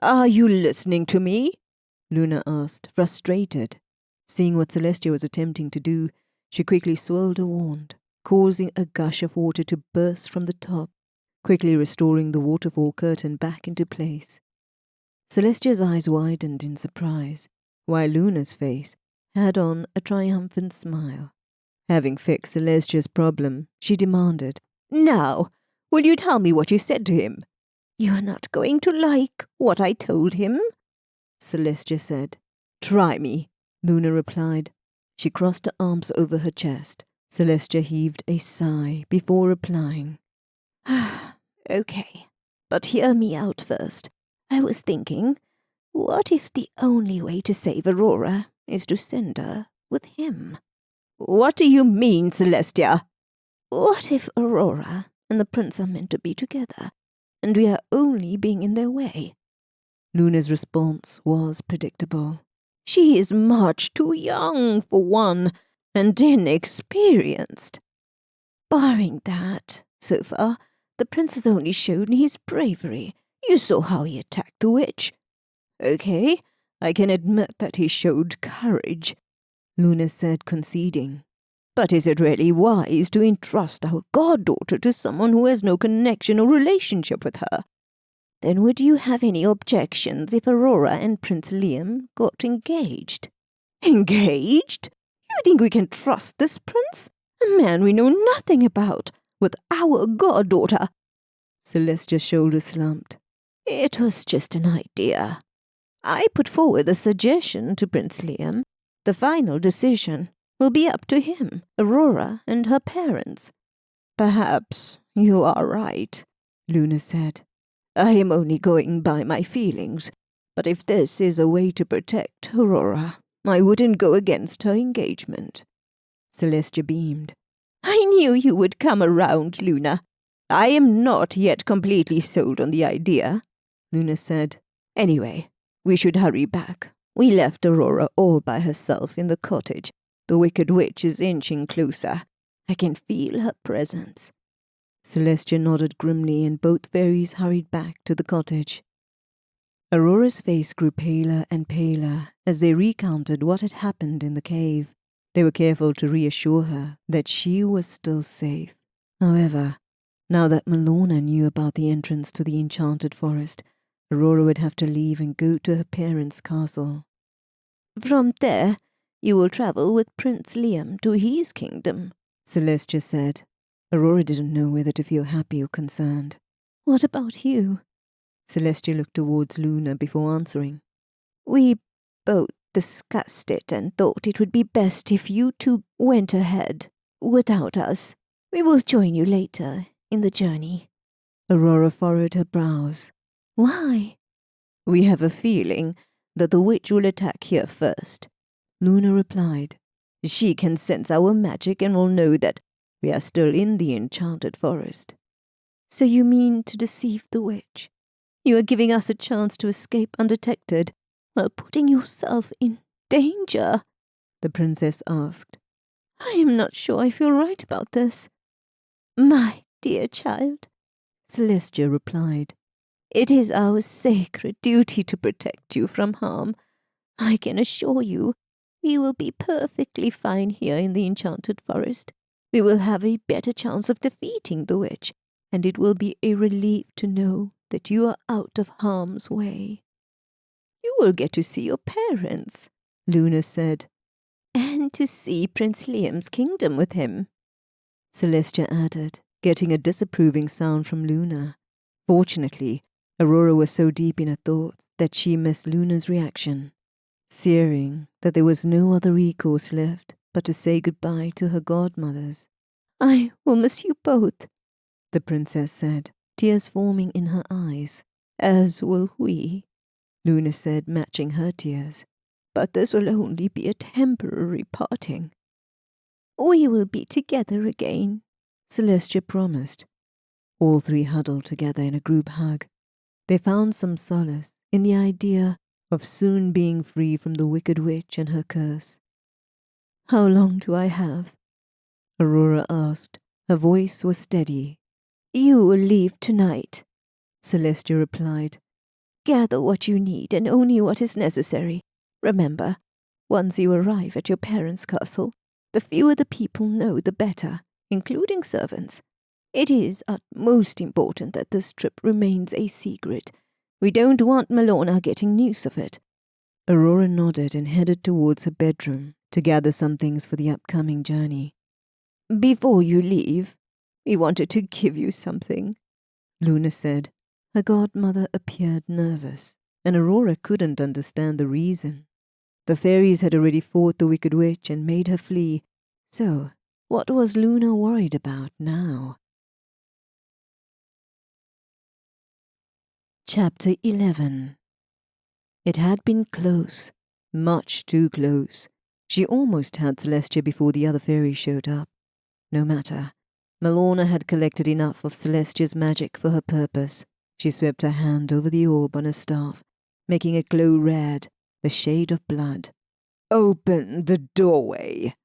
Are you listening to me? Luna asked, frustrated. Seeing what Celestia was attempting to do, she quickly swirled a wand, causing a gush of water to burst from the top, quickly restoring the waterfall curtain back into place. Celestia's eyes widened in surprise, while Luna's face had on a triumphant smile. Having fixed Celestia's problem, she demanded, Now, will you tell me what you said to him? You are not going to like what I told him, Celestia said. Try me, Luna replied. She crossed her arms over her chest. Celestia heaved a sigh before replying. Okay, but hear me out first. I was thinking, what if the only way to save Aurora is to send her with him? What do you mean, Celestia? What if Aurora and the prince are meant to be together, and we are only being in their way? Luna's response was predictable. She is much too young for one, and inexperienced. Barring that, so far, the prince has only shown his bravery. You saw how he attacked the witch. Okay, I can admit that he showed courage, Luna said, conceding. But is it really wise to entrust our goddaughter to someone who has no connection or relationship with her? Then would you have any objections if Aurora and Prince Liam got engaged? Engaged? You think we can trust this prince? A man we know nothing about, with our goddaughter? Celestia's shoulders slumped. It was just an idea. I put forward the suggestion to Prince Liam. The final decision will be up to him, Aurora, and her parents. Perhaps you are right, Luna said. I am only going by my feelings, but if this is a way to protect Aurora, I wouldn't go against her engagement. Celestia beamed. I knew you would come around, Luna. I am not yet completely sold on the idea, Luna said. Anyway, We should hurry back. We left Aurora all by herself in the cottage. The wicked witch is inching closer. I can feel her presence." Celestia nodded grimly and both fairies hurried back to the cottage. Aurora's face grew paler and paler as they recounted what had happened in the cave. They were careful to reassure her that she was still safe. However, now that Malona knew about the entrance to the enchanted forest, Aurora would have to leave and go to her parents' castle. "From there, you will travel with Prince Liam to his kingdom," Celestia said. Aurora didn't know whether to feel happy or concerned. "What about you?" Celestia looked towards Luna before answering. "We both discussed it and thought it would be best if you two went ahead without us. We will join you later in the journey." Aurora furrowed her brows. "Why?" "We have a feeling that the witch will attack here first," Luna replied. "She can sense our magic and will know that we are still in the enchanted forest." "So you mean to deceive the witch? You are giving us a chance to escape undetected while putting yourself in danger?" the princess asked. "I am not sure I feel right about this." "My dear child," Celestia replied, "it is our sacred duty to protect you from harm. I can assure you we will be perfectly fine here in the enchanted forest. We will have a better chance of defeating the witch, and it will be a relief to know that you are out of harm's way." "You will get to see your parents," Luna said. "and to see Prince Liam's kingdom with him," Celestia added, getting a disapproving sound from Luna. Fortunately, Aurora was so deep in her thoughts that she missed Luna's reaction, seeing that there was no other recourse left but to say goodbye to her godmothers. "I will miss you both," the princess said, tears forming in her eyes. "As will we," Luna said, matching her tears. "But this will only be a temporary parting. We will be together again," Celestia promised. All three huddled together in a group hug. They found some solace in the idea of soon being free from the wicked witch and her curse. "How long do I have?" Aurora asked. Her voice was steady. "You will leave tonight," Celestia replied. "Gather what you need and only what is necessary. Remember, once you arrive at your parents' castle, the fewer the people know, the better, including servants. It is utmost important that this trip remains a secret. We don't want Malona getting news of it." Aurora nodded and headed towards her bedroom to gather some things for the upcoming journey. "Before you leave, we wanted to give you something," Luna said. Her godmother appeared nervous, and Aurora couldn't understand the reason. The fairies had already fought the wicked witch and made her flee, so what was Luna worried about now? Chapter 11. It had been close, much too close. She almost had Celestia before the other fairies showed up. No matter, Malona had collected enough of Celestia's magic for her purpose. She swept her hand over the orb on her staff, making it glow red, the shade of blood. "Open the doorway,"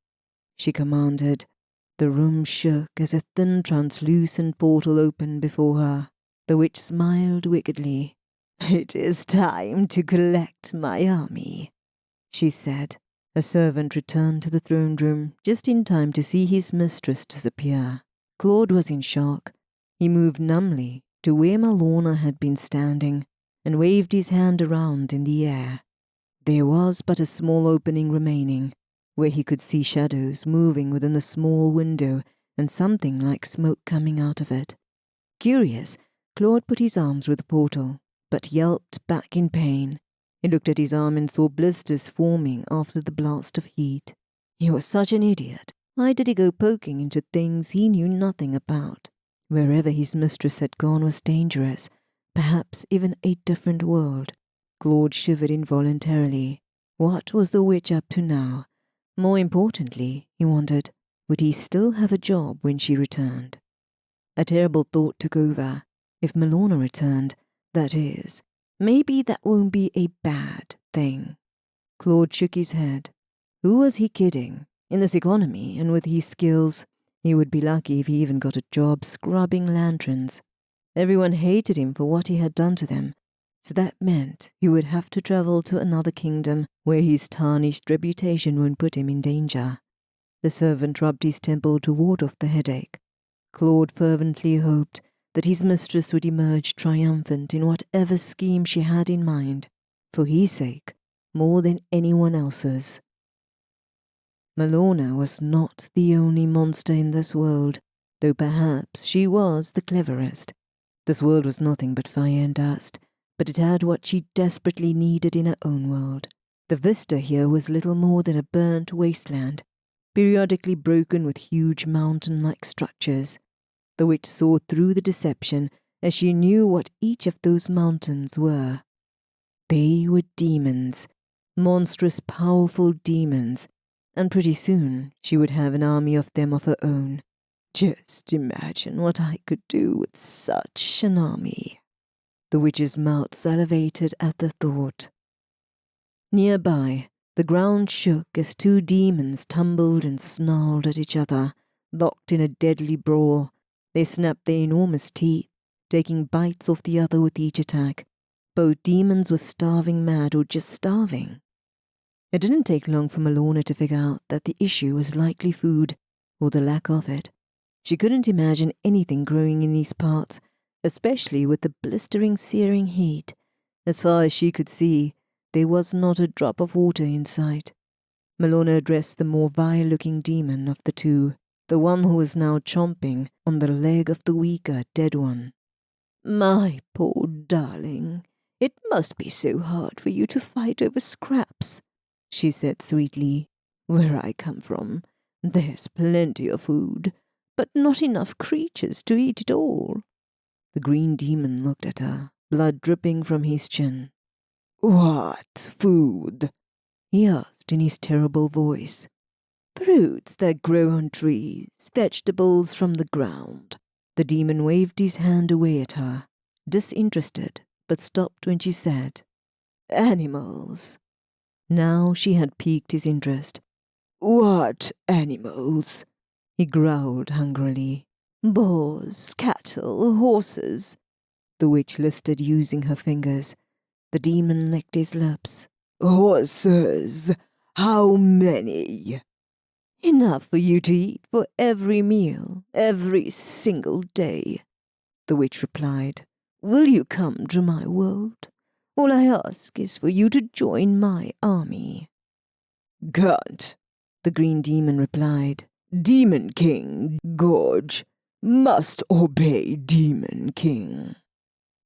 she commanded. The room shook as a thin, translucent portal opened before her. The witch smiled wickedly. "It is time to collect my army," she said. A servant returned to the throne room just in time to see his mistress disappear. Claude was in shock. He moved numbly to where Malona had been standing and waved his hand around in the air. There was but a small opening remaining, where he could see shadows moving within the small window and something like smoke coming out of it. Curious, Claude put his arm through the portal, but yelped back in pain. He looked at his arm and saw blisters forming after the blast of heat. He was such an idiot. Why did he go poking into things he knew nothing about? Wherever his mistress had gone was dangerous, perhaps even a different world. Claude shivered involuntarily. What was the witch up to now? More importantly, he wondered, would he still have a job when she returned? A terrible thought took over. If Malona returned, that is, Maybe that won't be a bad thing. Claude shook his head. Who was he kidding? In this economy, and with his skills, he would be lucky if he even got a job scrubbing lanterns. Everyone hated him for what he had done to them, so that meant he would have to travel to another kingdom where his tarnished reputation won't put him in danger. The servant rubbed his temple to ward off the headache. Claude fervently hoped that his mistress would emerge triumphant in whatever scheme she had in mind, for his sake, more than anyone else's. Malona was not the only monster in this world, though perhaps she was the cleverest. This world was nothing but fire and dust, but it had what she desperately needed in her own world. The vista here was little more than a burnt wasteland, periodically broken with huge mountain-like structures. The witch saw through the deception as she knew what each of those mountains were. They were demons, monstrous, powerful demons, and pretty soon she would have an army of them of her own. Just imagine what I could do with such an army. The witch's mouth salivated at the thought. Nearby, the ground shook as two demons tumbled and snarled at each other, locked in a deadly brawl. They snapped their enormous teeth, taking bites off the other with each attack. Both demons were starving mad or just starving. It didn't take long for Malona to figure out that the issue was likely food, or the lack of it. She couldn't imagine anything growing in these parts, especially with the blistering, searing heat. As far as she could see, there was not a drop of water in sight. Malona addressed the more vile-looking demon of the two, the one who was now chomping on the leg of the weaker, dead one. "My poor darling, it must be so hard for you to fight over scraps," she said sweetly. "Where I come from, there's plenty of food, but not enough creatures to eat it all." The green demon looked at her, blood dripping from his chin. "What food?" he asked in his terrible voice. "Fruits that grow on trees, vegetables from the ground." The demon waved his hand away at her, disinterested, but stopped when she said, "Animals." Now she had piqued his interest. "What animals?" he growled hungrily. "Boars, cattle, horses," the witch listed using her fingers. The demon licked his lips. "Horses? How many?" "Enough for you to eat for every meal, every single day," the witch replied. "Will you come to my world? All I ask is for you to join my army." "Can't," the green demon replied. "Demon King, Gorge. Must obey Demon King."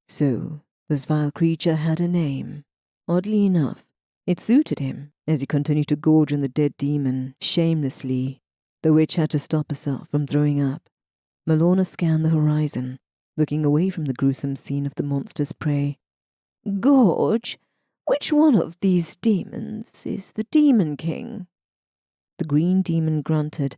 So, this vile creature had a name. Oddly enough, it suited him, as he continued to gorge on the dead demon, shamelessly. The witch had to stop herself from throwing up. Malona scanned the horizon, looking away from the gruesome scene of the monster's prey. "Gorge, which one of these demons is the Demon King?" The green demon grunted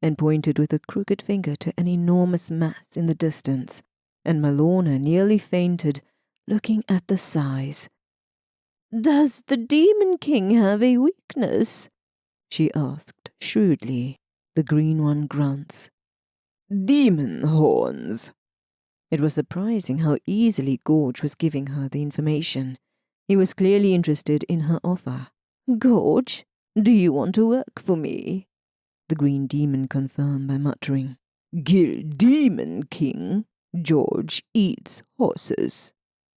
and pointed with a crooked finger to an enormous mass in the distance, and Malona nearly fainted, looking at the size. "Does the Demon King have a weakness?" she asked shrewdly. The green one grunts. "Demon horns." It was surprising how easily Gorge was giving her the information. He was clearly interested in her offer. "Gorge, do you want to work for me?" The green demon confirmed by muttering, "Kill Demon King. George eats horses.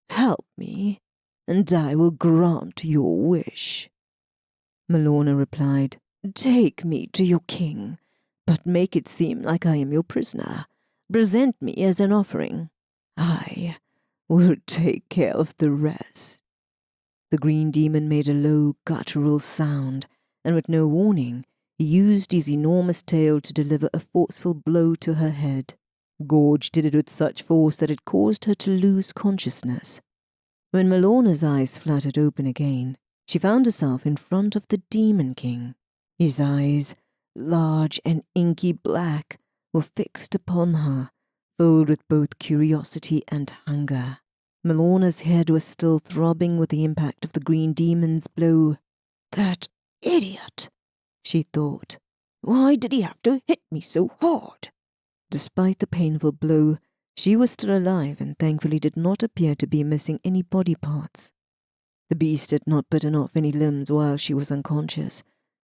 Help me, and I will grant your wish." Malona replied, "Take me to your king, but make it seem like I am your prisoner. Present me as an offering. I will take care of the rest." The green demon made a low, guttural sound, and with no warning, he used his enormous tail to deliver a forceful blow to her head. Gorge did it with such force that it caused her to lose consciousness. When Malona's eyes fluttered open again, she found herself in front of the Demon King. His eyes, large and inky black, were fixed upon her, filled with both curiosity and hunger. Milorna's head was still throbbing with the impact of the green demon's blow. That idiot, she thought. Why did he have to hit me so hard? Despite the painful blow, she was still alive and thankfully did not appear to be missing any body parts. The beast had not bitten off any limbs while she was unconscious.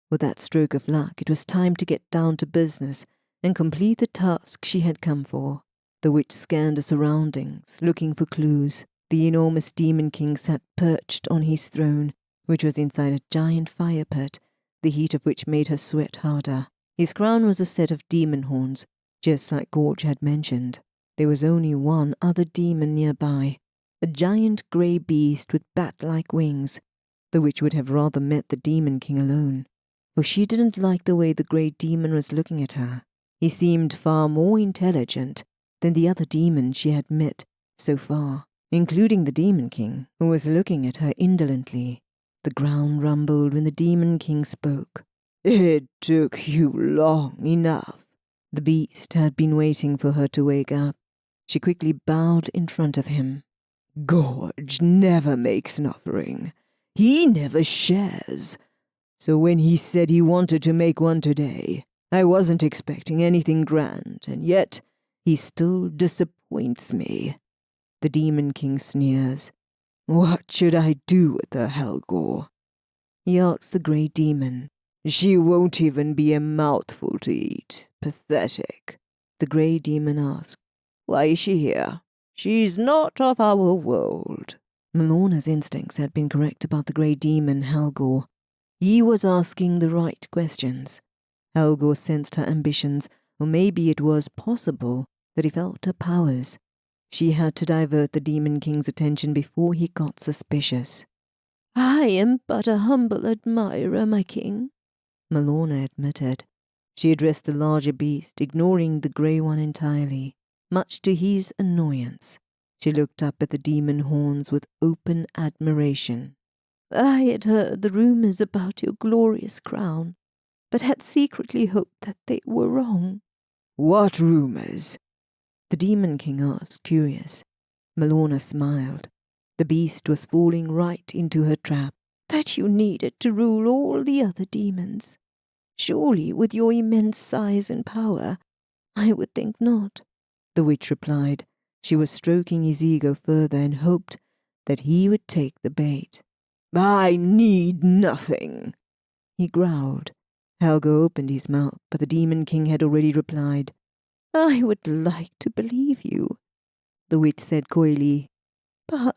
With that stroke of luck, it was time to get down to business and complete the task she had come for. The witch scanned the surroundings, looking for clues. The enormous Demon King sat perched on his throne, which was inside a giant fire pit, the heat of which made her sweat harder. His crown was a set of demon horns, just like Gorge had mentioned. There was only one other demon nearby, a giant grey beast with bat-like wings. The witch would have rather met the Demon King alone, for she didn't like the way the grey demon was looking at her. He seemed far more intelligent than the other demons she had met so far, including the Demon King, who was looking at her indolently. The ground rumbled when the Demon King spoke. It took you long enough. The beast had been waiting for her to wake up. She quickly bowed in front of him. Gorge never makes an offering. He never shares. So when he said he wanted to make one today, I wasn't expecting anything grand, and yet he still disappoints me. The Demon King sneers. What should I do with her, Helgor? He asks the grey demon. She won't even be a mouthful to eat. Pathetic. The grey demon asked. Why is she here? She's not of our world. Milorna's instincts had been correct about the grey demon, Helgor. He was asking the right questions. Helgor sensed her ambitions, or maybe it was possible that he felt her powers. She had to divert the Demon King's attention before he got suspicious. I am but a humble admirer, my king, Milorna admitted. She addressed the larger beast, ignoring the grey one entirely. Much to his annoyance, she looked up at the demon horns with open admiration. I had heard the rumors about your glorious crown, but had secretly hoped that they were wrong. What rumors? The Demon King asked, curious. Milorna smiled. The beast was falling right into her trap. That you needed to rule all the other demons. Surely, with your immense size and power, I would think not, the witch replied. She was stroking his ego further and hoped that he would take the bait. I need nothing, he growled. Helga opened his mouth, but the Demon King had already replied. I would like to believe you, the witch said coyly. But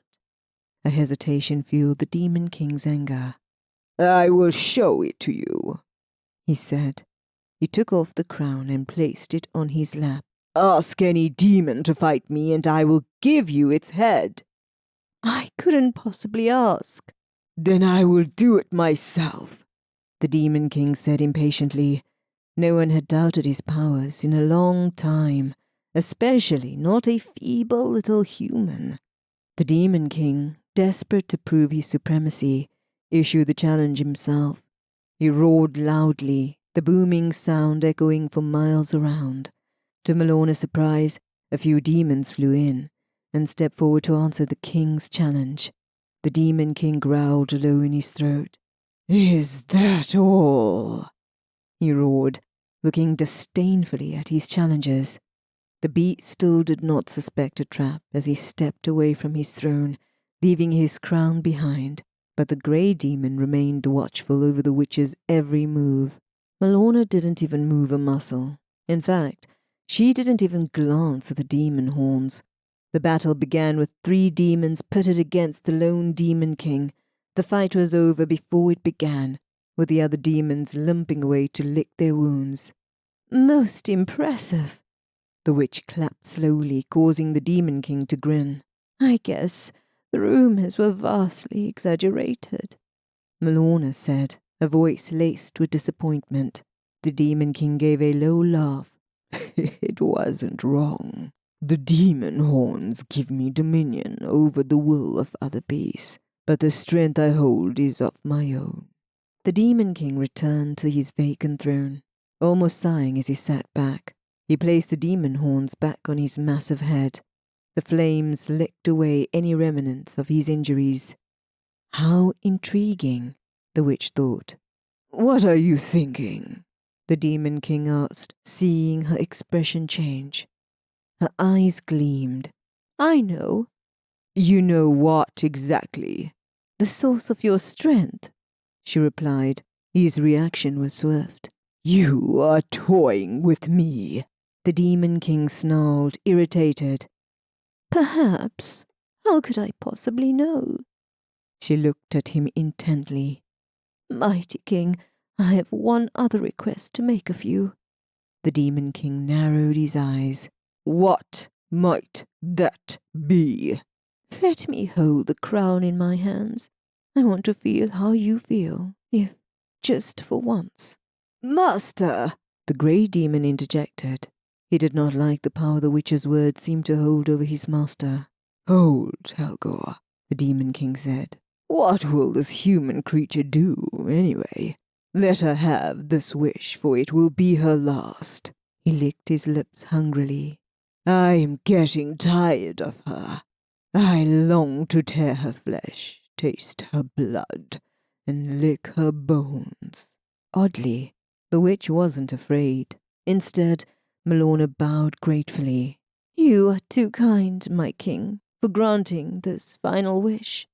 a hesitation fueled the Demon King's anger. I will show it to you, he said. He took off the crown and placed it on his lap. Ask any demon to fight me and I will give you its head. I couldn't possibly ask. Then I will do it myself, the Demon King said impatiently. No one had doubted his powers in a long time, especially not a feeble little human. The Demon King, desperate to prove his supremacy, issued the challenge himself. He roared loudly, the booming sound echoing for miles around. To Milorna's surprise, a few demons flew in and stepped forward to answer the king's challenge. The Demon King growled low in his throat. Is that all? He roared, looking disdainfully at his challengers. The beast still did not suspect a trap as he stepped away from his throne, leaving his crown behind, but the grey demon remained watchful over the witch's every move. Milorna didn't even move a muscle. In fact, she didn't even glance at the demon horns. The battle began with 3 demons pitted against the lone Demon King. The fight was over before it began, with the other demons limping away to lick their wounds. Most impressive. The witch clapped slowly, causing the Demon King to grin. I guess the rumors were vastly exaggerated, Milorna said, a voice laced with disappointment. The Demon King gave a low laugh. It wasn't wrong. The demon horns give me dominion over the will of other beasts, but the strength I hold is of my own. The Demon King returned to his vacant throne, almost sighing as he sat back. He placed the demon horns back on his massive head. The flames licked away any remnants of his injuries. How intriguing, the witch thought. "What are you thinking?" the Demon King asked, seeing her expression change. Her eyes gleamed. "I know." "You know what exactly?" "The source of your strength," she replied. His reaction was swift. "You are toying with me," the Demon King snarled, irritated. "Perhaps. How could I possibly know?" She looked at him intently. "Mighty King, I have one other request to make of you." The Demon King narrowed his eyes. "What might that be?" "Let me hold the crown in my hands. I want to feel how you feel, if just for once." "Master!" the grey demon interjected. He did not like the power the witch's words seemed to hold over his master. "Hold, Helgor," the Demon King said. "What will this human creature do, anyway? Let her have this wish, for it will be her last." He licked his lips hungrily. "I am getting tired of her. I long to tear her flesh, taste her blood, and lick her bones." Oddly, the witch wasn't afraid. Instead, Malona bowed gratefully. "You are too kind, my king, for granting this final wish,"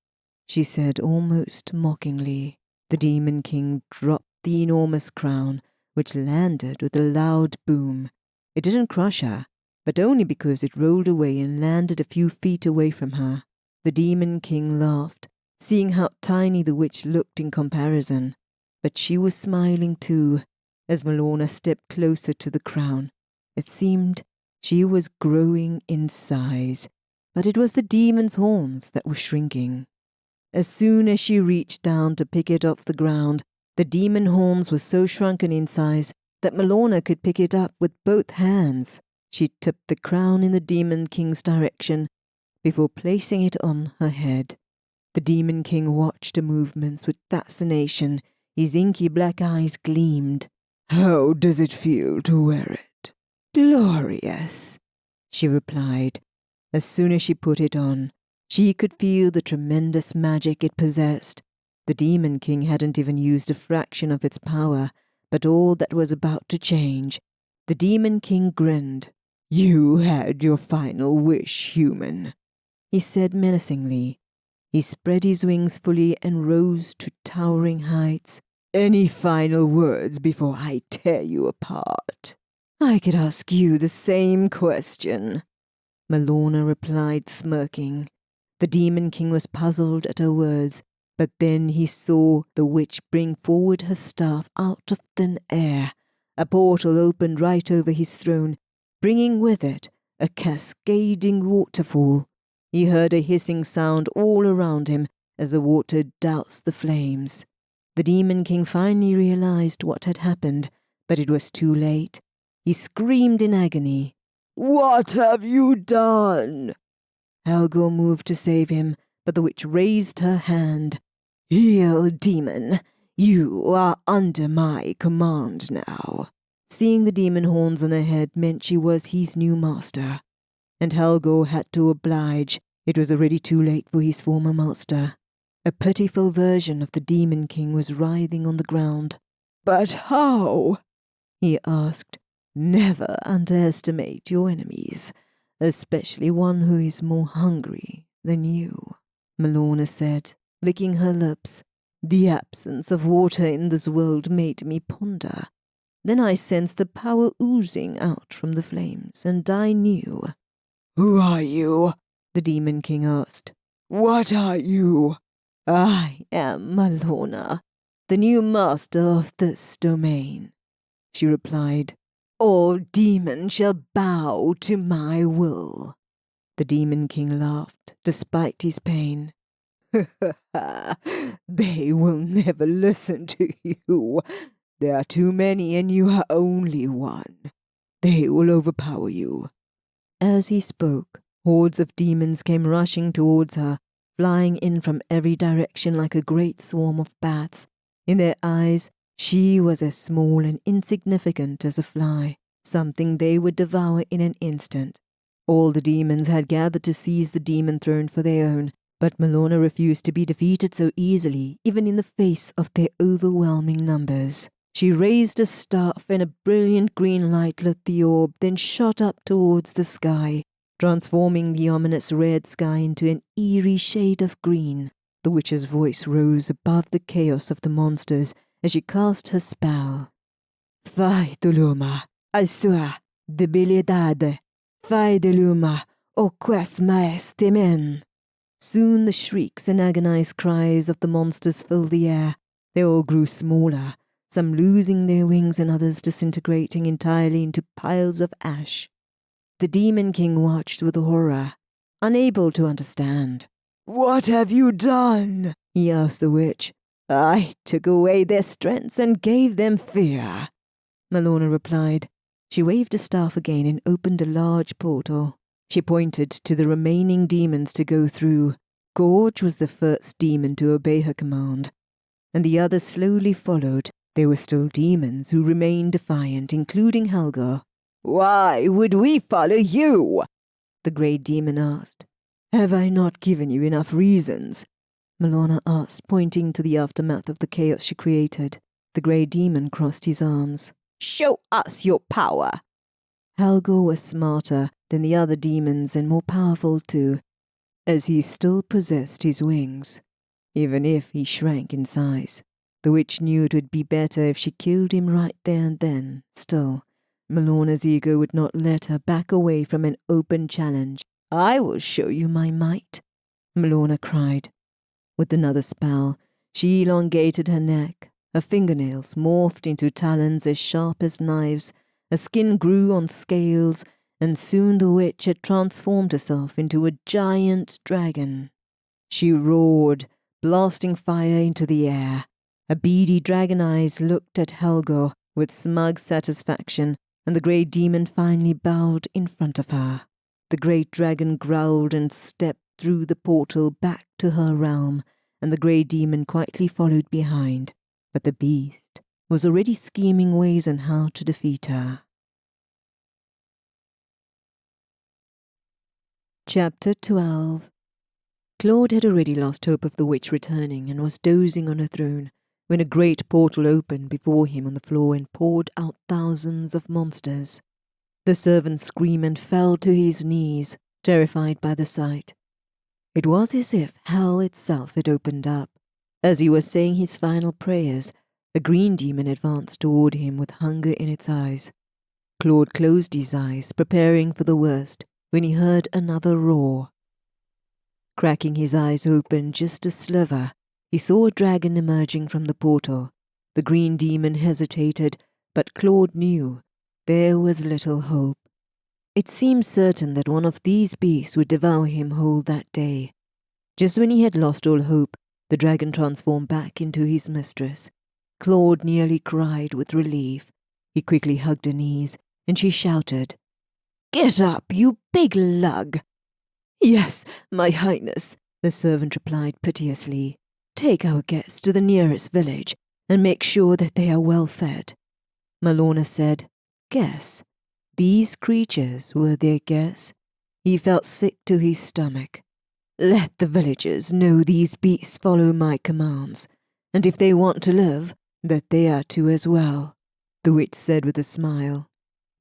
she said almost mockingly. The Demon King dropped the enormous crown, which landed with a loud boom. It didn't crush her, but only because it rolled away and landed a few feet away from her. The Demon King laughed, seeing how tiny the witch looked in comparison. But she was smiling too, as Malona stepped closer to the crown. It seemed she was growing in size, but it was the demon's horns that were shrinking. As soon as she reached down to pick it off the ground, the demon horns were so shrunken in size that Malona could pick it up with both hands. She tipped the crown in the Demon King's direction before placing it on her head. The Demon King watched the movements with fascination. His inky black eyes gleamed. "How does it feel to wear it?" "Glorious," she replied. As soon as she put it on, she could feel the tremendous magic it possessed. The Demon King hadn't even used a fraction of its power, but all that was about to change. The Demon King grinned. "You had your final wish, human," he said menacingly. He spread his wings fully and rose to towering heights. "Any final words before I tear you apart?" "I could ask you the same question," Malona replied, smirking. The Demon King was puzzled at her words, but then he saw the witch bring forward her staff out of thin air. A portal opened right over his throne, bringing with it a cascading waterfall. He heard a hissing sound all around him as the water doused the flames. The Demon King finally realized what had happened, but it was too late. He screamed in agony. "What have you done?" Helgor moved to save him, but the witch raised her hand. "Heal, demon. You are under my command now." Seeing the demon horns on her head meant she was his new master. And Helgor had to oblige. It was already too late for his former master. A pitiful version of the Demon King was writhing on the ground. "But how?" he asked. "Never underestimate your enemies, especially one who is more hungry than you," Malona said, licking her lips. "The absence of water in this world made me ponder. Then I sensed the power oozing out from the flames, and I knew." "Who are you?" the Demon King asked. "What are you?" "I am Malona, the new master of this domain," she replied. "All demons shall bow to my will." The Demon King laughed, despite his pain. "They will never listen to you. There are too many and you are only one. They will overpower you." As he spoke, hordes of demons came rushing towards her, flying in from every direction like a great swarm of bats. In their eyes, she was as small and insignificant as a fly, something they would devour in an instant. All the demons had gathered to seize the demon throne for their own, but Malona refused to be defeated so easily, even in the face of their overwhelming numbers. She raised a staff and a brilliant green light lit the orb, then shot up towards the sky, transforming the ominous red sky into an eerie shade of green. The witch's voice rose above the chaos of the monsters as she cast her spell. Fai de luma, a sua debilidade, fai de luma, o quas maeste men. Soon the shrieks and agonized cries of the monsters filled the air. They all grew smaller, some losing their wings and others disintegrating entirely into piles of ash. The Demon King watched with horror, unable to understand. "What have you done?" he asked the witch. "I took away their strengths and gave them fear," Malona replied. She waved a staff again and opened a large portal. She pointed to the remaining demons to go through. Gorge was the first demon to obey her command, and the others slowly followed. There were still demons who remained defiant, including Helga. "Why would we follow you?" the Grey Demon asked. "Have I not given you enough reasons?" Malona asked, pointing to the aftermath of the chaos she created. The Grey Demon crossed his arms. "Show us your power." Helga was smarter than the other demons and more powerful too, as he still possessed his wings, even if he shrank in size. The witch knew it would be better if she killed him right there and then. Still, Malona's ego would not let her back away from an open challenge. "I will show you my might," Malona cried. With another spell, she elongated her neck. Her fingernails morphed into talons as sharp as knives. Her skin grew on scales, and soon the witch had transformed herself into a giant dragon. She roared, blasting fire into the air. Her beady dragon eyes looked at Helga with smug satisfaction, and the Grey Demon finally bowed in front of her. The great dragon growled and stepped through the portal back to her realm, and the Grey Demon quietly followed behind. But the beast was already scheming ways on how to defeat her. Chapter 12. Claude had already lost hope of the witch returning and was dozing on her throne when a great portal opened before him on the floor and poured out thousands of monsters. The servant screamed and fell to his knees, terrified by the sight. It was as if hell itself had opened up. As he was saying his final prayers, a green demon advanced toward him with hunger in its eyes. Claude closed his eyes, preparing for the worst, when he heard another roar. Cracking his eyes open just a sliver, he saw a dragon emerging from the portal. The green demon hesitated, but Claude knew there was little hope. It seemed certain that one of these beasts would devour him whole that day. Just when he had lost all hope, the dragon transformed back into his mistress. Claude nearly cried with relief. He quickly hugged her knees, and she shouted, "Get up, you big lug!" "Yes, my highness," the servant replied piteously. "Take our guests to the nearest village, and make sure that they are well fed." Malona said, "Guess? These creatures were their guests?" He felt sick to his stomach. "Let the villagers know these beasts follow my commands, and if they want to live, that they are to as well," the witch said with a smile.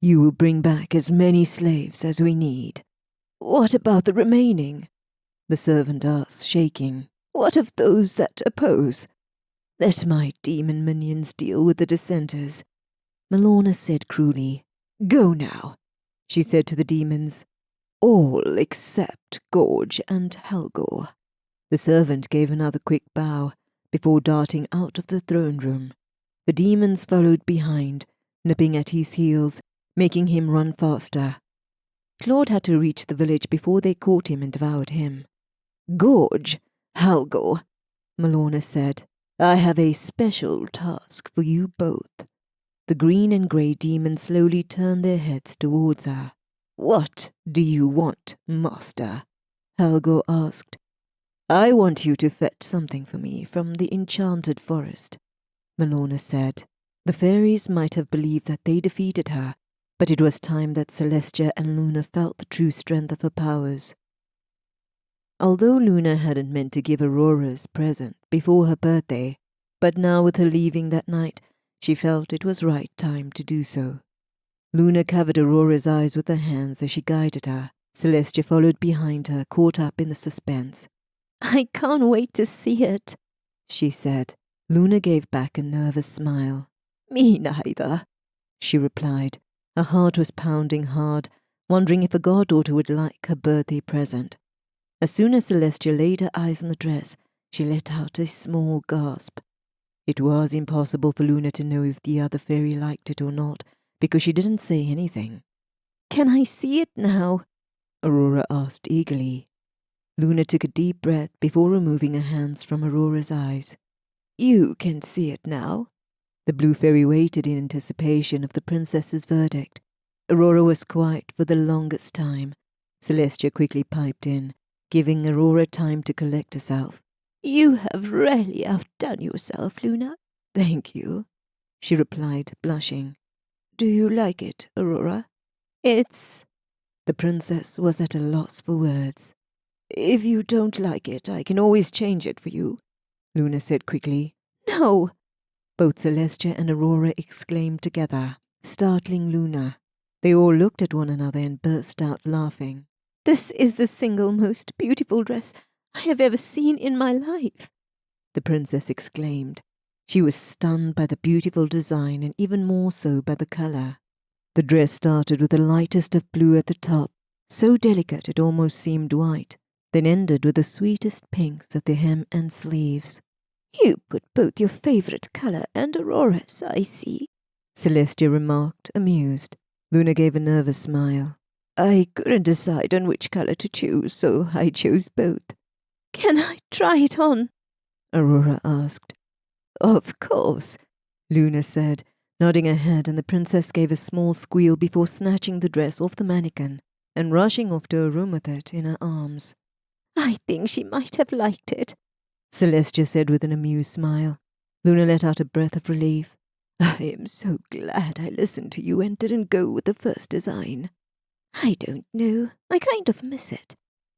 "You will bring back as many slaves as we need." "What about the remaining?" the servant asked, shaking. "What of those that oppose?" "Let my demon minions deal with the dissenters," Malona said cruelly. "Go now," she said to the demons. "All except Gorge and Helga." The servant gave another quick bow before darting out of the throne room. The demons followed behind, nipping at his heels, making him run faster. Claude had to reach the village before they caught him and devoured him. "Gorge, Helga," Malona said, "I have a special task for you both." The green and grey demons slowly turned their heads towards her. "What do you want, master?" Helga asked. "I want you to fetch something for me from the enchanted forest," Malona said. The fairies might have believed that they defeated her, But it was time that Celestia and Luna felt the true strength of her powers. Although Luna hadn't meant to give Aurora's present before her birthday, but now with her leaving that night, she felt it was right time to do so. Luna covered Aurora's eyes with her hands as she guided her. Celestia followed behind her, caught up in the suspense. I can't wait to see it, she said. Luna gave back a nervous smile. Me neither, she replied. Her heart was pounding hard, wondering if her goddaughter would like her birthday present. As soon as Celestia laid her eyes on the dress, she let out a small gasp. It was impossible for Luna to know if the other fairy liked it or not, because she didn't say anything. Can I see it now? Aurora asked eagerly. Luna took a deep breath before removing her hands from Aurora's eyes. You can see it now. The blue fairy waited in anticipation of the princess's verdict. Aurora was quiet for the longest time. Celestia quickly piped in, giving Aurora time to collect herself. You have really outdone yourself, Luna. Thank you, she replied, blushing. Do you like it, Aurora? It's... The princess was at a loss for words. If you don't like it, I can always change it for you, Luna said quickly. No! Both Celestia and Aurora exclaimed together, startling Luna. They all looked at one another and burst out laughing. This is the single most beautiful dress I have ever seen in my life, the princess exclaimed. She was stunned by the beautiful design and even more so by the color. The dress started with the lightest of blue at the top, so delicate it almost seemed white, then ended with the sweetest pinks at the hem and sleeves. You put both your favorite color and Aurora's, I see, Celestia remarked, amused. Luna gave a nervous smile. I couldn't decide on which color to choose, so I chose both. Can I try it on? Aurora asked. Of course, Luna said, nodding her head, and the princess gave a small squeal before snatching the dress off the mannequin and rushing off to her room with it in her arms. I think she might have liked it, Celestia said with an amused smile. Luna let out a breath of relief. I am so glad I listened to you and didn't go with the first design. I don't know. I kind of miss it,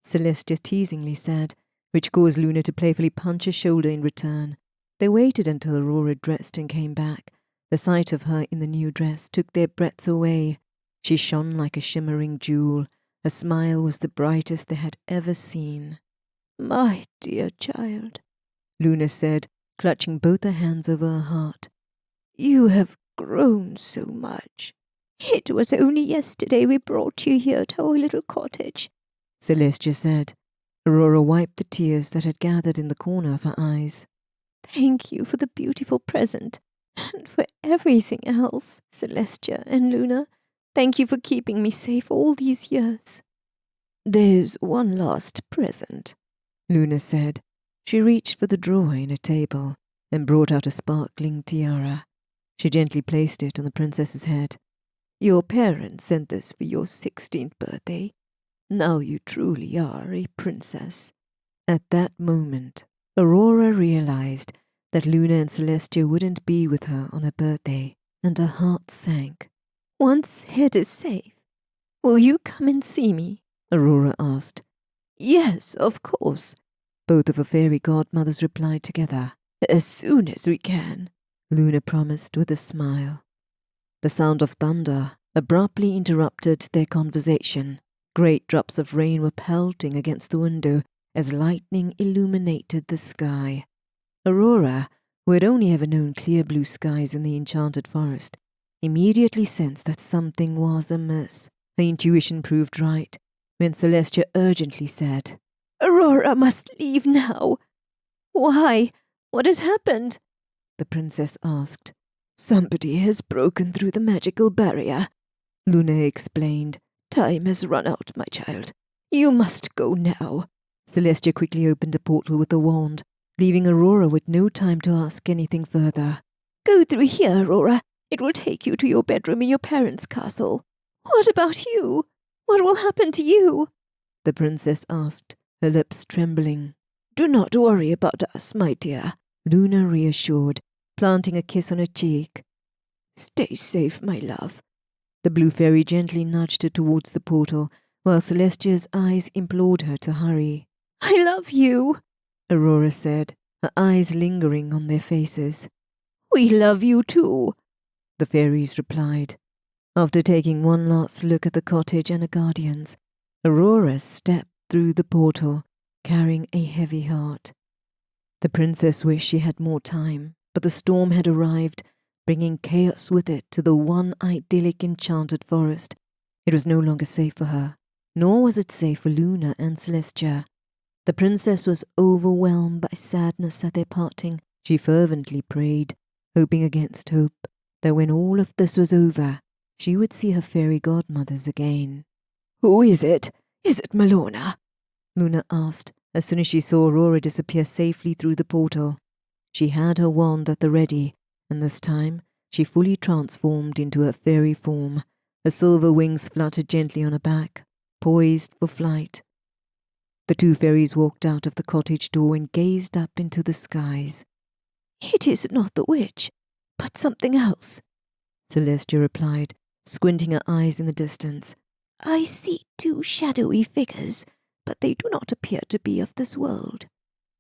Celestia teasingly said, which caused Luna to playfully punch her shoulder in return. They waited until Aurora dressed and came back. The sight of her in the new dress took their breaths away. She shone like a shimmering jewel. Her smile was the brightest they had ever seen. My dear child, Luna said, clutching both her hands over her heart. You have grown so much. It was only yesterday we brought you here to our little cottage, Celestia said. Aurora wiped the tears that had gathered in the corner of her eyes. Thank you for the beautiful present, and for everything else, Celestia and Luna. Thank you for keeping me safe all these years. There's one last present, Luna said. She reached for the drawer in a table and brought out a sparkling tiara. She gently placed it on the princess's head. Your parents sent this for your 16th birthday. Now you truly are a princess. At that moment, Aurora realized that Luna and Celestia wouldn't be with her on her birthday, and her heart sank. Once it is safe, will you come and see me? Aurora asked. Yes, of course, both of her fairy godmothers replied together. As soon as we can, Luna promised with a smile. The sound of thunder abruptly interrupted their conversation. Great drops of rain were pelting against the window as lightning illuminated the sky. Aurora, who had only ever known clear blue skies in the enchanted forest, immediately sensed that something was amiss. Her intuition proved right when Celestia urgently said, Aurora must leave now. Why? What has happened? The princess asked. Somebody has broken through the magical barrier, Luna explained. Time has run out, my child. You must go now. Celestia quickly opened a portal with a wand, leaving Aurora with no time to ask anything further. Go through here, Aurora. It will take you to your bedroom in your parents' castle. What about you? What will happen to you? The princess asked, her lips trembling. Do not worry about us, my dear, Luna reassured, planting a kiss on her cheek. Stay safe, my love. The blue fairy gently nudged her towards the portal, while Celestia's eyes implored her to hurry. I love you, Aurora said, her eyes lingering on their faces. We love you too, the fairies replied. After taking one last look at the cottage and her guardians, Aurora stepped through the portal, carrying a heavy heart. The princess wished she had more time, but the storm had arrived, bringing chaos with it to the one idyllic enchanted forest. It was no longer safe for her, nor was it safe for Luna and Celestia. The princess was overwhelmed by sadness at their parting. She fervently prayed, hoping against hope, that when all of this was over, she would see her fairy godmothers again. Who is it? Is it Malona? Luna asked as soon as she saw Aurora disappear safely through the portal. She had her wand at the ready, and this time she fully transformed into her fairy form. Her silver wings fluttered gently on her back, poised for flight. The two fairies walked out of the cottage door and gazed up into the skies. It is not the witch, but something else, Celestia replied, squinting her eyes in the distance. I see two shadowy figures, but they do not appear to be of this world.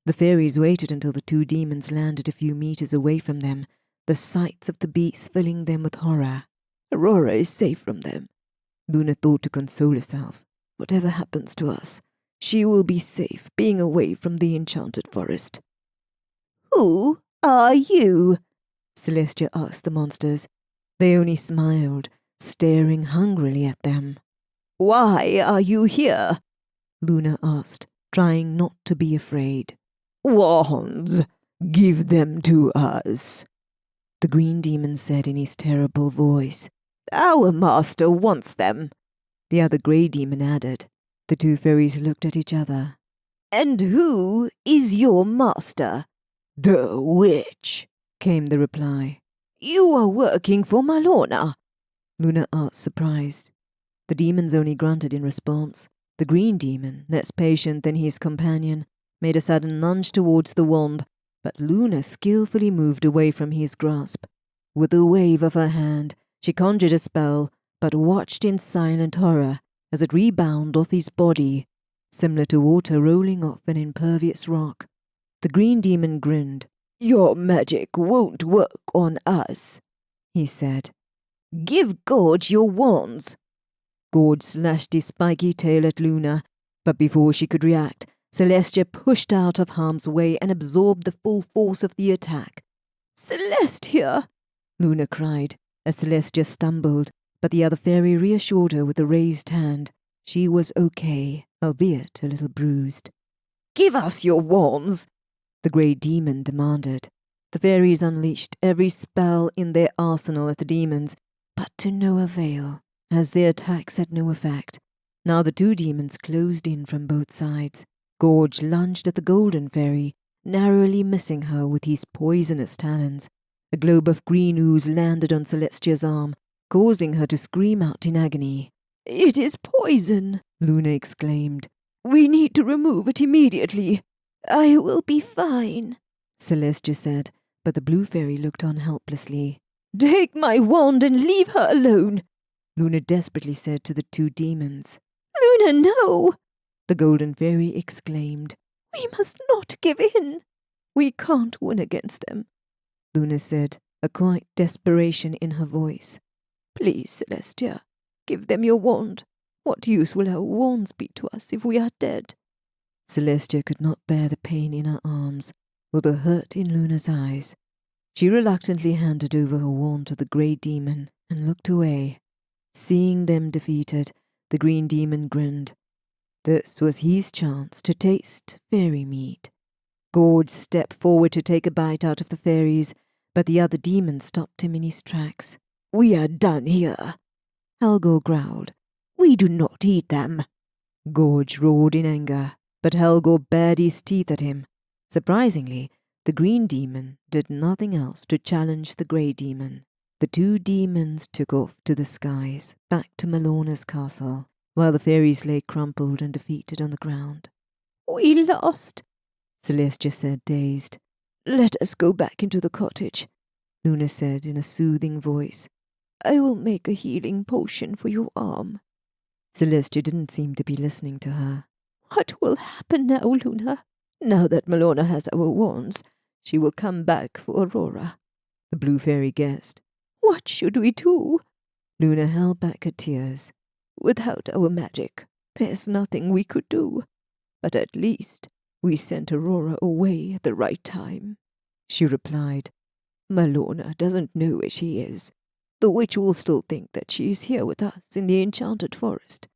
The fairies waited until the two demons landed a few meters away from them, the sights of the beasts filling them with horror. Aurora is safe from them, Luna thought to console herself. Whatever happens to us, she will be safe being away from the enchanted forest. Who are you? Celestia asked the monsters. They only smiled, staring hungrily at them. Why are you here? Luna asked, trying not to be afraid. Wands, give them to us, the green demon said in his terrible voice. Our master wants them, the other grey demon added. The two fairies looked at each other. And who is your master? The witch, came the reply. You are working for Malona, Luna asked, surprised. The demons only grunted in response. The green demon, less patient than his companion, made a sudden lunge towards the wand, but Luna skillfully moved away from his grasp. With a wave of her hand, she conjured a spell, but watched in silent horror as it rebounded off his body, similar to water rolling off an impervious rock. The green demon grinned. Your magic won't work on us, he said. Give Gorge your wands. Gorge slashed his spiky tail at Luna, but before she could react, Celestia pushed out of harm's way and absorbed the full force of the attack. Celestia, Luna cried as Celestia stumbled, but the other fairy reassured her with a raised hand. She was okay, albeit a little bruised. Give us your wands, the grey demon demanded. The fairies unleashed every spell in their arsenal at the demons, but to no avail, as their attacks had no effect. Now the two demons closed in from both sides. Gorge lunged at the golden fairy, narrowly missing her with his poisonous talons. A globe of green ooze landed on Celestia's arm, causing her to scream out in agony. It is poison, Luna exclaimed. We need to remove it immediately. I will be fine, Celestia said, but the blue fairy looked on helplessly. Take my wand and leave her alone, Luna desperately said to the two demons. Luna, no, the golden fairy exclaimed. We must not give in. We can't win against them, Luna said, a quiet desperation in her voice. Please, Celestia, give them your wand. What use will our wands be to us if we are dead? Celestia could not bear the pain in her arms or the hurt in Luna's eyes. She reluctantly handed over her wand to the grey demon and looked away. Seeing them defeated, the green demon grinned. This was his chance to taste fairy meat. Gorge stepped forward to take a bite out of the fairies, but the other demon stopped him in his tracks. We are done here, Helgor growled. We do not eat them. Gorge roared in anger, but Helgor bared his teeth at him. Surprisingly, the green demon did nothing else to challenge the grey demon. The two demons took off to the skies, back to Malona's castle, while the fairies lay crumpled and defeated on the ground. We lost, Celestia said, dazed. Let us go back into the cottage, Luna said in a soothing voice. I will make a healing potion for your arm. Celestia didn't seem to be listening to her. What will happen now, Luna? Now that Malona has our wands, she will come back for Aurora. The blue fairy guessed. What should we do? Luna held back her tears. Without our magic, there's nothing we could do. But at least we sent Aurora away at the right time, she replied. Malona doesn't know where she is. The witch will still think that she is here with us in the enchanted forest.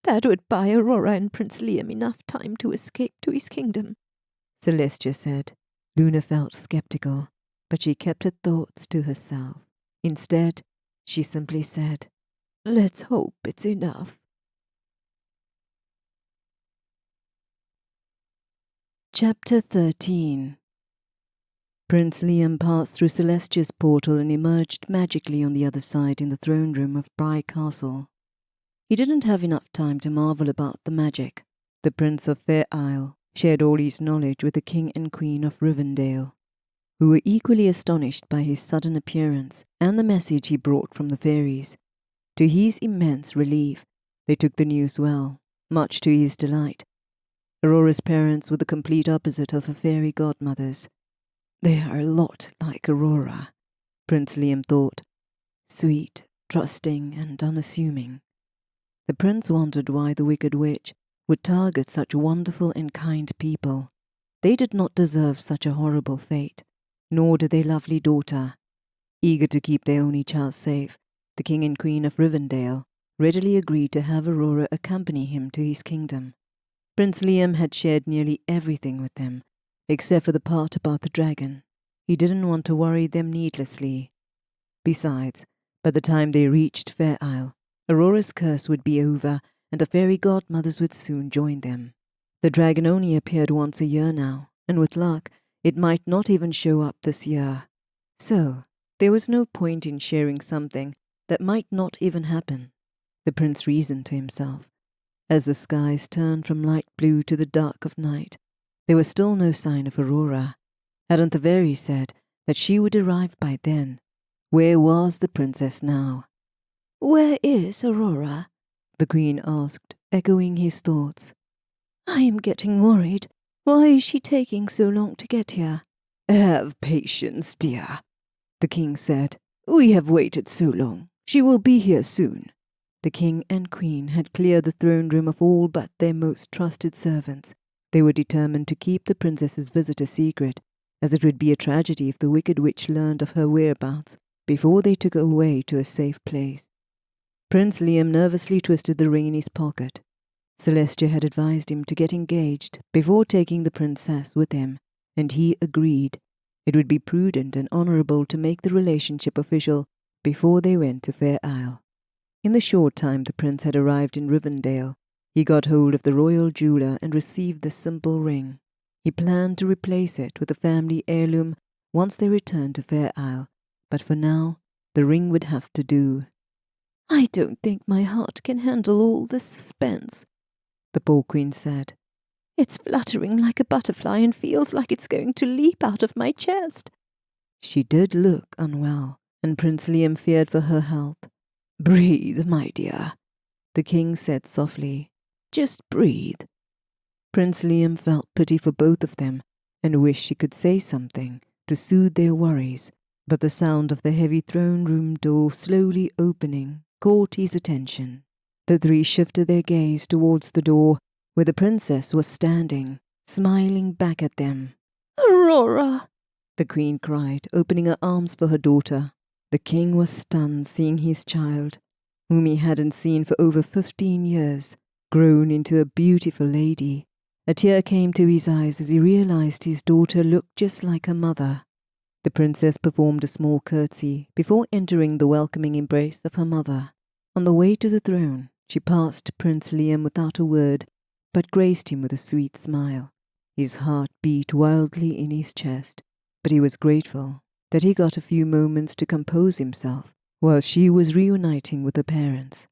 That would buy Aurora and Prince Liam enough time to escape to his kingdom, Celestia said. Luna felt skeptical, but she kept her thoughts to herself. Instead, she simply said, Let's hope it's enough. Chapter 13. Prince Liam passed through Celestia's portal and emerged magically on the other side in the throne room of Bry Castle. He didn't have enough time to marvel about the magic. The Prince of Fair Isle shared all his knowledge with the King and Queen of Rivendell, who were equally astonished by his sudden appearance and the message he brought from the fairies. To his immense relief, they took the news well, much to his delight. Aurora's parents were the complete opposite of her fairy godmothers. They are a lot like Aurora, Prince Liam thought. Sweet, trusting, and unassuming. The prince wondered why the wicked witch would target such wonderful and kind people. They did not deserve such a horrible fate, nor did their lovely daughter. Eager to keep their only child safe, the King and Queen of Rivendell readily agreed to have Aurora accompany him to his kingdom. Prince Liam had shared nearly everything with them, except for the part about the dragon. He didn't want to worry them needlessly. Besides, by the time they reached Fair Isle, Aurora's curse would be over and the fairy godmothers would soon join them. The dragon only appeared once a year now, and with luck, it might not even show up this year. So, there was no point in sharing something that might not even happen, the prince reasoned to himself. As the skies turned from light blue to the dark of night, there was still no sign of Aurora. Hadn't the fairies said that she would arrive by then? Where was the princess now? Where is Aurora? The queen asked, echoing his thoughts. I am getting worried. Why is she taking so long to get here? Have patience, dear, the king said. We have waited so long. She will be here soon. The king and queen had cleared the throne room of all but their most trusted servants. They were determined to keep the princess's visit a secret, as it would be a tragedy if the wicked witch learned of her whereabouts before they took her away to a safe place. Prince Liam nervously twisted the ring in his pocket. Celestia had advised him to get engaged before taking the princess with him, and he agreed. It would be prudent and honorable to make the relationship official before they went to Fair Isle. In the short time the prince had arrived in Rivendell, he got hold of the royal jeweler and received the simple ring. He planned to replace it with a family heirloom once they returned to Fair Isle, but for now, the ring would have to do. I don't think my heart can handle all this suspense, the poor queen said. It's fluttering like a butterfly and feels like it's going to leap out of my chest. She did look unwell, and Prince Liam feared for her health. Breathe, my dear, the king said softly. Just breathe. Prince Liam felt pity for both of them and wished she could say something to soothe their worries, but the sound of the heavy throne room door slowly opening caught his attention. The three shifted their gaze towards the door where the princess was standing, smiling back at them. Aurora! The queen cried, opening her arms for her daughter. The king was stunned seeing his child, whom he hadn't seen for over 15 years, grown into a beautiful lady. A tear came to his eyes as he realized his daughter looked just like her mother. The princess performed a small curtsy before entering the welcoming embrace of her mother. On the way to the throne, she passed Prince Liam without a word, but graced him with a sweet smile. His heart beat wildly in his chest, but he was grateful that he got a few moments to compose himself while she was reuniting with her parents.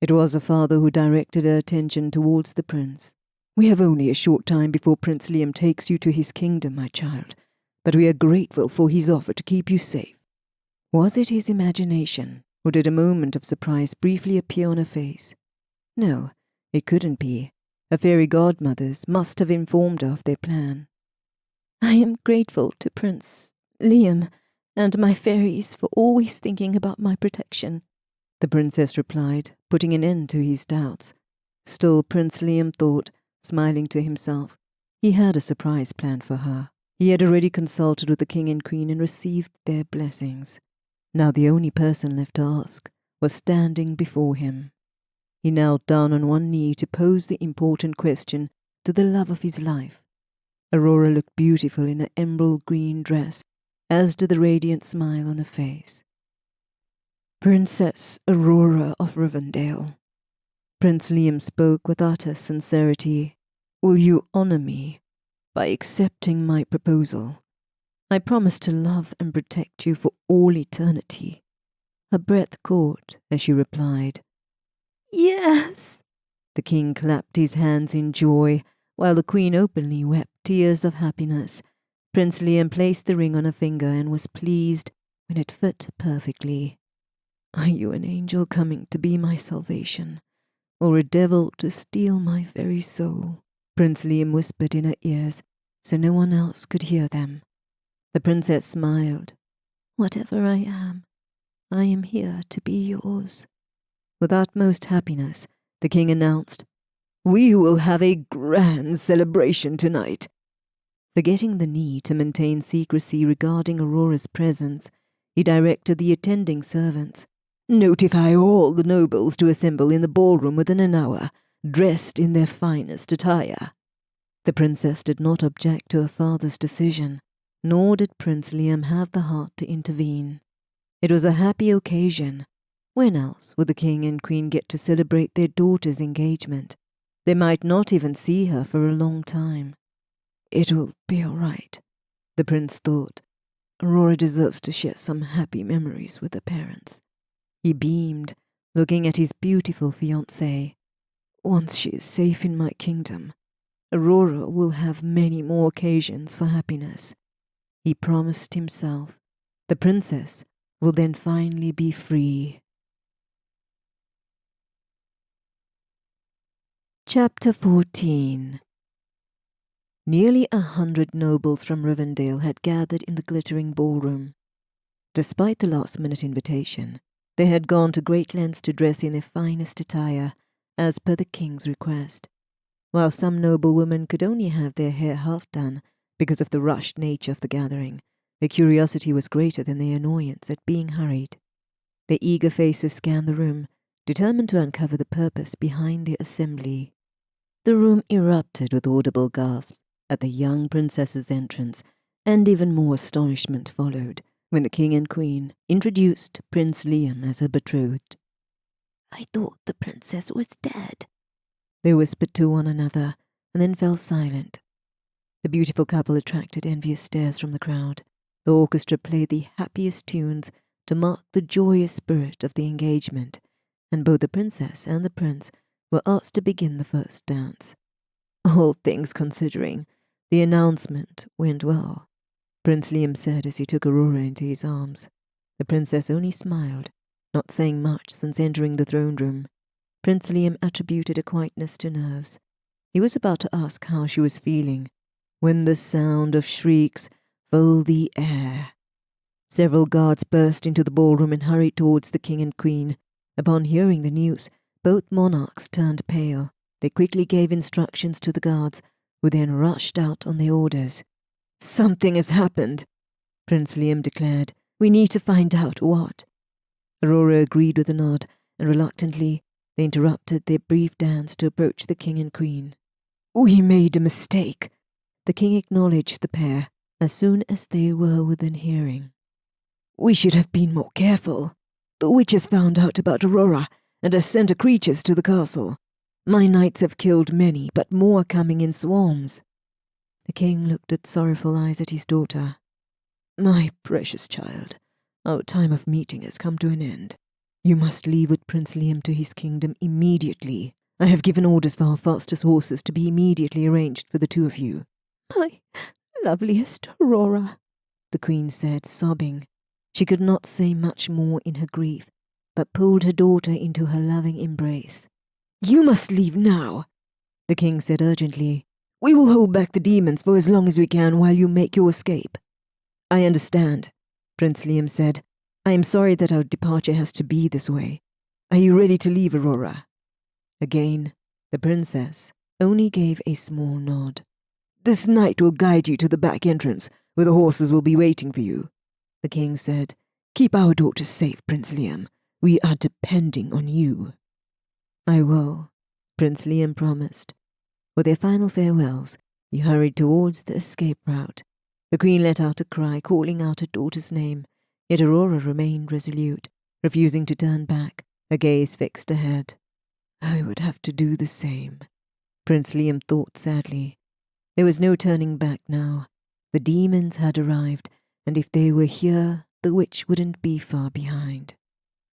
It was her father who directed her attention towards the prince. We have only a short time before Prince Liam takes you to his kingdom, my child, but we are grateful for his offer to keep you safe. Was it his imagination, Or did a moment of surprise briefly appear on her face? No, it couldn't be. Her fairy godmothers must have informed her of their plan. I am grateful to Prince Liam and my fairies for always thinking about my protection, the princess replied, putting an end to his doubts. Still, Prince Liam thought, smiling to himself, he had a surprise planned for her. He had already consulted with the king and queen and received their blessings. Now the only person left to ask was standing before him. He knelt down on one knee to pose the important question to the love of his life. Aurora looked beautiful in her emerald green dress, as did the radiant smile on her face. Princess Aurora of Rivendell. Prince Liam spoke with utter sincerity. Will you honor me by accepting my proposal? I promise to love and protect you for all eternity. Her breath caught as she replied, Yes! The king clapped his hands in joy, while the queen openly wept tears of happiness. Prince Liam placed the ring on her finger and was pleased when it fit perfectly. Are you an angel coming to be my salvation, or a devil to steal my very soul? Prince Liam whispered in her ears, so no one else could hear them. The princess smiled. Whatever I am here to be yours. With utmost happiness, the king announced, We will have a grand celebration tonight. Forgetting the need to maintain secrecy regarding Aurora's presence, he directed the attending servants, Notify all the nobles to assemble in the ballroom within an hour, dressed in their finest attire. The princess did not object to her father's decision, nor did Prince Liam have the heart to intervene. It was a happy occasion. When else would the king and queen get to celebrate their daughter's engagement? They might not even see her for a long time. It will be all right, the prince thought. Aurora deserves to share some happy memories with her parents. He beamed, looking at his beautiful fiancée. Once she is safe in my kingdom, Aurora will have many more occasions for happiness. He promised himself. The princess will then finally be free. Chapter 14. Nearly 100 nobles from Rivendell had gathered in the glittering ballroom. Despite the last-minute invitation, they had gone to great lengths to dress in their finest attire, as per the king's request. While some noble women could only have their hair half done because of the rushed nature of the gathering, their curiosity was greater than their annoyance at being hurried. Their eager faces scanned the room, determined to uncover the purpose behind their assembly. The room erupted with audible gasps at the young princess's entrance, and even more astonishment followed when the king and queen introduced Prince Liam as her betrothed. I thought the princess was dead, they whispered to one another, and then fell silent. The beautiful couple attracted envious stares from the crowd. The orchestra played the happiest tunes to mark the joyous spirit of the engagement, and both the princess and the prince were asked to begin the first dance. All things considering, the announcement went well, Prince Liam said as he took Aurora into his arms. The princess only smiled, not saying much since entering the throne room. Prince Liam attributed a quietness to nerves. He was about to ask how she was feeling, when the sound of shrieks filled the air. Several guards burst into the ballroom and hurried towards the king and queen. Upon hearing the news, both monarchs turned pale. They quickly gave instructions to the guards, who then rushed out on their orders. Something has happened, Prince Liam declared. We need to find out what. Aurora agreed with a nod, and reluctantly they interrupted their brief dance to approach the king and queen. We made a mistake. The king acknowledged the pair as soon as they were within hearing. We should have been more careful. The witches found out about Aurora and have sent her creatures to the castle. My knights have killed many, but more are coming in swarms. The king looked with sorrowful eyes at his daughter. My precious child, our time of meeting has come to an end. You must leave with Prince Liam to his kingdom immediately. I have given orders for our fastest horses to be immediately arranged for the two of you. My loveliest Aurora, the queen said, sobbing. She could not say much more in her grief, but pulled her daughter into her loving embrace. "You must leave now," the king said urgently. "We will hold back the demons for as long as we can while you make your escape." "I understand," Prince Liam said. "I am sorry that our departure has to be this way. Are you ready to leave, Aurora?" Again, the princess only gave a small nod. "This knight will guide you to the back entrance, where the horses will be waiting for you," the king said. "Keep our daughter safe, Prince Liam. We are depending on you." "I will," Prince Liam promised. With their final farewells, he hurried towards the escape route. The queen let out a cry, calling out her daughter's name, yet Aurora remained resolute, refusing to turn back, her gaze fixed ahead. "I would have to do the same," Prince Liam thought sadly. There was no turning back now. The demons had arrived, and if they were here, the witch wouldn't be far behind.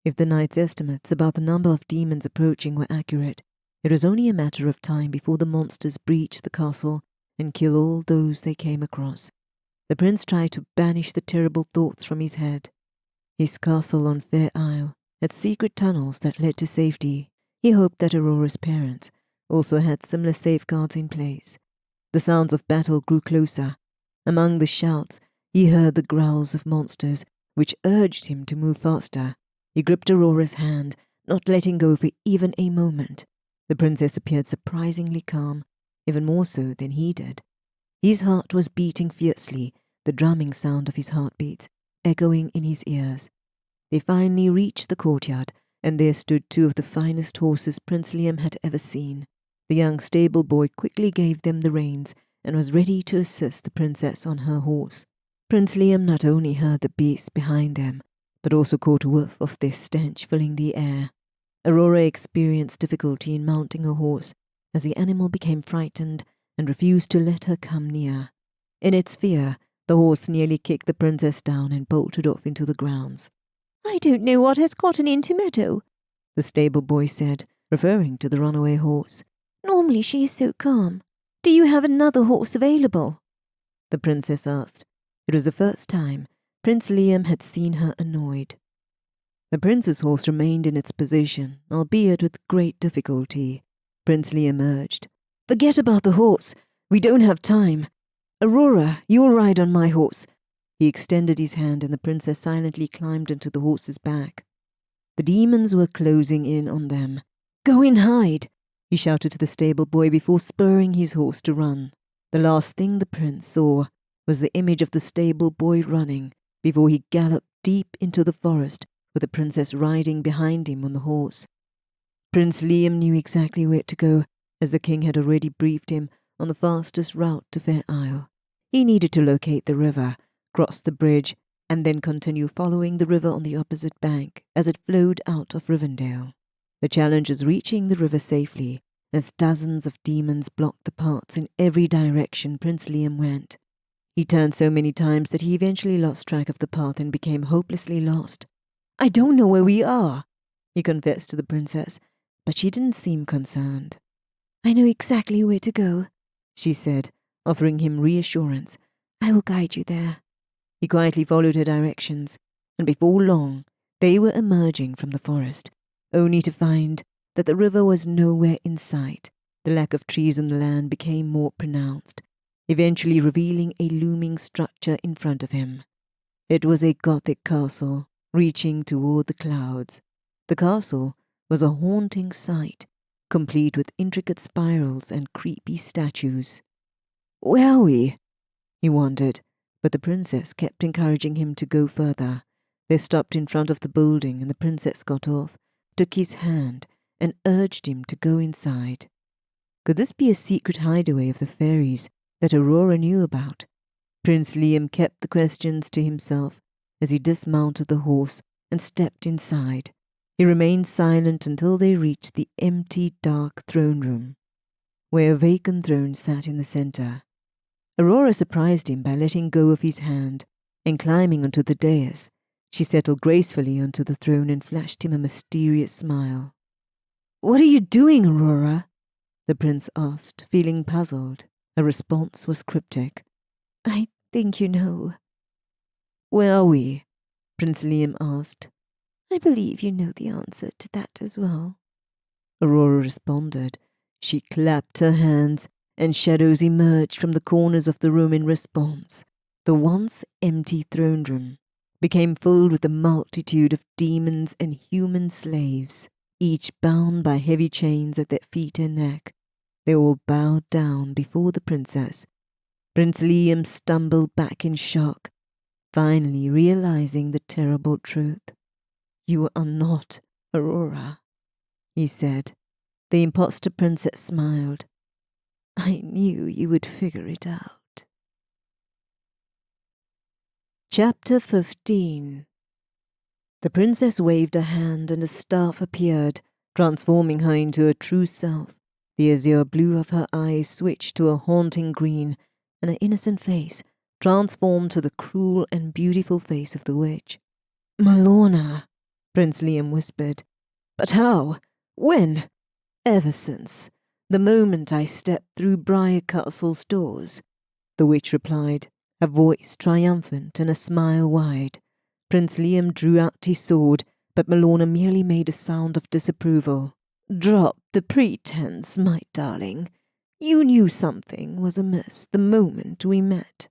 If the knight's estimates about the number of demons approaching were accurate, it was only a matter of time before the monsters breached the castle and kill all those they came across. The prince tried to banish the terrible thoughts from his head. His castle on Fair Isle had secret tunnels that led to safety. He hoped that Aurora's parents also had similar safeguards in place. The sounds of battle grew closer. Among the shouts, he heard the growls of monsters, which urged him to move faster. He gripped Aurora's hand, not letting go for even a moment. The princess appeared surprisingly calm, even more so than he did. His heart was beating fiercely, the drumming sound of his heartbeats echoing in his ears. They finally reached the courtyard, and there stood two of the finest horses Prince Liam had ever seen. The young stable boy quickly gave them the reins and was ready to assist the princess on her horse. Prince Liam not only heard the beasts behind them, but also caught a whiff of their stench filling the air. Aurora experienced difficulty in mounting her horse as the animal became frightened and refused to let her come near. In its fear, the horse nearly kicked the princess down and bolted off into the grounds. "I don't know what has gotten into Meadow," the stable boy said, referring to the runaway horse. "Normally she is so calm. Do you have another horse available?" the princess asked. It was the first time Prince Liam had seen her annoyed. The prince's horse remained in its position, albeit with great difficulty. Prince Liam urged, "Forget about the horse. We don't have time. Aurora, you'll ride on my horse." He extended his hand and the princess silently climbed into the horse's back. The demons were closing in on them. "Go and hide," he shouted to the stable boy before spurring his horse to run. The last thing the prince saw was the image of the stable boy running before he galloped deep into the forest with the princess riding behind him on the horse. Prince Liam knew exactly where to go, as the king had already briefed him on the fastest route to Fair Isle. He needed to locate the river, cross the bridge, and then continue following the river on the opposite bank as it flowed out of Rivendell. The challenge was reaching the river safely, as dozens of demons blocked the paths in every direction Prince Liam went. He turned so many times that he eventually lost track of the path and became hopelessly lost. "I don't know where we are," he confessed to the princess, but she didn't seem concerned. "I know exactly where to go," she said, offering him reassurance. "I will guide you there." He quietly followed her directions, and before long they were emerging from the forest, only to find that the river was nowhere in sight. The lack of trees on the land became more pronounced, eventually revealing a looming structure in front of him. It was a Gothic castle, reaching toward the clouds. The castle was a haunting sight, complete with intricate spirals and creepy statues. "Where are we?" he wondered, but the princess kept encouraging him to go further. They stopped in front of the building and the princess got off, took his hand, and urged him to go inside. Could this be a secret hideaway of the fairies that Aurora knew about? Prince Liam kept the questions to himself as he dismounted the horse and stepped inside. He remained silent until they reached the empty, dark throne room, where a vacant throne sat in the center. Aurora surprised him by letting go of his hand and climbing onto the dais. She settled gracefully onto the throne and flashed him a mysterious smile. "What are you doing, Aurora?" the prince asked, feeling puzzled. Her response was cryptic. "I think you know." "Where are we?" Prince Liam asked. I believe you know the answer to that as well. Aurora responded. She clapped her hands, and shadows emerged from the corners of the room in response. The once empty throne room became filled with a multitude of demons and human slaves, each bound by heavy chains at their feet and neck. They all bowed down before the princess. Prince Liam stumbled back in shock, finally realizing the terrible truth. "You are not Aurora," he said. The imposter princess smiled. "I knew you would figure it out." Chapter 15. The princess waved a hand and a staff appeared, transforming her into her true self. The azure blue of her eyes switched to a haunting green, and her innocent face transformed to the cruel and beautiful face of the witch. "Malorna," Prince Liam whispered. "But how? When?" "Ever since. The moment I stepped through Briar Castle's doors," the witch replied, her voice triumphant and a smile wide. Prince Liam drew out his sword, but Malorna merely made a sound of disapproval. "Drop the pretense, my darling. You knew something was amiss the moment we met."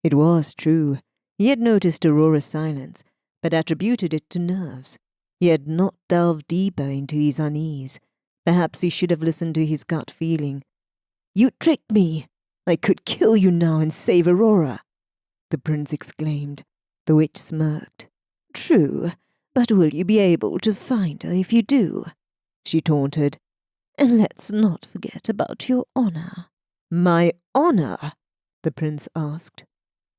It was true. He had noticed Aurora's silence, but attributed it to nerves. He had not delved deeper into his unease. Perhaps he should have listened to his gut feeling. "You tricked me! I could kill you now and save Aurora!" the prince exclaimed. The witch smirked. "True, but will you be able to find her if you do?" she taunted. "And let's not forget about your honor." "My honor?" the prince asked.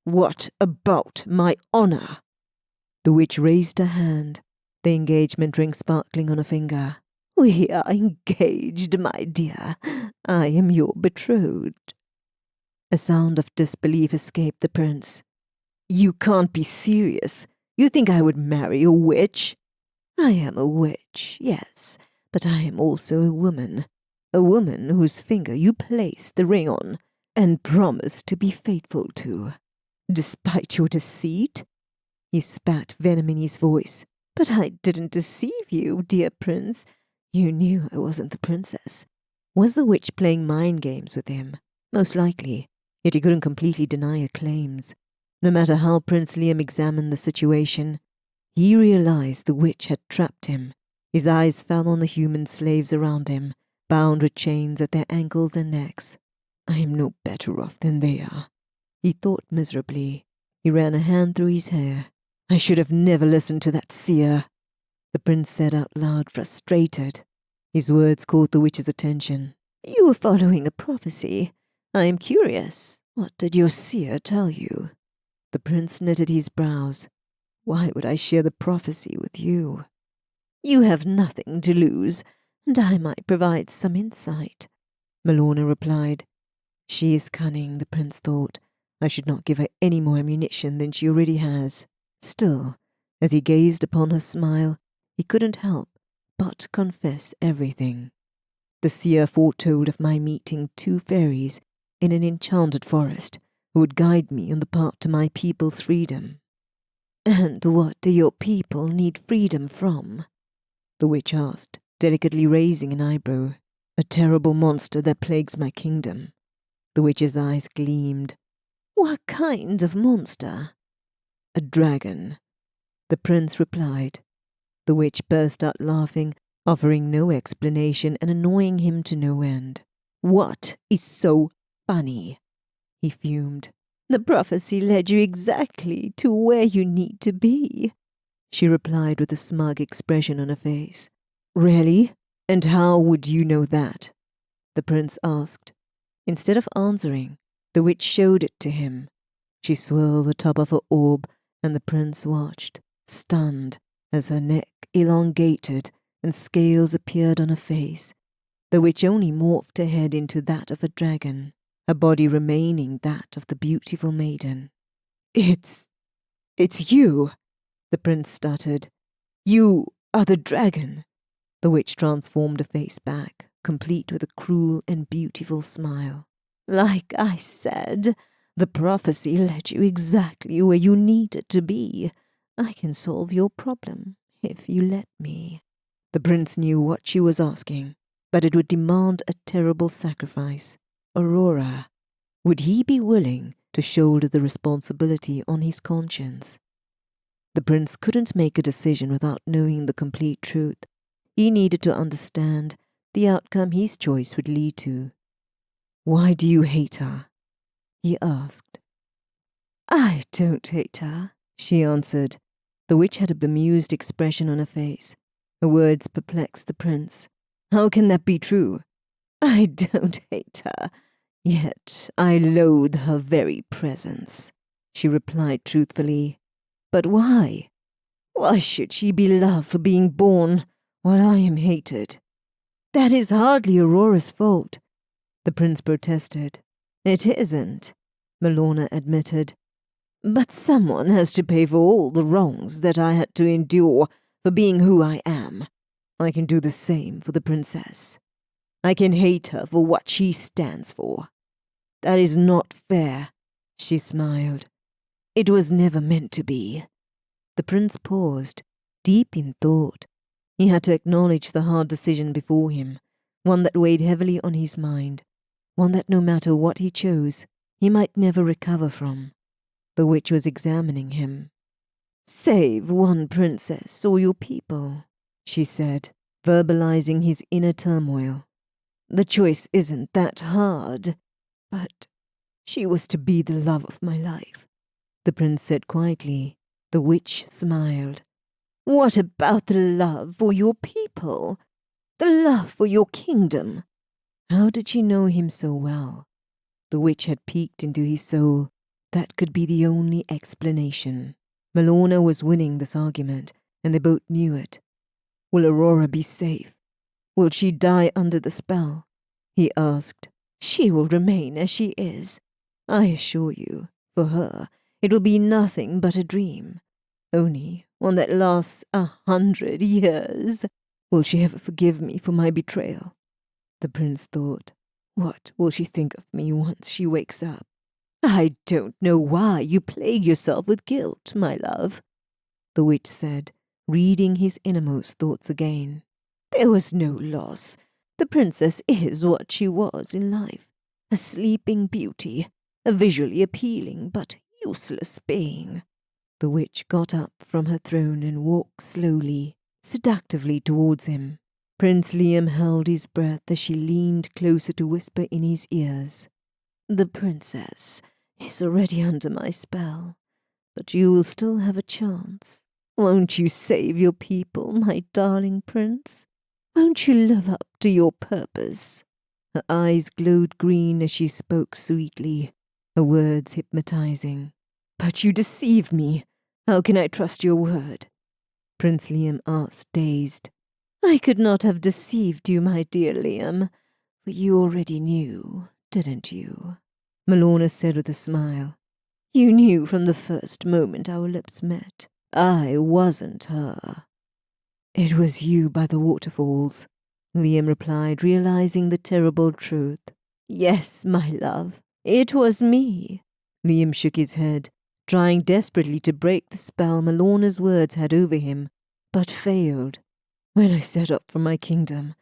"What about my honor?" The witch raised her hand, the engagement ring sparkling on her finger. "We are engaged, my dear. I am your betrothed." A sound of disbelief escaped the prince. "You can't be serious. You think I would marry a witch?" "I am a witch, yes, but I am also a woman whose finger you placed the ring on and promised to be faithful to. Despite your deceit?" He spat venom in his voice. "But I didn't deceive you, dear prince. You knew I wasn't the princess." Was the witch playing mind games with him? Most likely, yet he couldn't completely deny her claims. No matter how Prince Liam examined the situation, he realized the witch had trapped him. His eyes fell on the human slaves around him, bound with chains at their ankles and necks. "I am no better off than they are," he thought miserably. He ran a hand through his hair. "I should have never listened to that seer," the prince said out loud, frustrated. His words caught the witch's attention. "You were following a prophecy. I am curious. What did your seer tell you?" The prince knitted his brows. "Why would I share the prophecy with you?" "You have nothing to lose, and I might provide some insight," Malorna replied. "She is cunning," the prince thought. "I should not give her any more ammunition than she already has." Still, as he gazed upon her smile, he couldn't help but confess everything. "The seer foretold of my meeting 2 fairies in an enchanted forest who would guide me on the path to my people's freedom." "And what do your people need freedom from?" the witch asked, delicately raising an eyebrow. "A terrible monster that plagues my kingdom." The witch's eyes gleamed. "What kind of monster?" "A dragon," the prince replied. The witch burst out laughing, offering no explanation and annoying him to no end. "What is so funny?" he fumed. "The prophecy led you exactly to where you need to be," she replied with a smug expression on her face. "Really? And how would you know that?" the prince asked. Instead of answering, the witch showed it to him. She swirled the top of her orb, and the prince watched, stunned, as her neck elongated and scales appeared on her face. The witch only morphed her head into that of a dragon, her body remaining that of the beautiful maiden. It's you," the prince stuttered. "You are the dragon." The witch transformed her face back, complete with a cruel and beautiful smile. "Like I said, the prophecy led you exactly where you needed to be. I can solve your problem if you let me. The prince knew what she was asking, but it would demand a terrible sacrifice. Aurora. Would he be willing to shoulder the responsibility on his conscience? The prince couldn't make a decision without knowing the complete truth. He needed to understand the outcome his choice would lead to. "Why do you hate her?" he asked. "I don't hate her," she answered. The witch had a bemused expression on her face. Her words perplexed the prince. "How can that be true?" "I don't hate her, yet I loathe her very presence," she replied truthfully. "But why? Why should she be loved for being born while I am hated?" "That is hardly Aurora's fault," the prince protested. "It isn't," Malorna admitted. "But someone has to pay for all the wrongs that I had to endure for being who I am. I can do the same for the princess. I can hate her for what she stands for. That is not fair," she smiled. "It was never meant to be." The prince paused, deep in thought. He had to acknowledge the hard decision before him, one that weighed heavily on his mind, one that no matter what he chose, he might never recover from. The witch was examining him. "Save one princess or your people," she said, verbalizing his inner turmoil. "The choice isn't that hard, but she was to be the love of my life," the prince said quietly. The witch smiled. "What about the love for your people? The love for your kingdom?" How did she know him so well? The witch had peeked into his soul. That could be the only explanation. Malorna was winning this argument, and they both knew it. "Will Aurora be safe? Will she die under the spell?" he asked. "She will remain as she is. I assure you, for her, it will be nothing but a dream. Only one that lasts 100 years. Will she ever forgive me for my betrayal?" The prince thought. "What will she think of me once she wakes up?" "I don't know why you plague yourself with guilt, my love," the witch said, reading his innermost thoughts again. "There was no loss. The princess is what she was in life, a sleeping beauty, a visually appealing but useless being." The witch got up from her throne and walked slowly, seductively towards him. Prince Liam held his breath as she leaned closer to whisper in his ears. "The princess is already under my spell, but you will still have a chance. Won't you save your people, my darling prince? Won't you live up to your purpose?" Her eyes glowed green as she spoke sweetly, her words hypnotizing. "But you deceived me. How can I trust your word?" Prince Liam asked, dazed. "I could not have deceived you, my dear Liam, for you already knew, didn't you?" Malorna said with a smile. "You knew from the first moment our lips met. I wasn't her." "It was you by the waterfalls," Liam replied, realizing the terrible truth. "Yes, my love, it was me." Liam shook his head, trying desperately to break the spell Malorna's words had over him, but failed. "When I set up for my kingdom,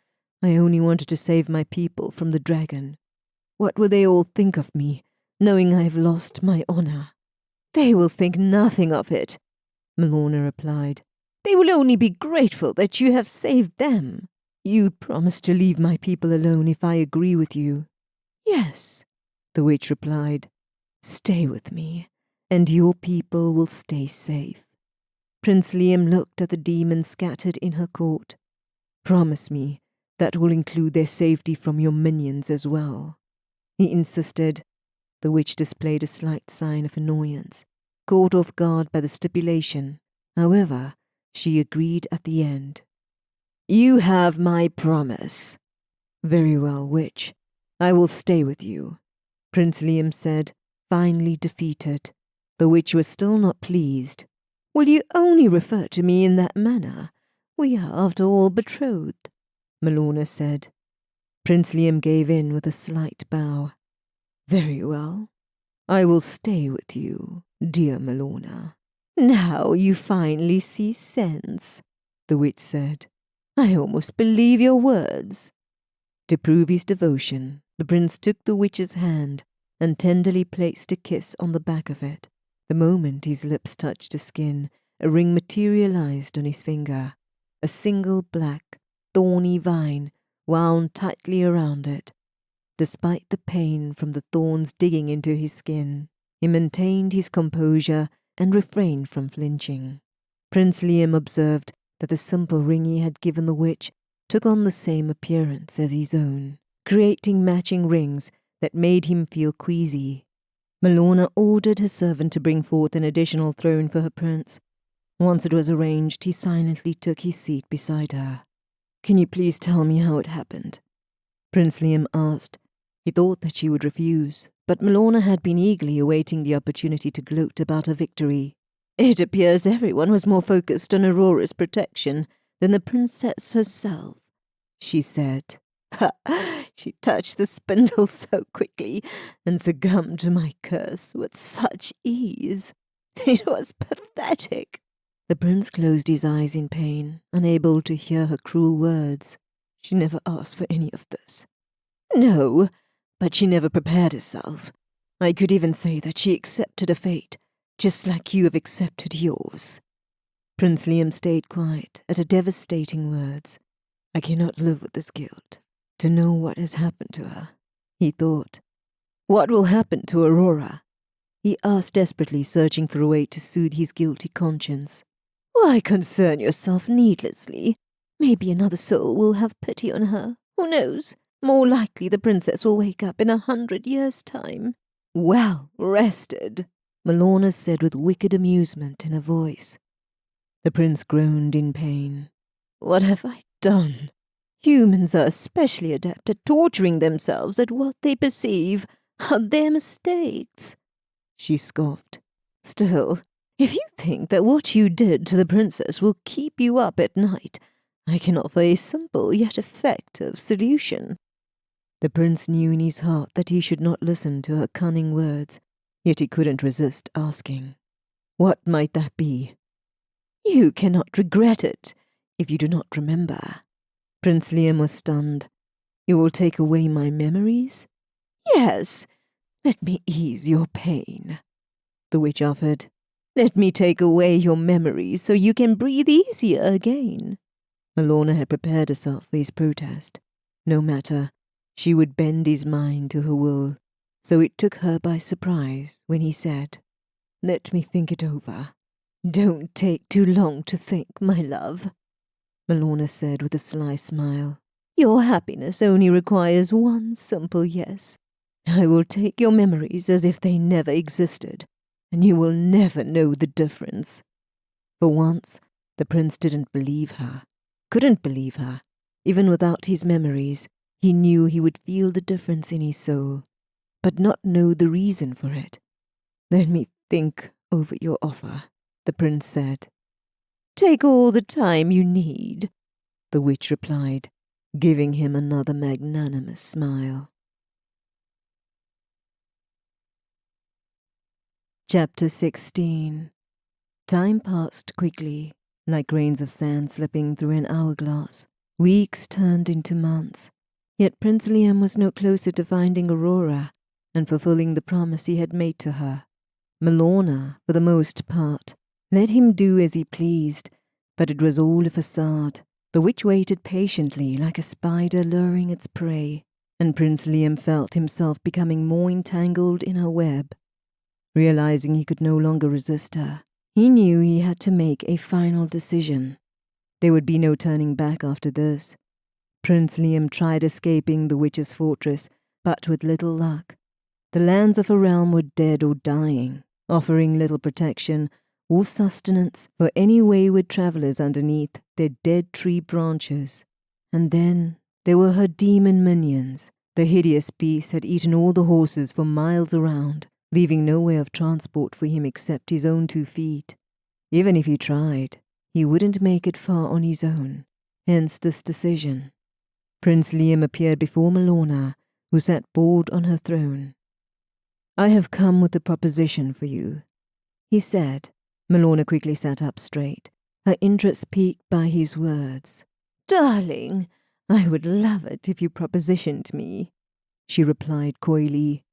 I only wanted to save my people from the dragon. What will they all think of me, knowing I have lost my honor?" "They will think nothing of it," Malorna replied. "They will only be grateful that you have saved them." "You promised to leave my people alone if I agree with you." "Yes," the witch replied. "Stay with me, and your people will stay safe." Prince Liam looked at the demons scattered in her court. "Promise me that will include their safety from your minions as well," he insisted. The witch displayed a slight sign of annoyance, caught off guard by the stipulation. However, she agreed at the end. "You have my promise." "Very well, witch. I will stay with you," Prince Liam said, finally defeated. The witch was still not pleased. "Will you only refer to me in that manner? We are, after all, betrothed," Malorna said. Prince Liam gave in with a slight bow. "Very well. I will stay with you, dear Malorna." "Now you finally see sense," the witch said. "I almost believe your words." To prove his devotion, the prince took the witch's hand and tenderly placed a kiss on the back of it. The moment his lips touched the skin, a ring materialized on his finger. A single black, thorny vine wound tightly around it. Despite the pain from the thorns digging into his skin, he maintained his composure and refrained from flinching. Prince Liam observed that the simple ring he had given the witch took on the same appearance as his own, creating matching rings that made him feel queasy. Malona ordered her servant to bring forth an additional throne for her prince. Once it was arranged, he silently took his seat beside her. "Can you please tell me how it happened?" Prince Liam asked. He thought that she would refuse, but Malona had been eagerly awaiting the opportunity to gloat about her victory. "It appears everyone was more focused on Aurora's protection than the princess herself," she said. "Ha! She touched the spindle so quickly and succumbed to my curse with such ease. It was pathetic." The prince closed his eyes in pain, unable to hear her cruel words. "She never asked for any of this." "No, but she never prepared herself. I could even say that she accepted a fate, just like you have accepted yours." Prince Liam stayed quiet at her devastating words. "I cannot live with this guilt. To know what has happened to her," he thought. "What will happen to Aurora?" he asked desperately, searching for a way to soothe his guilty conscience. "Why concern yourself needlessly? Maybe another soul will have pity on her. Who knows? More likely the princess will wake up in 100 years' time." "Well rested," Malona said with wicked amusement in her voice. The prince groaned in pain. "What have I done? Humans are especially adept at torturing themselves at what they perceive are their mistakes," she scoffed. "Still, if you think that what you did to the princess will keep you up at night, I can offer a simple yet effective solution." The prince knew in his heart that he should not listen to her cunning words, yet he couldn't resist asking. "What might that be?" "You cannot regret it if you do not remember." Prince Liam was stunned. "You will take away my memories?" "Yes. Let me ease your pain," the witch offered. "Let me take away your memories so you can breathe easier again." Malona had prepared herself for his protest. No matter, she would bend his mind to her will, so it took her by surprise when he said, "Let me think it over." "Don't take too long to think, my love," Malona said with a sly smile. "Your happiness only requires one simple yes. I will take your memories as if they never existed, and you will never know the difference." For once, the prince didn't believe her, couldn't believe her. Even without his memories, he knew he would feel the difference in his soul, but not know the reason for it. "Let me think over your offer," the prince said. "Take all the time you need," the witch replied, giving him another magnanimous smile. Chapter 16. Time passed quickly, like grains of sand slipping through an hourglass. Weeks turned into months, yet Prince Liam was no closer to finding Aurora and fulfilling the promise he had made to her. Malona, for the most part, let him do as he pleased, but it was all a facade. The witch waited patiently like a spider luring its prey, and Prince Liam felt himself becoming more entangled in her web. Realizing he could no longer resist her, he knew he had to make a final decision. There would be no turning back after this. Prince Liam tried escaping the witch's fortress, but with little luck. The lands of her realm were dead or dying, offering little protection or sustenance for any wayward travelers underneath their dead tree branches. And then there were her demon minions. The hideous beast had eaten all the horses for miles around, leaving no way of transport for him except his own 2 feet. Even if he tried, he wouldn't make it far on his own, hence this decision. Prince Liam appeared before Malona, who sat bored on her throne. "I have come with a proposition for you," he said. Malona quickly sat up straight, her interest piqued by his words. "Darling, I would love it if you propositioned me," she replied coyly.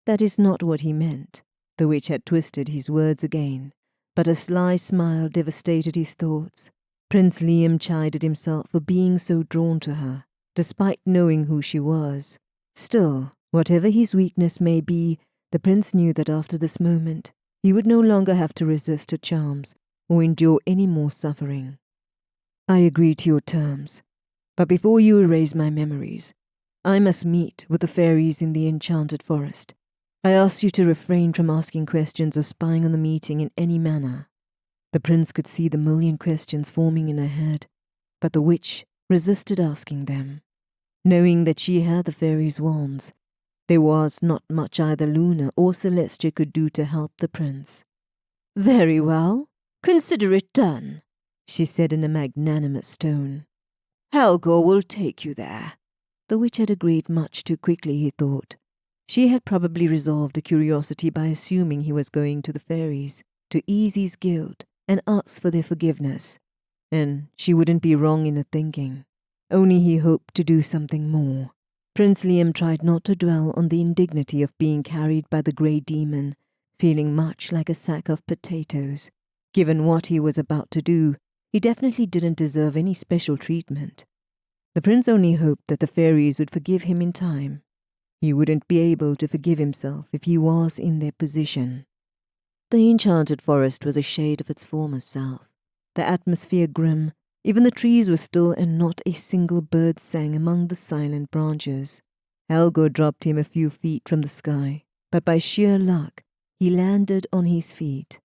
That is not what he meant. The witch had twisted his words again, but a sly smile devastated his thoughts. Prince Liam chided himself for being so drawn to her, despite knowing who she was. Still, whatever his weakness may be, the prince knew that after this moment, he would no longer have to resist her charms or endure any more suffering. "I agree to your terms, but before you erase my memories, I must meet with the fairies in the enchanted forest. I ask you to refrain from asking questions or spying on the meeting in any manner." The prince could see the million questions forming in her head, but the witch resisted asking them. Knowing that she had the fairies' wands, there was not much either Luna or Celestia could do to help the prince. "Very well, consider it done," she said in a magnanimous tone. "Helga will take you there." The witch had agreed much too quickly, he thought. She had probably resolved a curiosity by assuming he was going to the fairies, to ease his guilt and ask for their forgiveness, and she wouldn't be wrong in her thinking. Only he hoped to do something more. Prince Liam tried not to dwell on the indignity of being carried by the grey demon, feeling much like a sack of potatoes. Given what he was about to do, he definitely didn't deserve any special treatment. The prince only hoped that the fairies would forgive him in time. He wouldn't be able to forgive himself if he was in their position. The enchanted forest was a shade of its former self, the atmosphere grim. Even the trees were still and not a single bird sang among the silent branches. Helga dropped him a few feet from the sky, but by sheer luck, he landed on his feet.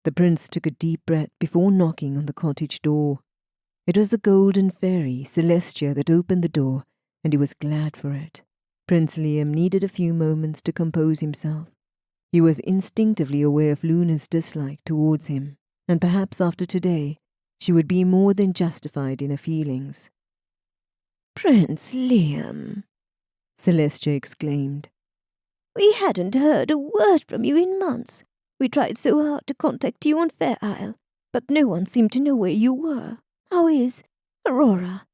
The prince took a deep breath before knocking on the cottage door. It was the golden fairy, Celestia, that opened the door, and he was glad for it. Prince Liam needed a few moments to compose himself. He was instinctively aware of Luna's dislike towards him, and perhaps after today, she would be more than justified in her feelings. "Prince Liam," Celestia exclaimed. "we hadn't heard a word from you in months. We tried so hard to contact you on Fair Isle, but no one seemed to know where you were. How is Aurora?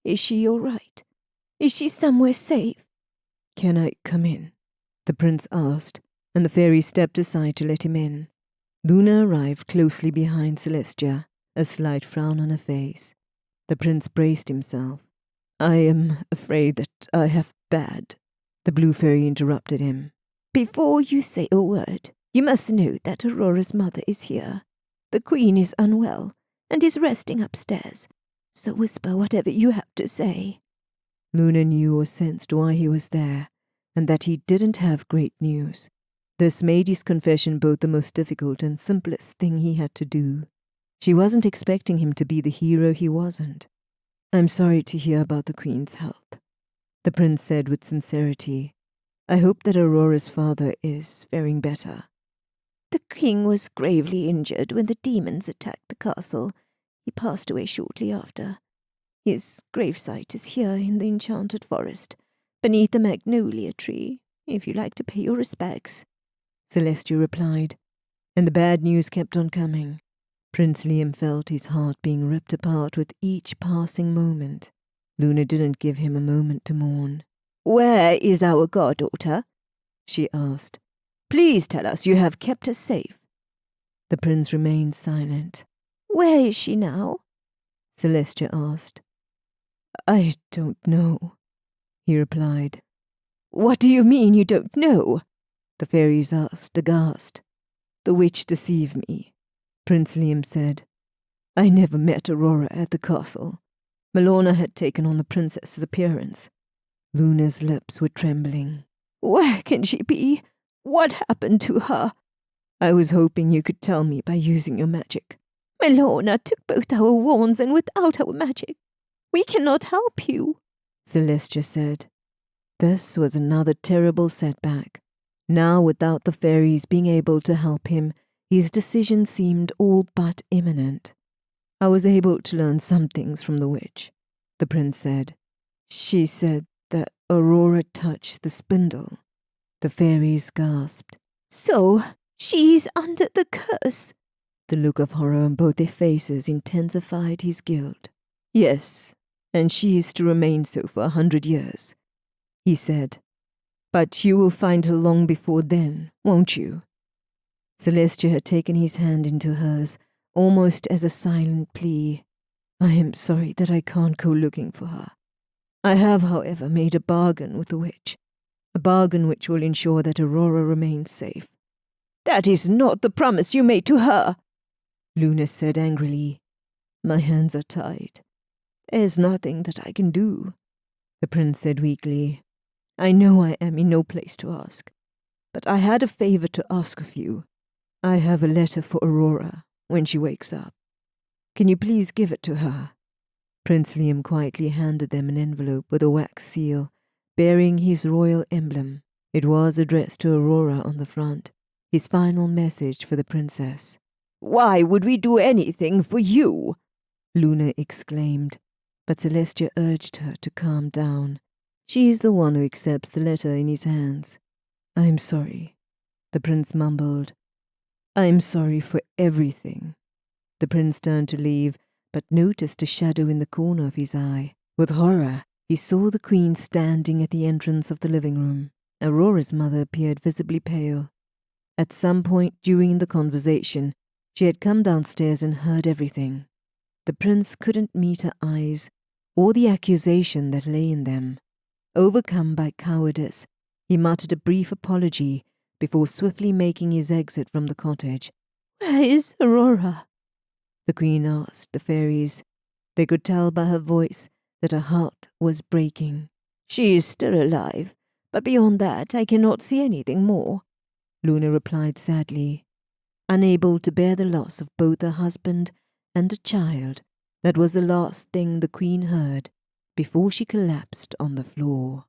Is she all right? Is she somewhere safe?" "Can I come in?" the prince asked, and the fairy stepped aside to let him in. Luna arrived closely behind Celestia, a slight frown on her face. The prince braced himself. "I am afraid that I have bad," the blue fairy interrupted him. "Before you say a word, you must know that Aurora's mother is here. The queen is unwell and is resting upstairs, so whisper whatever you have to say." Luna knew or sensed why he was there, and that he didn't have great news. This made his confession both the most difficult and simplest thing he had to do. She wasn't expecting him to be the hero he wasn't. "I'm sorry to hear about the Queen's health," the prince said with sincerity. "I hope that Aurora's father is faring better." "The king was gravely injured when the demons attacked the castle. He passed away shortly after. His gravesite is here in the enchanted forest, beneath the magnolia tree, if you like to pay your respects," Celestia replied, and the bad news kept on coming. Prince Liam felt his heart being ripped apart with each passing moment. Luna didn't give him a moment to mourn. "Where is our goddaughter?" she asked. "Please tell us you have kept her safe." The prince remained silent. "Where is she now?" Celestia asked. "I don't know," he replied. "What do you mean you don't know?" the fairies asked, aghast. "The witch deceived me," Prince Liam said. "I never met Aurora at the castle. Milorna had taken on the princess's appearance." Luna's lips were trembling. "Where can she be? What happened to her?" "I was hoping you could tell me by using your magic." "Milorna took both our wands, and without our magic, we cannot help you," Celestia said. This was another terrible setback. Now, without the fairies being able to help him, his decision seemed all but imminent. "I was able to learn some things from the witch," the prince said. "She said that Aurora touched the spindle." The fairies gasped. "So she's under the curse?" The look of horror on both their faces intensified his guilt. "Yes, and she is to remain so for 100 years," he said. "But you will find her long before then, won't you?" Celestia had taken his hand into hers, almost as a silent plea. "I am sorry that I can't go looking for her. I have, however, made a bargain with the witch, a bargain which will ensure that Aurora remains safe." "That is not the promise you made to her," Luna said angrily. "My hands are tied. There's nothing that I can do," the prince said weakly. "I know I am in no place to ask, but I had a favor to ask of you. I have a letter for Aurora when she wakes up. Can you please give it to her?" Prince Liam quietly handed them an envelope with a wax seal bearing his royal emblem. It was addressed to Aurora on the front, his final message for the princess. "Why would we do anything for you?" Luna exclaimed, but Celestia urged her to calm down. She is the one who accepts the letter in his hands. "I'm sorry," the prince mumbled. "I'm sorry for everything." The prince turned to leave, but noticed a shadow in the corner of his eye. With horror, he saw the queen standing at the entrance of the living room. Aurora's mother appeared visibly pale. At some point during the conversation, she had come downstairs and heard everything. The prince couldn't meet her eyes or the accusation that lay in them. Overcome by cowardice, he muttered a brief apology before swiftly making his exit from the cottage. "Where is Aurora?" the queen asked the fairies. They could tell by her voice that her heart was breaking. "She is still alive, but beyond that I cannot see anything more," Luna replied sadly. Unable to bear the loss of both her husband and a child, that was the last thing the queen heard before she collapsed on the floor.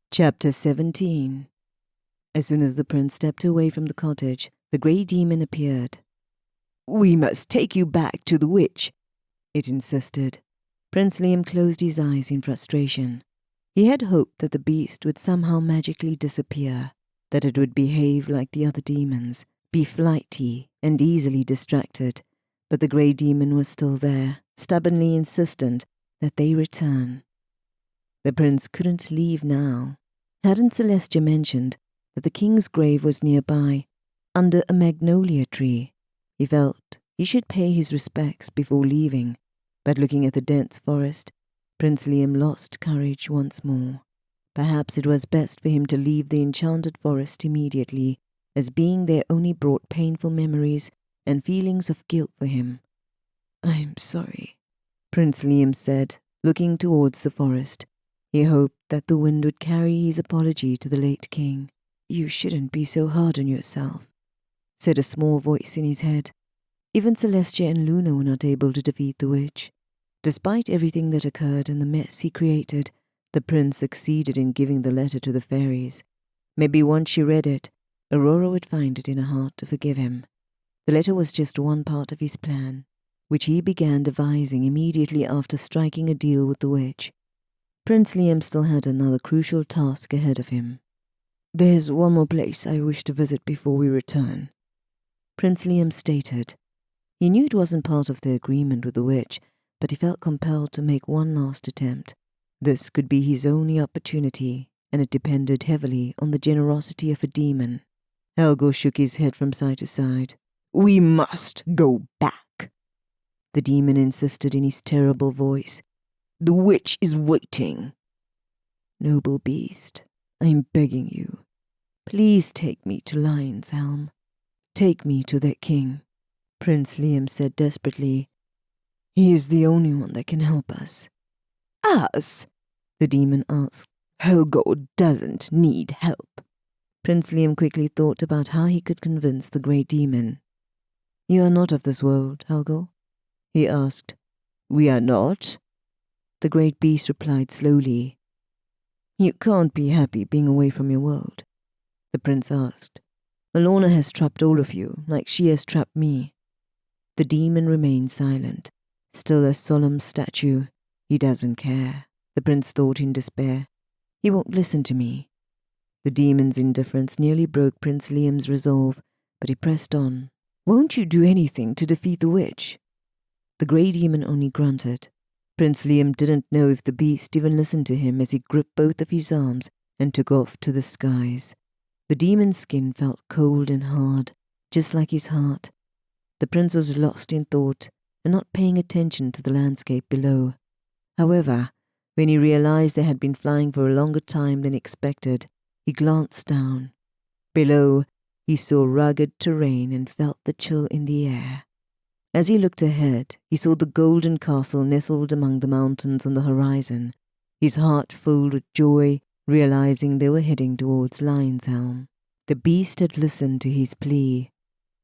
Chapter 17. As soon as the prince stepped away from the cottage, the grey demon appeared. "We must take you back to the witch," it insisted. Prince Liam closed his eyes in frustration. He had hoped that the beast would somehow magically disappear, that it would behave like the other demons, be flighty and easily distracted, but the grey demon was still there, stubbornly insistent that they return. The prince couldn't leave now. Hadn't Celestia mentioned that the king's grave was nearby, under a magnolia tree? He felt he should pay his respects before leaving, but looking at the dense forest, Prince Liam lost courage once more. Perhaps it was best for him to leave the enchanted forest immediately, as being there only brought painful memories and feelings of guilt for him. "I'm sorry," Prince Liam said, looking towards the forest. He hoped that the wind would carry his apology to the late king. "You shouldn't be so hard on yourself," said a small voice in his head. Even Celestia and Luna were not able to defeat the witch. Despite everything that occurred and the mess he created, the prince succeeded in giving the letter to the fairies. Maybe once she read it, Aurora would find it in her heart to forgive him. The letter was just one part of his plan, which he began devising immediately after striking a deal with the witch. Prince Liam still had another crucial task ahead of him. "There's one more place I wish to visit before we return," Prince Liam stated. He knew it wasn't part of the agreement with the witch, but he felt compelled to make one last attempt. This could be his only opportunity, and it depended heavily on the generosity of a demon. Helgo shook his head from side to side. "We must go back," the demon insisted in his terrible voice. "The witch is waiting." "Noble beast, I'm begging you. Please take me to Lion's Helm. Take me to their king," Prince Liam said desperately. "He is the only one that can help us." "Us?" the demon asked. "Helgo doesn't need help." Prince Liam quickly thought about how he could convince the grey demon. "You are not of this world, Helgo?" he asked. "We are not," the great beast replied slowly. "You can't be happy being away from your world?" the prince asked. "Malorna has trapped all of you, like she has trapped me." The demon remained silent, still a solemn statue. "He doesn't care," the prince thought in despair. "He won't listen to me." The demon's indifference nearly broke Prince Liam's resolve, but he pressed on. "Won't you do anything to defeat the witch?" The grey demon only grunted. Prince Liam didn't know if the beast even listened to him as he gripped both of his arms and took off to the skies. The demon's skin felt cold and hard, just like his heart. The prince was lost in thought and not paying attention to the landscape below. However, when he realized they had been flying for a longer time than expected, he glanced down. Below, he saw rugged terrain and felt the chill in the air. As he looked ahead, he saw the golden castle nestled among the mountains on the horizon, his heart filled with joy, realizing they were heading towards Lion's Helm. The beast had listened to his plea.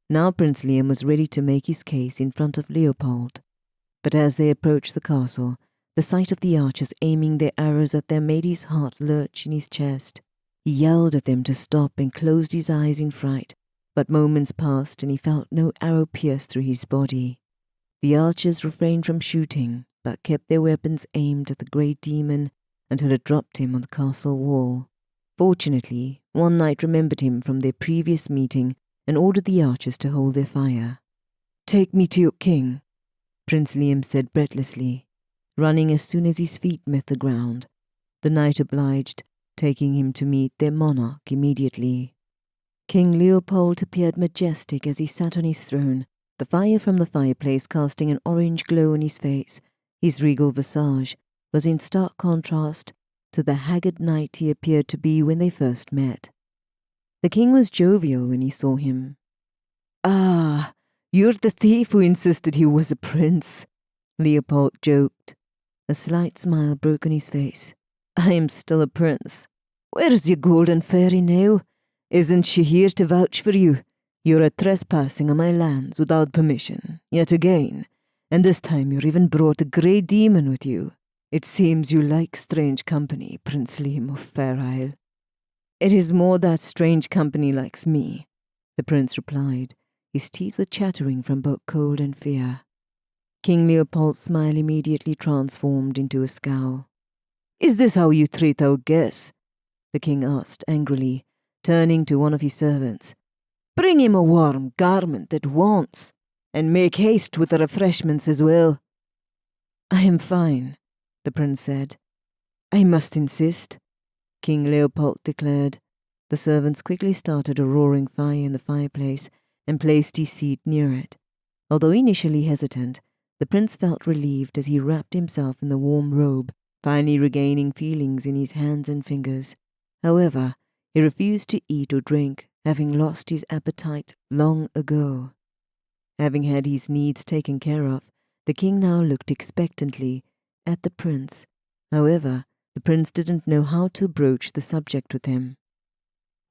Now Prince Liam was ready to make his case in front of Leopold. But as they approached the castle, the sight of the archers aiming their arrows at them made his heart lurch in his chest. He yelled at them to stop and closed his eyes in fright, but moments passed and he felt no arrow pierce through his body. The archers refrained from shooting, but kept their weapons aimed at the great demon until it dropped him on the castle wall. Fortunately, one knight remembered him from their previous meeting and ordered the archers to hold their fire. "Take me to your king," Prince Liam said breathlessly, running as soon as his feet met the ground. The knight obliged, taking him to meet their monarch immediately. King Leopold appeared majestic as he sat on his throne, the fire from the fireplace casting an orange glow on his face. His regal visage was in stark contrast to the haggard knight he appeared to be when they first met. The king was jovial when he saw him. "Ah, you're the thief who insisted he was a prince," Leopold joked. A slight smile broke on his face. "I am still a prince. Where's your golden fairy now? Isn't she here to vouch for you? You're a trespassing on my lands without permission, yet again, and this time you're even brought a grey demon with you. It seems you like strange company, Prince Liam of Fair Isle." "It is more that strange company likes me," the prince replied. His teeth were chattering from both cold and fear. King Leopold's smile immediately transformed into a scowl. "Is this how you treat our guests?" the king asked angrily, turning to one of his servants. "Bring him a warm garment at once, and make haste with the refreshments as well." "I am fine," the prince said. "I must insist," King Leopold declared. The servants quickly started a roaring fire in the fireplace and placed his seat near it. Although initially hesitant, the prince felt relieved as he wrapped himself in the warm robe, finally regaining feelings in his hands and fingers. However, he refused to eat or drink, having lost his appetite long ago. Having had his needs taken care of, the king now looked expectantly at the prince. However, the prince didn't know how to broach the subject with him.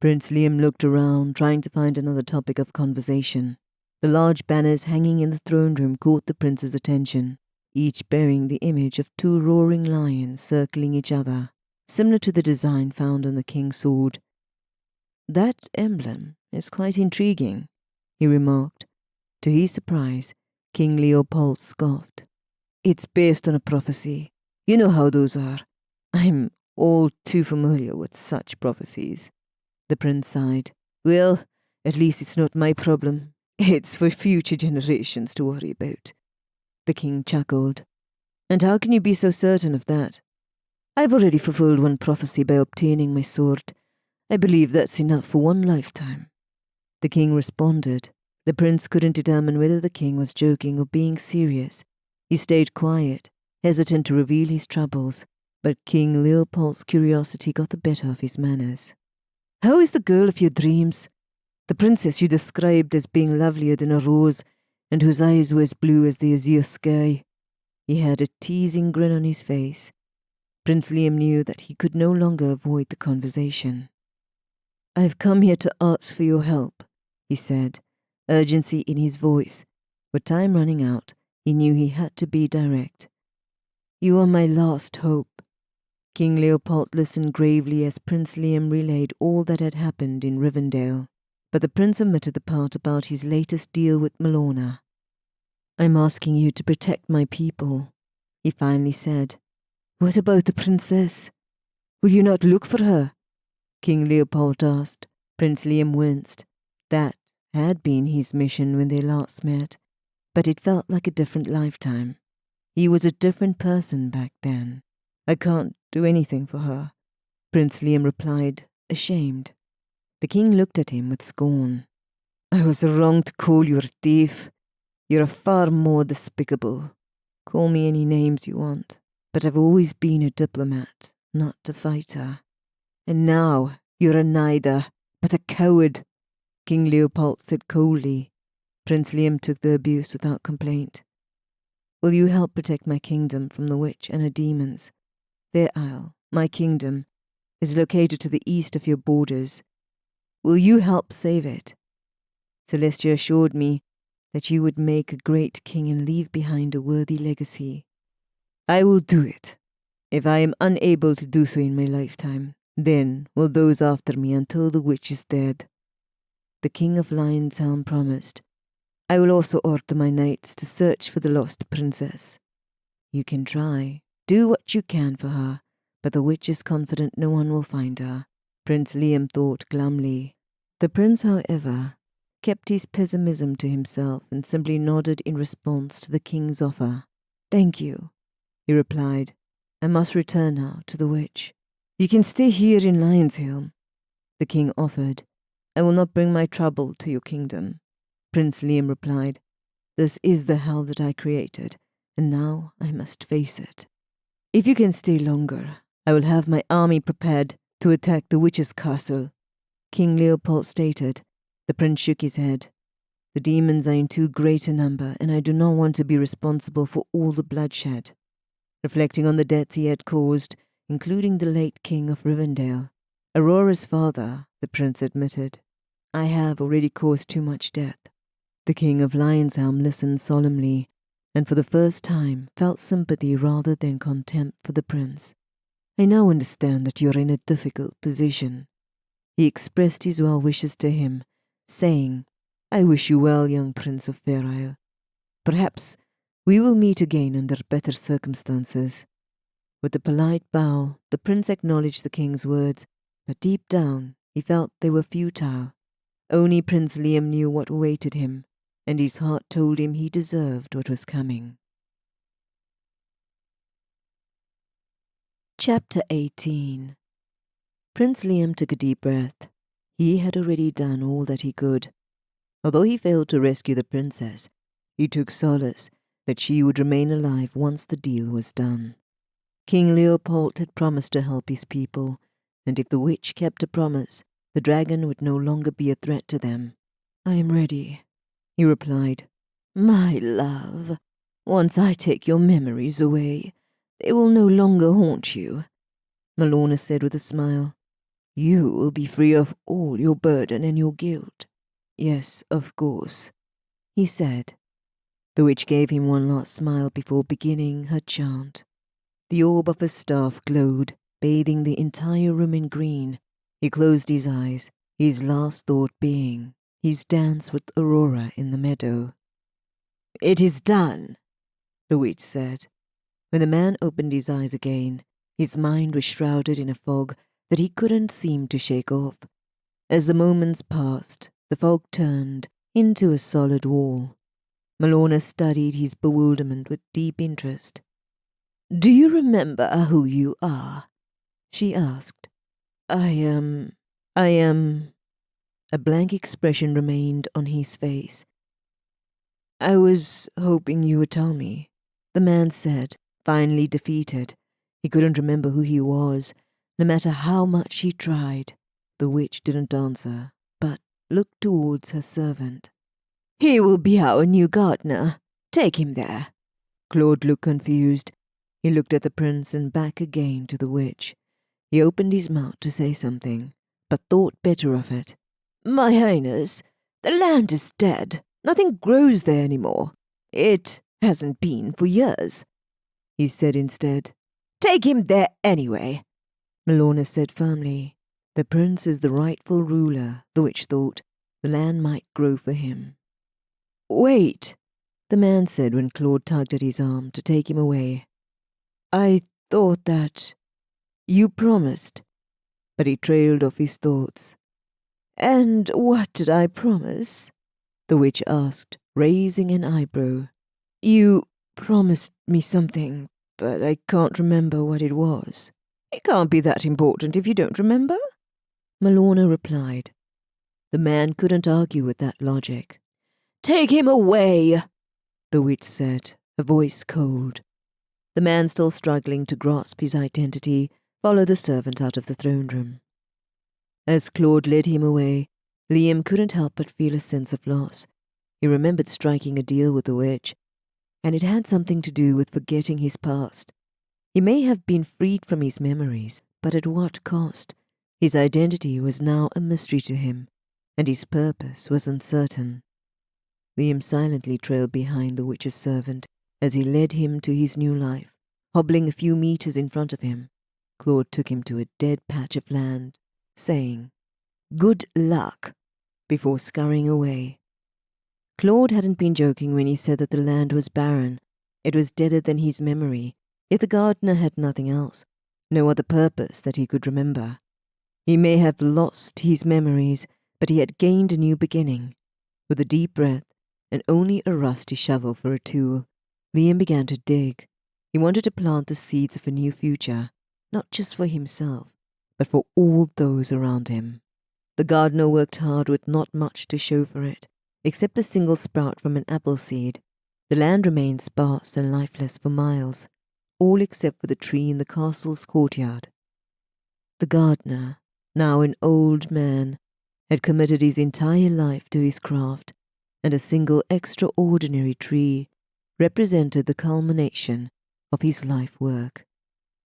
Prince Liam looked around, trying to find another topic of conversation. The large banners hanging in the throne room caught the prince's attention, each bearing the image of two roaring lions circling each other, similar to the design found on the king's sword. "That emblem is quite intriguing," he remarked. To his surprise, King Leopold scoffed. "It's based on a prophecy. You know how those are. I'm all too familiar with such prophecies." The prince sighed. "Well, at least it's not my problem. It's for future generations to worry about." The king chuckled. "And how can you be so certain of that?" "I've already fulfilled one prophecy by obtaining my sword. I believe that's enough for one lifetime." The king responded. The prince couldn't determine whether the king was joking or being serious. He stayed quiet, hesitant to reveal his troubles, but King Leopold's curiosity got the better of his manners. "How is the girl of your dreams? The princess you described as being lovelier than a rose, and whose eyes were as blue as the azure sky." He had a teasing grin on his face. Prince Liam knew that he could no longer avoid the conversation. "I've come here to ask for your help," he said, urgency in his voice. With time running out, he knew he had to be direct. "You are my last hope." King Leopold listened gravely as Prince Liam relayed all that had happened in Rivendell, but the prince omitted the part about his latest deal with Malona. "I'm asking you to protect my people," he finally said. "What about the princess? Will you not look for her?" King Leopold asked. Prince Liam winced. That had been his mission when they last met, but it felt like a different lifetime. He was a different person back then. I can't do anything for her, Prince Liam replied, ashamed. The king looked at him with scorn. I was wrong to call you a thief. You're far more despicable. Call me any names you want, but I've always been a diplomat, not a fighter. And now you're a neither, but a coward, King Leopold said coldly. Prince Liam took the abuse without complaint. Will you help protect my kingdom from the witch and her demons? Fair Isle, my kingdom, is located to the east of your borders. Will you help save it? Celestia assured me that you would make a great king and leave behind a worthy legacy. I will do it. If I am unable to do so in my lifetime, then will those after me until the witch is dead. The King of Lion's Helm promised. I will also order my knights to search for the lost princess. You can try. Do what you can for her, but the witch is confident no one will find her, Prince Liam thought glumly. The prince, however, kept his pessimism to himself and simply nodded in response to the king's offer. Thank you, he replied. I must return now to the witch. You can stay here in Lion's Helm, the king offered. I will not bring my trouble to your kingdom, Prince Liam replied. This is the hell that I created, and now I must face it. If you can stay longer, I will have my army prepared to attack the witch's castle, King Leopold stated. The prince shook his head. The demons are in too great a number, and I do not want to be responsible for all the bloodshed. Reflecting on the debts he had caused, including the late King of Rivendell, Aurora's father, the prince admitted, I have already caused too much death. The King of Lionshelm listened solemnly, and for the first time felt sympathy rather than contempt for the prince. I now understand that you are in a difficult position. He expressed his well wishes to him, saying, I wish you well, young Prince of Fair Isle. Perhaps we will meet again under better circumstances. With a polite bow, the prince acknowledged the king's words, but deep down he felt they were futile. Only Prince Liam knew what awaited him, and his heart told him he deserved what was coming. Chapter 18. Prince Liam took a deep breath. He had already done all that he could. Although he failed to rescue the princess, he took solace that she would remain alive once the deal was done. King Leopold had promised to help his people, and if the witch kept a promise, the dragon would no longer be a threat to them. I am ready, he replied. My love, once I take your memories away, they will no longer haunt you, Malona said with a smile. You will be free of all your burden and your guilt. Yes, of course, he said. The witch gave him one last smile before beginning her chant. The orb of her staff glowed, bathing the entire room in green. He closed his eyes, his last thought being his dance with Aurora in the meadow. It is done, the witch said. When the man opened his eyes again, his mind was shrouded in a fog that he couldn't seem to shake off. As the moments passed, the fog turned into a solid wall. Malona studied his bewilderment with deep interest. Do you remember who you are? She asked. I am... A blank expression remained on his face. I was hoping you would tell me, the man said, finally defeated. He couldn't remember who he was, no matter how much he tried. The witch didn't answer, but looked towards her servant. He will be our new gardener. Take him there. Claude looked confused. He looked at the prince and back again to the witch. He opened his mouth to say something, but thought better of it. My Highness, the land is dead. Nothing grows there anymore. It hasn't been for years, he said instead. Take him there anyway, Malona said firmly. The prince is the rightful ruler, the witch thought. The land might grow for him. Wait, the man said when Claude tugged at his arm to take him away. I thought that... You promised. but he trailed off his thoughts. "And what did I promise?" the witch asked, raising an eyebrow. "You promised me something, but I can't remember what it was." "It can't be that important if you don't remember," Malorna replied. The man couldn't argue with that logic. "Take him away," the witch said, her voice cold. The man, still struggling to grasp his identity, followed the servant out of the throne room. As Claude led him away, Liam couldn't help but feel a sense of loss. He remembered striking a deal with the witch, and it had something to do with forgetting his past. He may have been freed from his memories, but at what cost? His identity was now a mystery to him, and his purpose was uncertain. Liam silently trailed behind the witch's servant as he led him to his new life. Hobbling a few meters in front of him, Claude took him to a dead patch of land, saying, "Good luck," before scurrying away. Claude hadn't been joking when he said that the land was barren. It was deader than his memory, yet the gardener had nothing else, no other purpose that he could remember. He may have lost his memories, but he had gained a new beginning. With a deep breath, and only a rusty shovel for a tool, Liam began to dig. He wanted to plant the seeds of a new future, not just for himself, but for all those around him. The gardener worked hard with not much to show for it, except a single sprout from an apple seed. The land remained sparse and lifeless for miles, all except for the tree in the castle's courtyard. The gardener, now an old man, had committed his entire life to his craft, and a single extraordinary tree represented the culmination of his life work.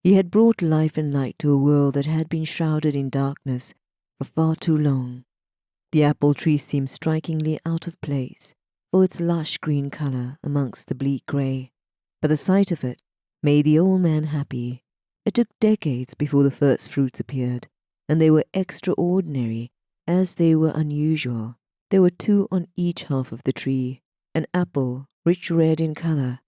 He had brought life and light to a world that had been shrouded in darkness for far too long. The apple tree seemed strikingly out of place for its lush green colour amongst the bleak grey, but the sight of it made the old man happy. It took decades before the first fruits appeared, and they were extraordinary as they were unusual. There were two on each half of the tree, an apple rich red in colour,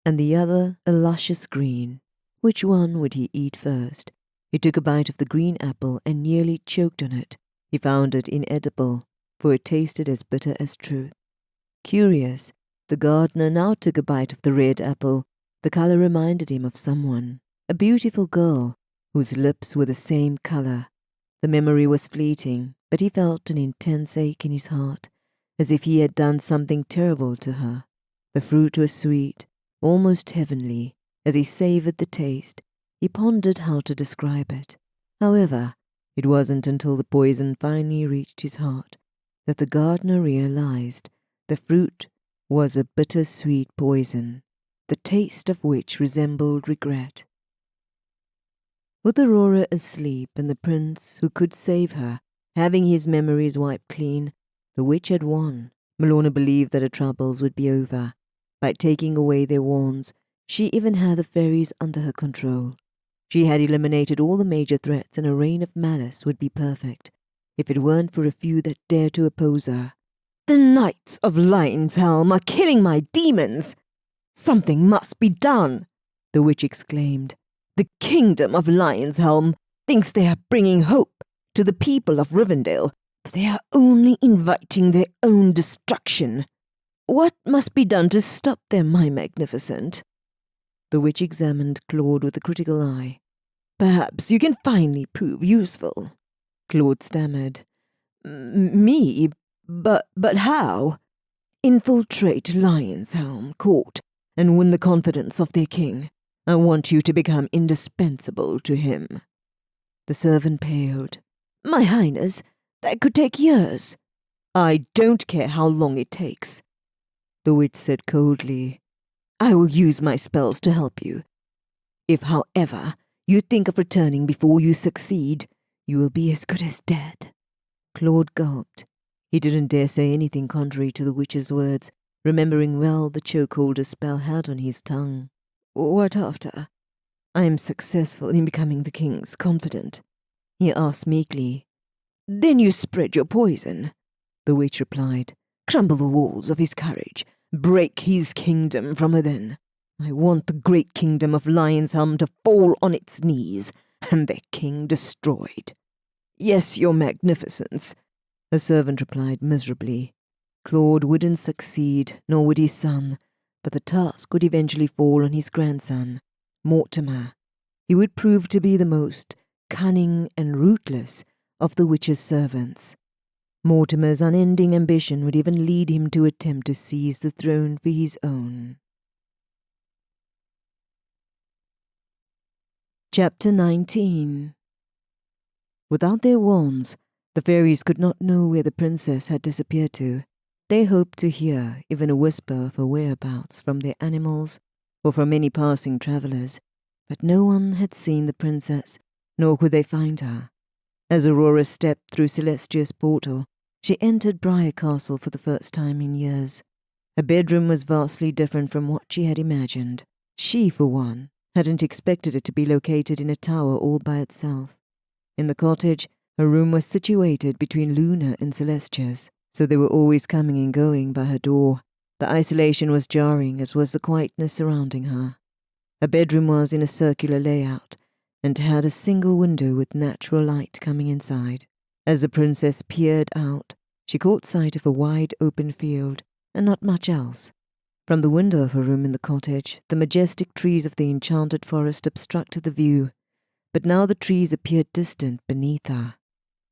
and the other a luscious green. Which one would he eat first? He took a bite of the green apple and nearly choked on it. He found it inedible, for it tasted as bitter as truth. Curious, the gardener now took a bite of the red apple. The colour reminded him of someone, a beautiful girl, whose lips were the same colour. The memory was fleeting, but he felt an intense ache in his heart, as if he had done something terrible to her. The fruit was sweet, almost heavenly. As he savoured the taste, he pondered how to describe it. However, it wasn't until the poison finally reached his heart that the gardener realized the fruit was a bitter-sweet poison, the taste of which resembled regret. With Aurora asleep and the prince who could save her having his memories wiped clean, the witch had won. Malorna believed that her troubles would be over. By taking away their wands, she even had the fairies under her control. She had eliminated all the major threats, and a reign of malice would be perfect, if it weren't for a few that dared to oppose her. "The Knights of Lion's Helm are killing my demons! Something must be done!" the witch exclaimed. "The kingdom of Lion's Helm thinks they are bringing hope to the people of Rivendell, but they are only inviting their own destruction. What must be done to stop them, my magnificent?" The witch examined Claude with a critical eye. "Perhaps you can finally prove useful," Claude stammered. "Me? But how?" "Infiltrate Lion's Helm Court and win the confidence of their king. I want you to become indispensable to him." The servant paled. "My Highness, that could take years." "I don't care how long it takes," the witch said coldly. "I will use my spells to help you. If, however, you think of returning before you succeed, you will be as good as dead." Claude gulped. He didn't dare say anything contrary to the witch's words, remembering well the chokehold her spell had on his tongue. "What after I am successful in becoming the king's confidant?" he asked meekly. "Then you spread your poison," the witch replied. "Crumble the walls of his courage. Break his kingdom from within. I want the great kingdom of Lion's Helm to fall on its knees and their king destroyed." Yes, your magnificence, her servant replied miserably. Claude wouldn't succeed, nor would his son, but the task would eventually fall on his grandson, Mortimer. He would prove to be the most cunning and ruthless of the witch's servants. Mortimer's unending ambition would even lead him to attempt to seize the throne for his own. Chapter 19. Without their wands, the fairies could not know where the princess had disappeared to. They hoped to hear even a whisper of her whereabouts from their animals or from any passing travellers, but no one had seen the princess, nor could they find her. As Aurora stepped through Celestia's portal, she entered Briar Castle for the first time in years. Her bedroom was vastly different from what she had imagined. She, for one, hadn't expected it to be located in a tower all by itself. In the cottage, her room was situated between Luna and Celestia's, so they were always coming and going by her door. The isolation was jarring, as was the quietness surrounding her. Her bedroom was in a circular layout, and had a single window with natural light coming inside. As the princess peered out, she caught sight of a wide open field, and not much else. From the window of her room in the cottage, the majestic trees of the enchanted forest obstructed the view, but now the trees appeared distant beneath her.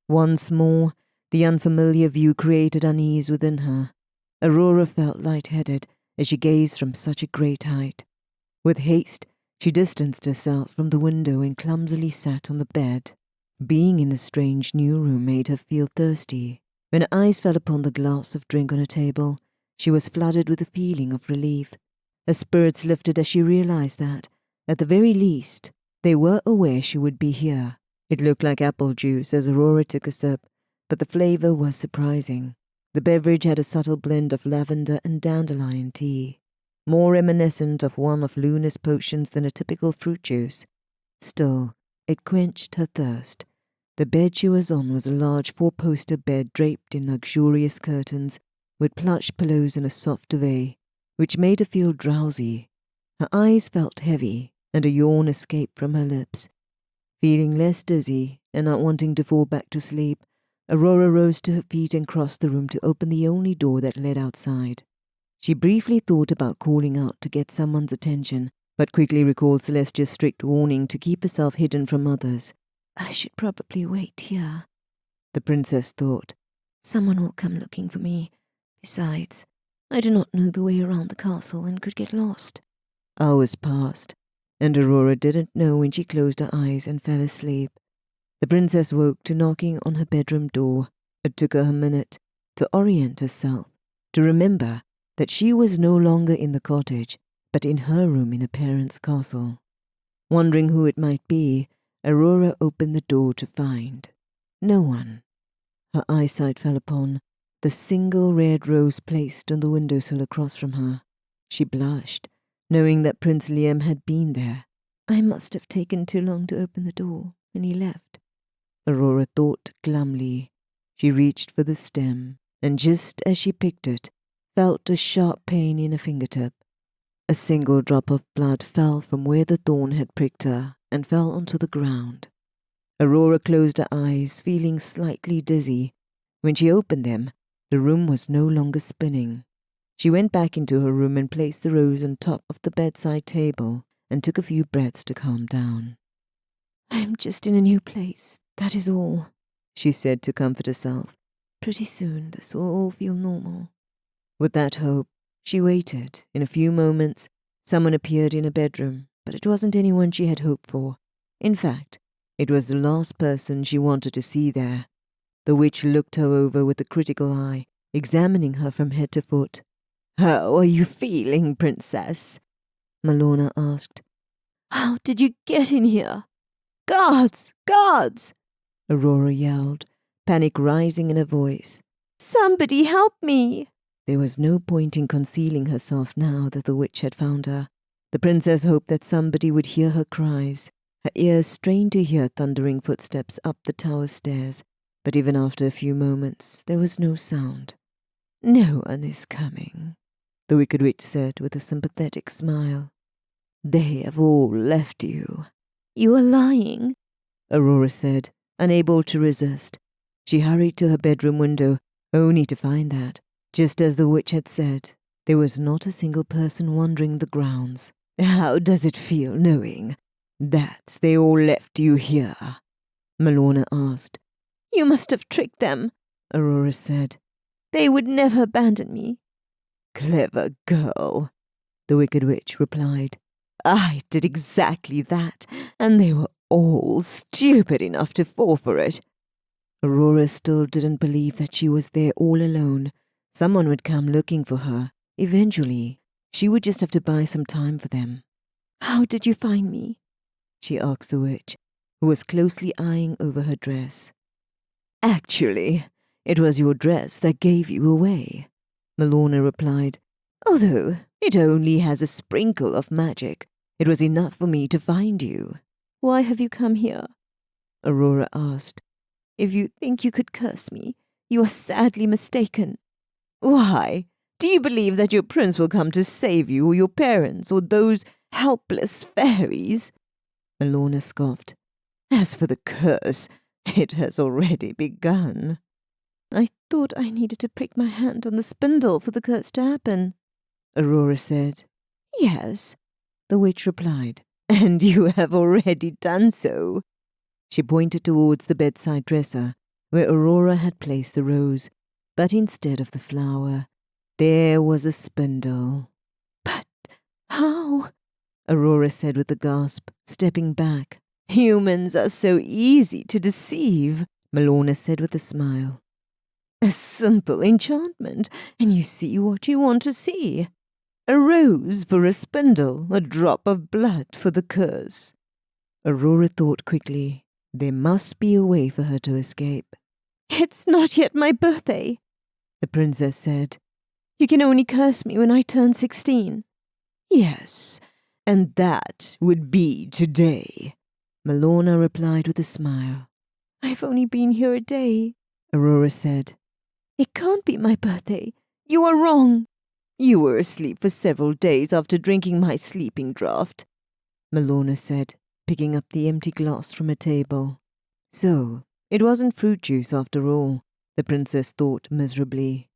Once more, the unfamiliar view created unease within her. Aurora felt lightheaded as she gazed from such a great height. With haste, she distanced herself from the window and clumsily sat on the bed. Being in the strange new room made her feel thirsty. When her eyes fell upon the glass of drink on her table, she was flooded with a feeling of relief. Her spirits lifted as she realized that, at the very least, they were aware she would be here. It looked like apple juice as Aurora took a sip, but the flavor was surprising. The beverage had a subtle blend of lavender and dandelion tea, more reminiscent of one of Luna's potions than a typical fruit juice. Still, it quenched her thirst. The bed she was on was a large four-poster bed draped in luxurious curtains, with plush pillows and a soft duvet, which made her feel drowsy. Her eyes felt heavy, and a yawn escaped from her lips. Feeling less dizzy, and not wanting to fall back to sleep, Aurora rose to her feet and crossed the room to open the only door that led outside. She briefly thought about calling out to get someone's attention, but quickly recalled Celestia's strict warning to keep herself hidden from others. I should probably wait here, the princess thought. Someone will come looking for me. Besides, I do not know the way around the castle and could get lost. Hours passed, and Aurora didn't know when she closed her eyes and fell asleep. The princess woke to knocking on her bedroom door. It took her a minute to orient herself, to remember that she was no longer in the cottage, but in her room in her parents' castle. Wondering who it might be, Aurora opened the door to find no one. Her eyesight fell upon the single red rose placed on the windowsill across from her. She blushed, knowing that Prince Liam had been there. I must have taken too long to open the door when he left, Aurora thought glumly. She reached for the stem, and just as she picked it, felt a sharp pain in her fingertip. A single drop of blood fell from where the thorn had pricked her and fell onto the ground. Aurora closed her eyes, feeling slightly dizzy. When she opened them, the room was no longer spinning. She went back into her room and placed the rose on top of the bedside table and took a few breaths to calm down. I am just in a new place, that is all, she said to comfort herself. Pretty soon this will all feel normal. With that hope, she waited. In a few moments, someone appeared in her bedroom, but it wasn't anyone she had hoped for. In fact, it was the last person she wanted to see there. The witch looked her over with a critical eye, examining her from head to foot. "How are you feeling, princess?" Malona asked. "How did you get in here?" "Guards! Guards!" Aurora yelled, panic rising in her voice. "Somebody help me!" There was no point in concealing herself now that the witch had found her. The princess hoped that somebody would hear her cries. Her ears strained to hear thundering footsteps up the tower stairs, but even after a few moments there was no sound. "No one is coming," the wicked witch said with a sympathetic smile. "They have all left you." "You are lying," Aurora said, Unable to resist, she hurried to her bedroom window, only to find that, just as the witch had said, there was not a single person wandering the grounds. "How does it feel knowing that they all left you here?" Malona asked. "You must have tricked them," Aurora said. "They would never abandon me." "Clever girl," the Wicked Witch replied. "I did exactly that, and they were all stupid enough to fall for it." Aurora still didn't believe that she was there all alone. Someone would come looking for her. Eventually, she would just have to buy some time for them. "How did you find me?" she asked the witch, who was closely eyeing over her dress. "Actually, it was your dress that gave you away," Malona replied. "Although it only has a sprinkle of magic, it was enough for me to find you." "Why have you come here?" Aurora asked. "If you think you could curse me, you are sadly mistaken." "Why? Do you believe that your prince will come to save you, or your parents, or those helpless fairies?" Malona scoffed. "As for the curse, it has already begun." "I thought I needed to prick my hand on the spindle for the curse to happen," Aurora said. "Yes," the witch replied, "and you have already done so." She pointed towards the bedside dresser, where Aurora had placed the rose, but instead of the flower, there was a spindle. "But how?" Aurora said with a gasp, stepping back. "Humans are so easy to deceive," Malona said with a smile. "A simple enchantment, and you see what you want to see. A rose for a spindle, a drop of blood for the curse." Aurora thought quickly. There must be a way for her to escape. "It's not yet my birthday," the princess said. "You can only curse me when I turn 16. "Yes, and that would be today," Malona replied with a smile. "I've only been here a day," Aurora said. "It can't be my birthday. You are wrong." "You were asleep for several days after drinking my sleeping draught," Malona said, picking up the empty glass from a table. So, it wasn't fruit juice after all, the princess thought miserably.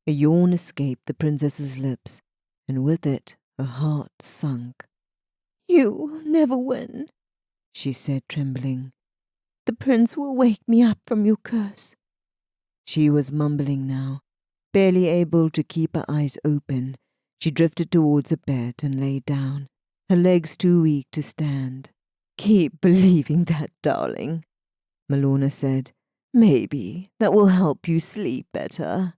A yawn escaped the princess's lips, and with it her heart sunk. "You will never win," she said, trembling. "The prince will wake me up from your curse." She was mumbling now. Barely able to keep her eyes open, she drifted towards a bed and lay down, her legs too weak to stand. "Keep believing that, darling," Malona said. "Maybe that will help you sleep better."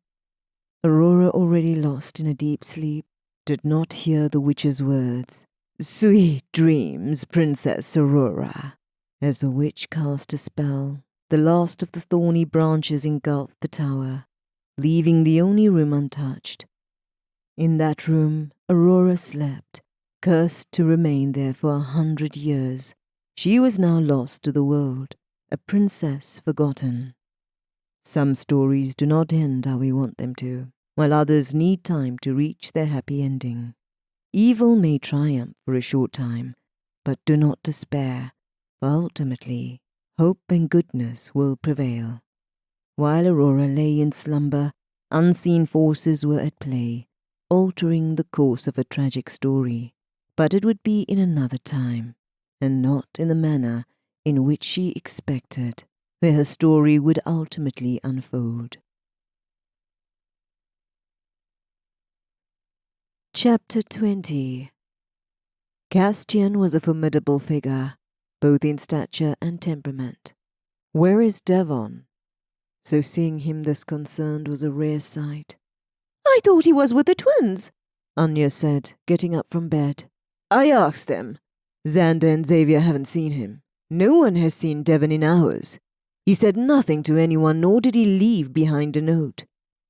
Aurora, already lost in a deep sleep, did not hear the witch's words. "Sweet dreams, Princess Aurora." As the witch cast a spell, the last of the thorny branches engulfed the tower, leaving the only room untouched. In that room, Aurora slept, cursed to remain there for 100 years. She was now lost to the world, a princess forgotten. Some stories do not end how we want them to, while others need time to reach their happy ending. Evil may triumph for a short time, but do not despair, for ultimately, hope and goodness will prevail. While Aurora lay in slumber, unseen forces were at play, altering the course of a tragic story. But it would be in another time, and not in the manner in which she expected, where her story would ultimately unfold. Chapter 20. Castian was a formidable figure, both in stature and temperament. "Where is Devon?" So seeing him thus concerned was a rare sight. "I thought he was with the twins," Anya said, getting up from bed. "I asked them. Xander and Xavier haven't seen him. No one has seen Devon in hours. He said nothing to anyone, nor did he leave behind a note."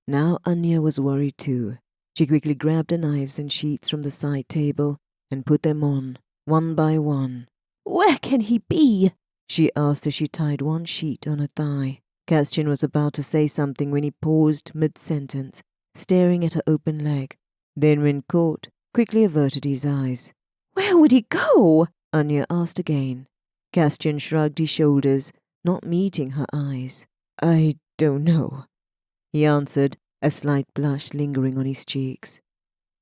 Now Anya was worried too. She quickly grabbed the knives and sheets from the side table and put them on, one by one. "Where can he be?" she asked as she tied one sheet on her thigh. Castian was about to say something when he paused mid-sentence, staring at her open leg. Then, when caught, quickly averted his eyes. "Where would he go?" Anya asked again. Castian shrugged his shoulders, not meeting her eyes. "I don't know," he answered, a slight blush lingering on his cheeks.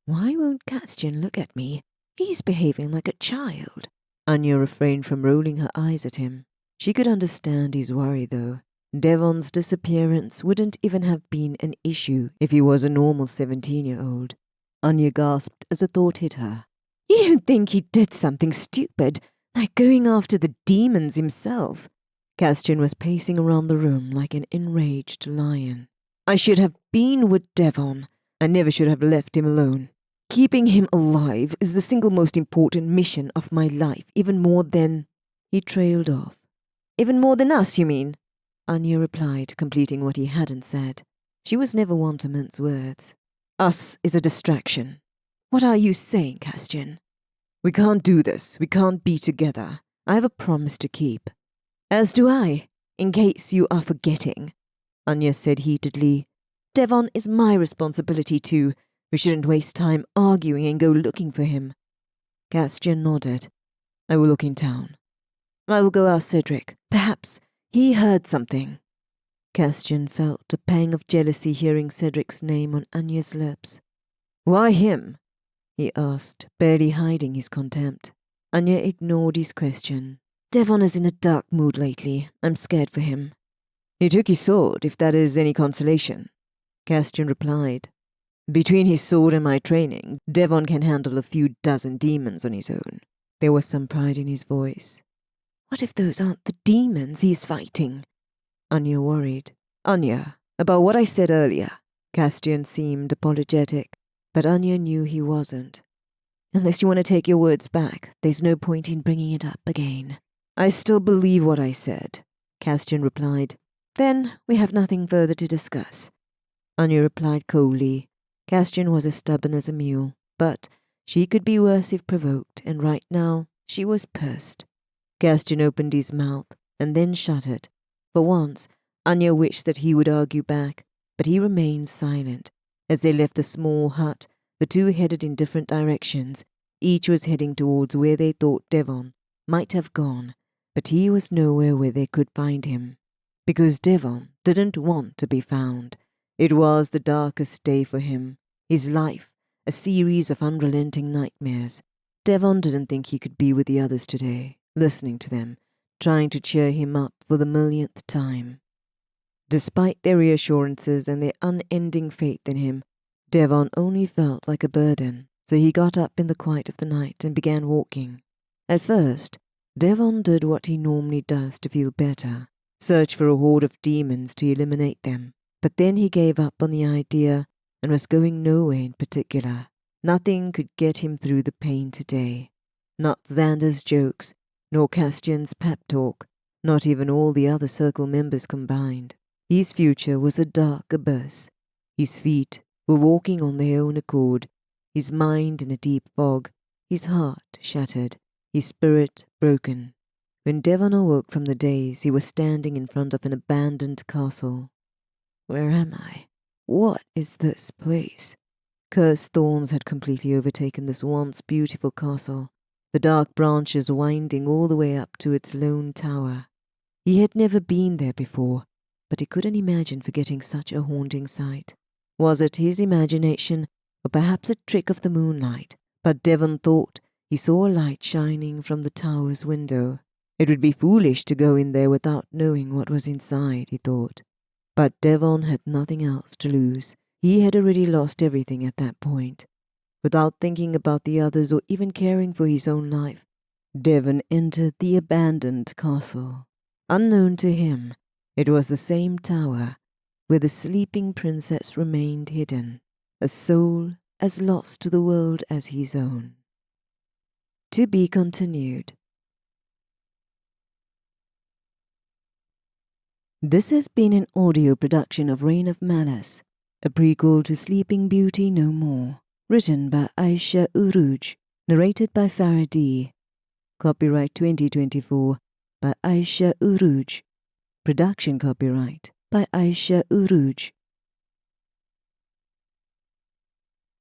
"Why won't Castian look at me? He's behaving like a child." Anya refrained from rolling her eyes at him. She could understand his worry, though. Devon's disappearance wouldn't even have been an issue if he was a normal 17-year-old. Anya gasped as a thought hit her. "You don't think he did something stupid, like going after the demons himself?" Castian was pacing around the room like an enraged lion. "I should have been with Devon. I never should have left him alone. Keeping him alive is the single most important mission of my life, even more than—" He trailed off. "Even more than us, you mean?" Anya replied, completing what he hadn't said. She was never one to mince words. "Us is a distraction." "What are you saying, Castian?" "We can't do this. We can't be together. I have a promise to keep." "As do I, in case you are forgetting," Anya said heatedly. "Devon is my responsibility too. We shouldn't waste time arguing and go looking for him." Castian nodded. "I will look in town." "I will go ask Cedric. Perhaps he heard something." Castian felt a pang of jealousy hearing Cedric's name on Anya's lips. "Why him?" he asked, barely hiding his contempt. Anya ignored his question. "Devon is in a dark mood lately. I'm scared for him." "He took his sword, if that is any consolation," Castian replied. "Between his sword and my training, Devon can handle a few dozen demons on his own." There was some pride in his voice. "What if those aren't the demons he's fighting?" Anya worried. "Anya, about what I said earlier." Castian seemed apologetic, but Anya knew he wasn't. "Unless you want to take your words back, there's no point in bringing it up again." "I still believe what I said," Castian replied. "Then we have nothing further to discuss," Anya replied coldly. Castian was as stubborn as a mule, but she could be worse if provoked, and right now she was pissed. Castian opened his mouth and then shut it. For once, Anya wished that he would argue back, but he remained silent. As they left the small hut, the two headed in different directions. Each was heading towards where they thought Devon might have gone, but he was nowhere where they could find him. Because Devon didn't want to be found. It was the darkest day for him. His life, a series of unrelenting nightmares. Devon didn't think he could be with the others today, listening to them, trying to cheer him up for the millionth time. Despite their reassurances and their unending faith in him, Devon only felt like a burden, so he got up in the quiet of the night and began walking. At first, Devon did what he normally does to feel better, search for a horde of demons to eliminate them. But then he gave up on the idea and was going nowhere in particular. Nothing could get him through the pain today. Not Xander's jokes, nor Castian's pep talk, not even all the other circle members combined. His future was a dark abyss. His feet were walking on their own accord, his mind in a deep fog, his heart shattered, his spirit broken. When Devon awoke from the daze, he was standing in front of an abandoned castle. Where am I? What is this place? Cursed thorns had completely overtaken this once beautiful castle, the dark branches winding all the way up to its lone tower. He had never been there before, but he couldn't imagine forgetting such a haunting sight. Was it his imagination, or perhaps a trick of the moonlight? But Devon thought he saw a light shining from the tower's window. It would be foolish to go in there without knowing what was inside, he thought. But Devon had nothing else to lose. He had already lost everything at that point. Without thinking about the others or even caring for his own life, Devon entered the abandoned castle. Unknown to him, it was the same tower where the sleeping princess remained hidden, a soul as lost to the world as his own. To be continued. This has been an audio production of Reign of Malice, a prequel to Sleeping Beauty No More, written by Aisha Urooj, narrated by Farah D. Copyright 2024 by Aisha Urooj. Production copyright by Aisha Urooj.